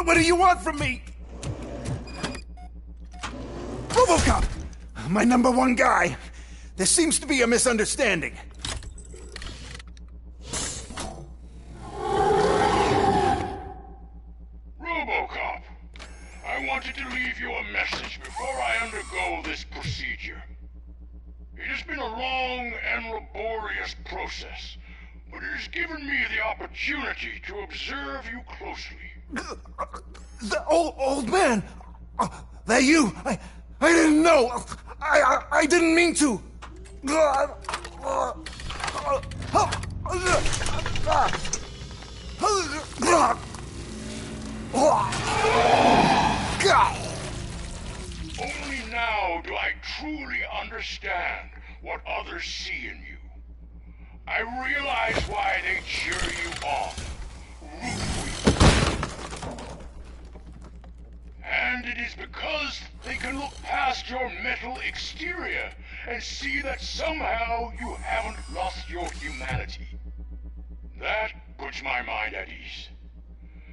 What do you want from me? RoboCop! My #1 guy. There seems to be a misunderstanding. RoboCop, I wanted to leave you a message before I undergo this procedure. It has been a long and laborious process, but it has given me the opportunity to observe you closely. The old man! That you? I didn't know! I didn't mean to! Only now do I truly understand what others see in you. I realize why they cheer you on. Root for you. And it is because they can look past your metal exterior and see that somehow you haven't lost your humanity. That puts my mind at ease.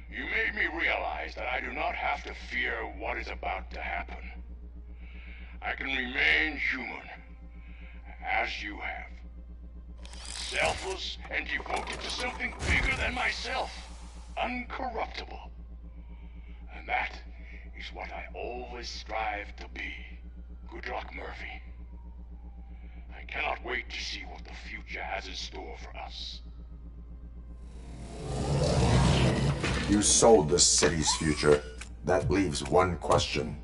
You made me realize that I do not have to fear what is about to happen. I can remain human, as you have. Selfless and devoted to something bigger than myself. Uncorruptible. And that is what I always strive to be. Good luck, Murphy. I cannot wait to see what the future has in store for us. You sold this city's future. That leaves one question.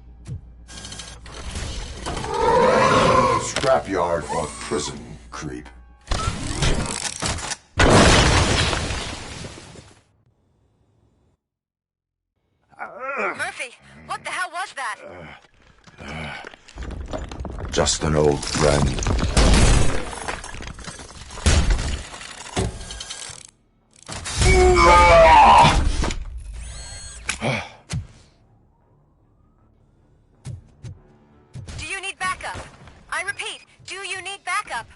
Scrapyard or prison, creep? Murphy, what the hell was that? Just an old friend. Do you need backup? I repeat, do you need backup?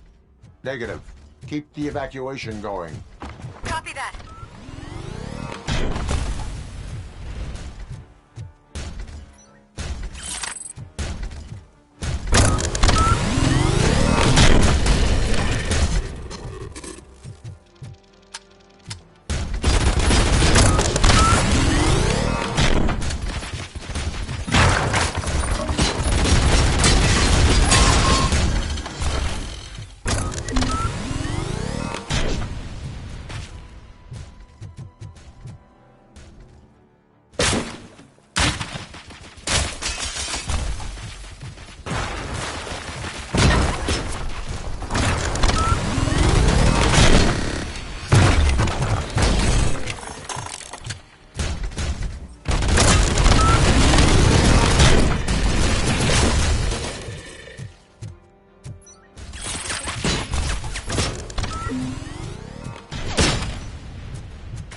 Negative. Keep the evacuation going. Copy that.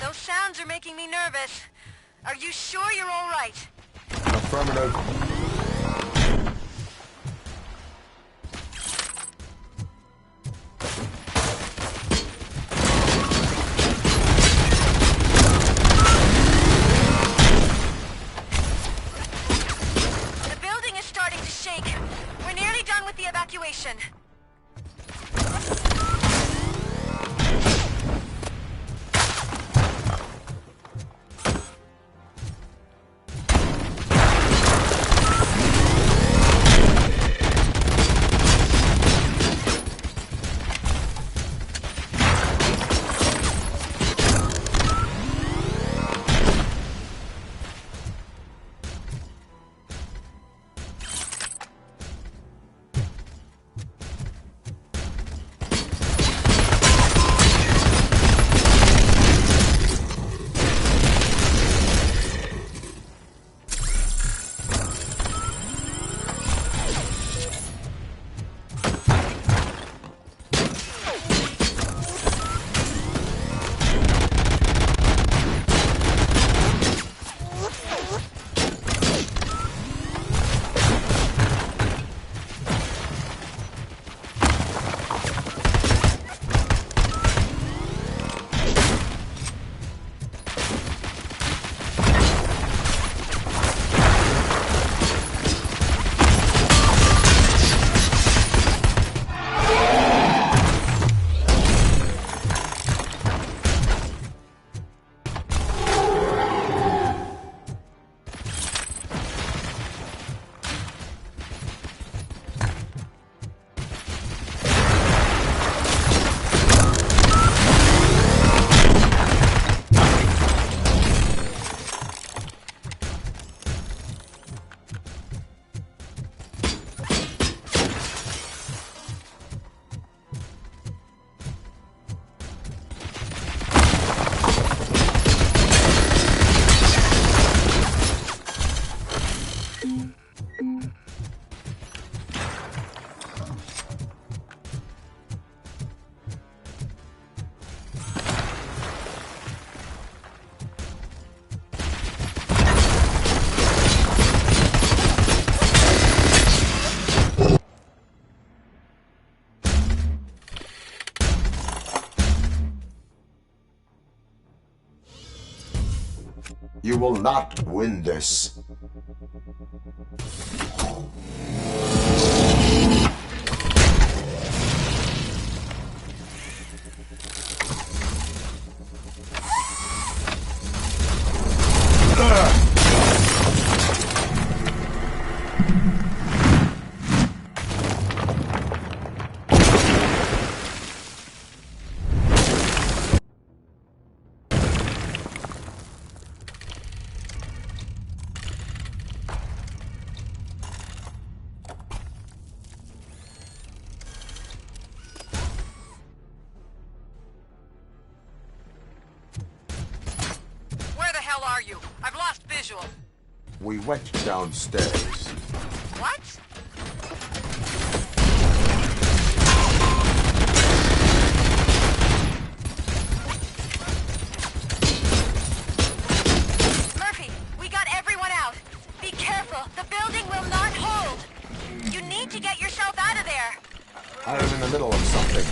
Those sounds are making me nervous. Are you sure you're all right? Affirmative. The building is starting to shake. We're nearly done with the evacuation. You will not win this. Where the hell are you? I've lost visual. We went downstairs. What? Murphy, we got everyone out. Be careful. The building will not hold. You need to get yourself out of there. I am in the middle of something.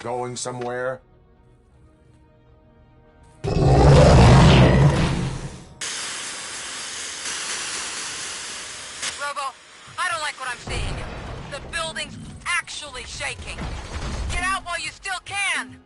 Going somewhere? Robo, I don't like what I'm seeing. The building's actually shaking. Get out while you still can!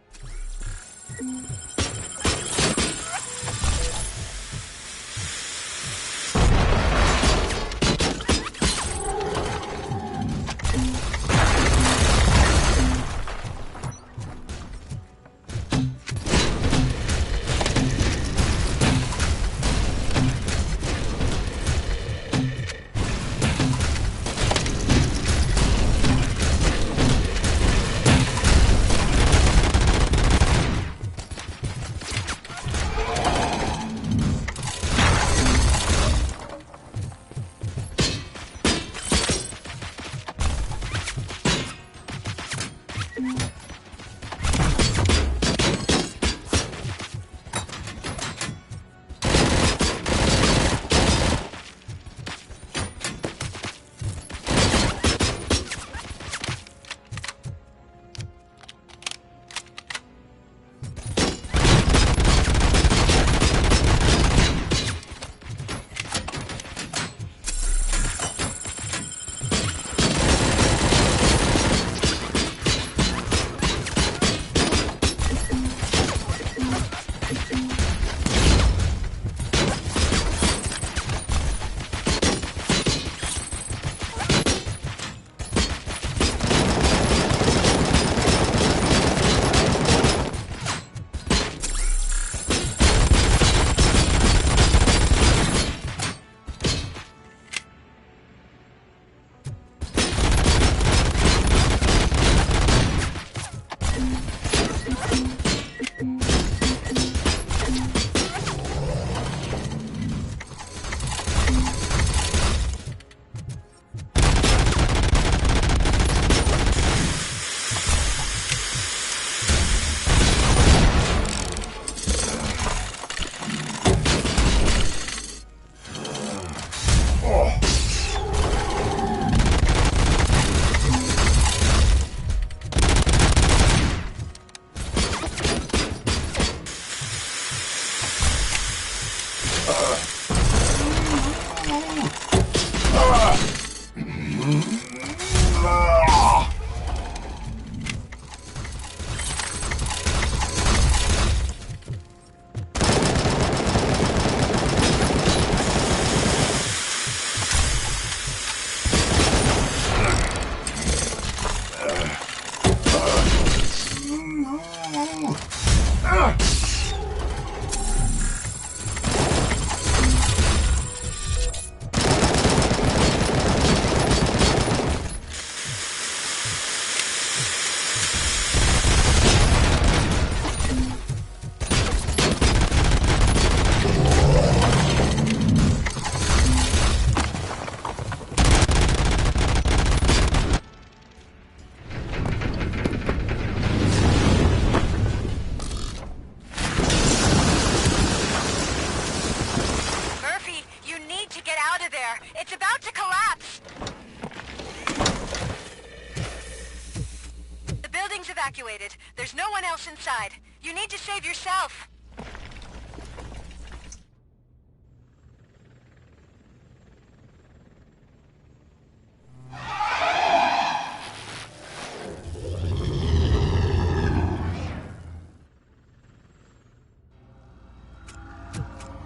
evacuated. There's no one else inside. You need to save yourself.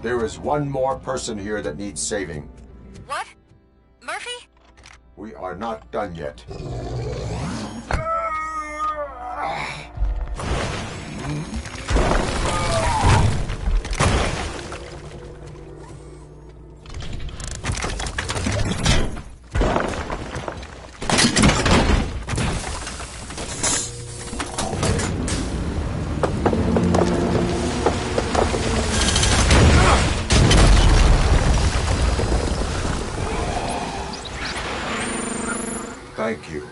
There is one more person here that needs saving. What? Murphy? We are not done yet. Thank you.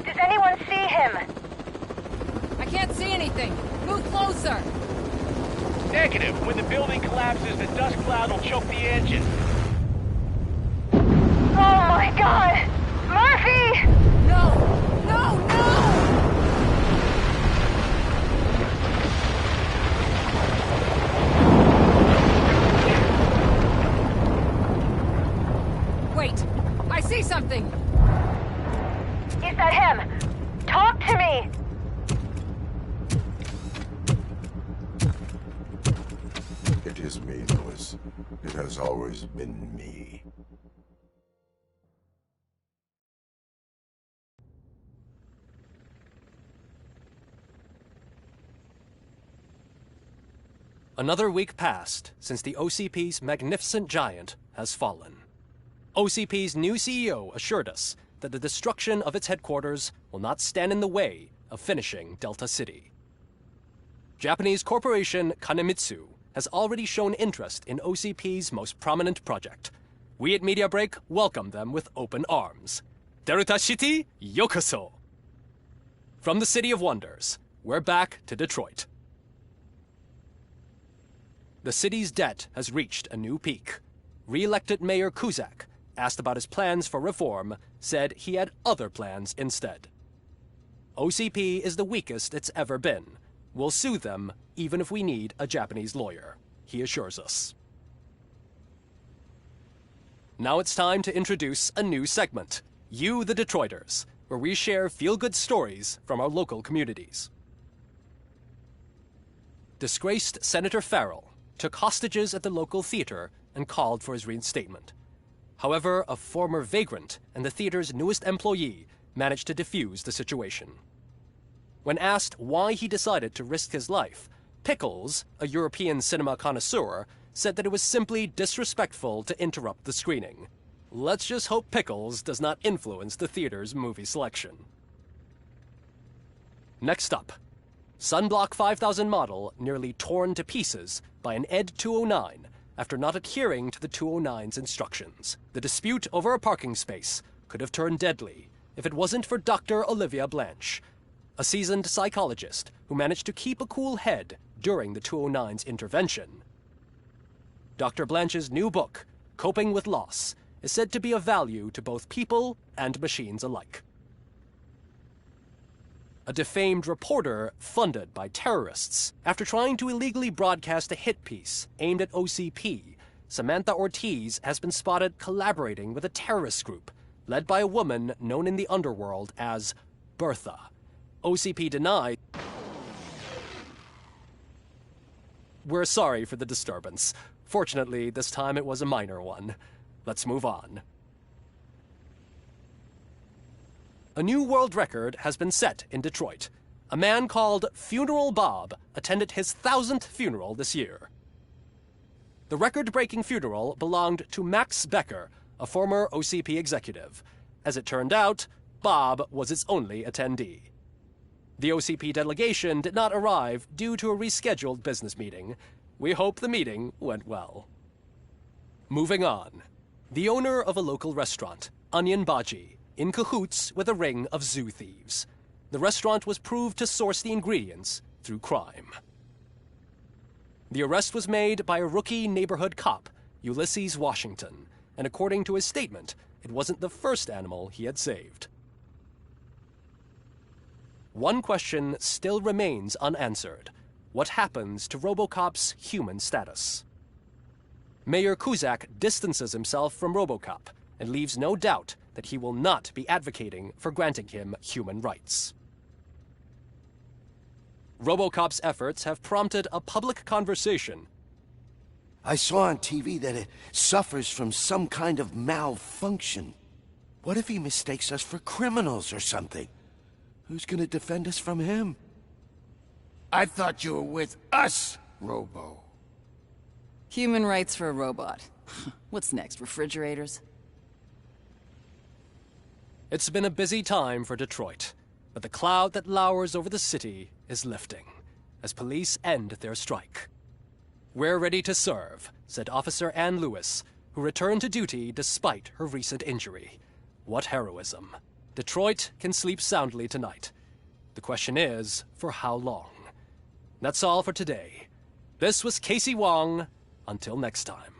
Does anyone see him? I can't see anything. Move closer. Negative. When the building collapses, the dust cloud will choke the engine. Oh my god! Murphy! No! No! No! Wait! I see something! Is that him? Talk to me! It is me, Louis. It has always been me. Another week passed since the OCP's magnificent giant has fallen. OCP's new CEO assured us that the destruction of its headquarters will not stand in the way of finishing Delta City. Japanese corporation Kanemitsu has already shown interest in OCP's most prominent project. We at Media Break welcome them with open arms. Delta City, yokoso! From the City of Wonders, we're back to Detroit. The city's debt has reached a new peak. Re-elected Mayor Kuzak, asked about his plans for reform, said he had other plans instead. OCP is the weakest it's ever been. We'll sue them even if we need a Japanese lawyer, he assures us. Now it's time to introduce a new segment, You the Detroiters, where we share feel-good stories from our local communities. Disgraced Senator Farrell took hostages at the local theater and called for his reinstatement. However, a former vagrant and the theater's newest employee managed to defuse the situation. When asked why he decided to risk his life, Pickles, a European cinema connoisseur, said that it was simply disrespectful to interrupt the screening. Let's just hope Pickles does not influence the theater's movie selection. Next up, Sunblock 5000 model nearly torn to pieces by an ED 209 after not adhering to the 209's instructions. The dispute over a parking space could have turned deadly if it wasn't for Dr. Olivia Blanche, a seasoned psychologist who managed to keep a cool head during the 209's intervention. Dr. Blanche's new book, Coping with Loss, is said to be of value to both people and machines alike. A defamed reporter funded by terrorists. After trying to illegally broadcast a hit piece aimed at OCP, Samantha Ortiz has been spotted collaborating with a terrorist group led by a woman known in the underworld as Bertha. OCP denied. We're sorry for the disturbance. Fortunately, this time it was a minor one. Let's move on. A new world record has been set in Detroit. A man called Funeral Bob attended his 1000th funeral this year. The record-breaking funeral belonged to Max Becker, a former OCP executive. As it turned out, Bob was its only attendee. The OCP delegation did not arrive due to a rescheduled business meeting. We hope the meeting went well. Moving on. The owner of a local restaurant, Onion Baji, in cahoots with a ring of zoo thieves. The restaurant was proved to source the ingredients through crime. The arrest was made by a rookie neighborhood cop, Ulysses Washington, and according to his statement, it wasn't the first animal he had saved. One question still remains unanswered. What happens to RoboCop's human status? Mayor Kuzak distances himself from RoboCop and leaves no doubt that he will not be advocating for granting him human rights. RoboCop's efforts have prompted a public conversation. I saw on TV that it suffers from some kind of malfunction. What if he mistakes us for criminals or something? Who's gonna defend us from him? I thought you were with us, Robo. Human rights for a robot. What's next, refrigerators? It's been a busy time for Detroit, but the cloud that lowers over the city is lifting as police end their strike. "We're ready to serve," said Officer Ann Lewis, who returned to duty despite her recent injury. What heroism. Detroit can sleep soundly tonight. The question is, for how long? That's all for today. This was Casey Wong. Until next time.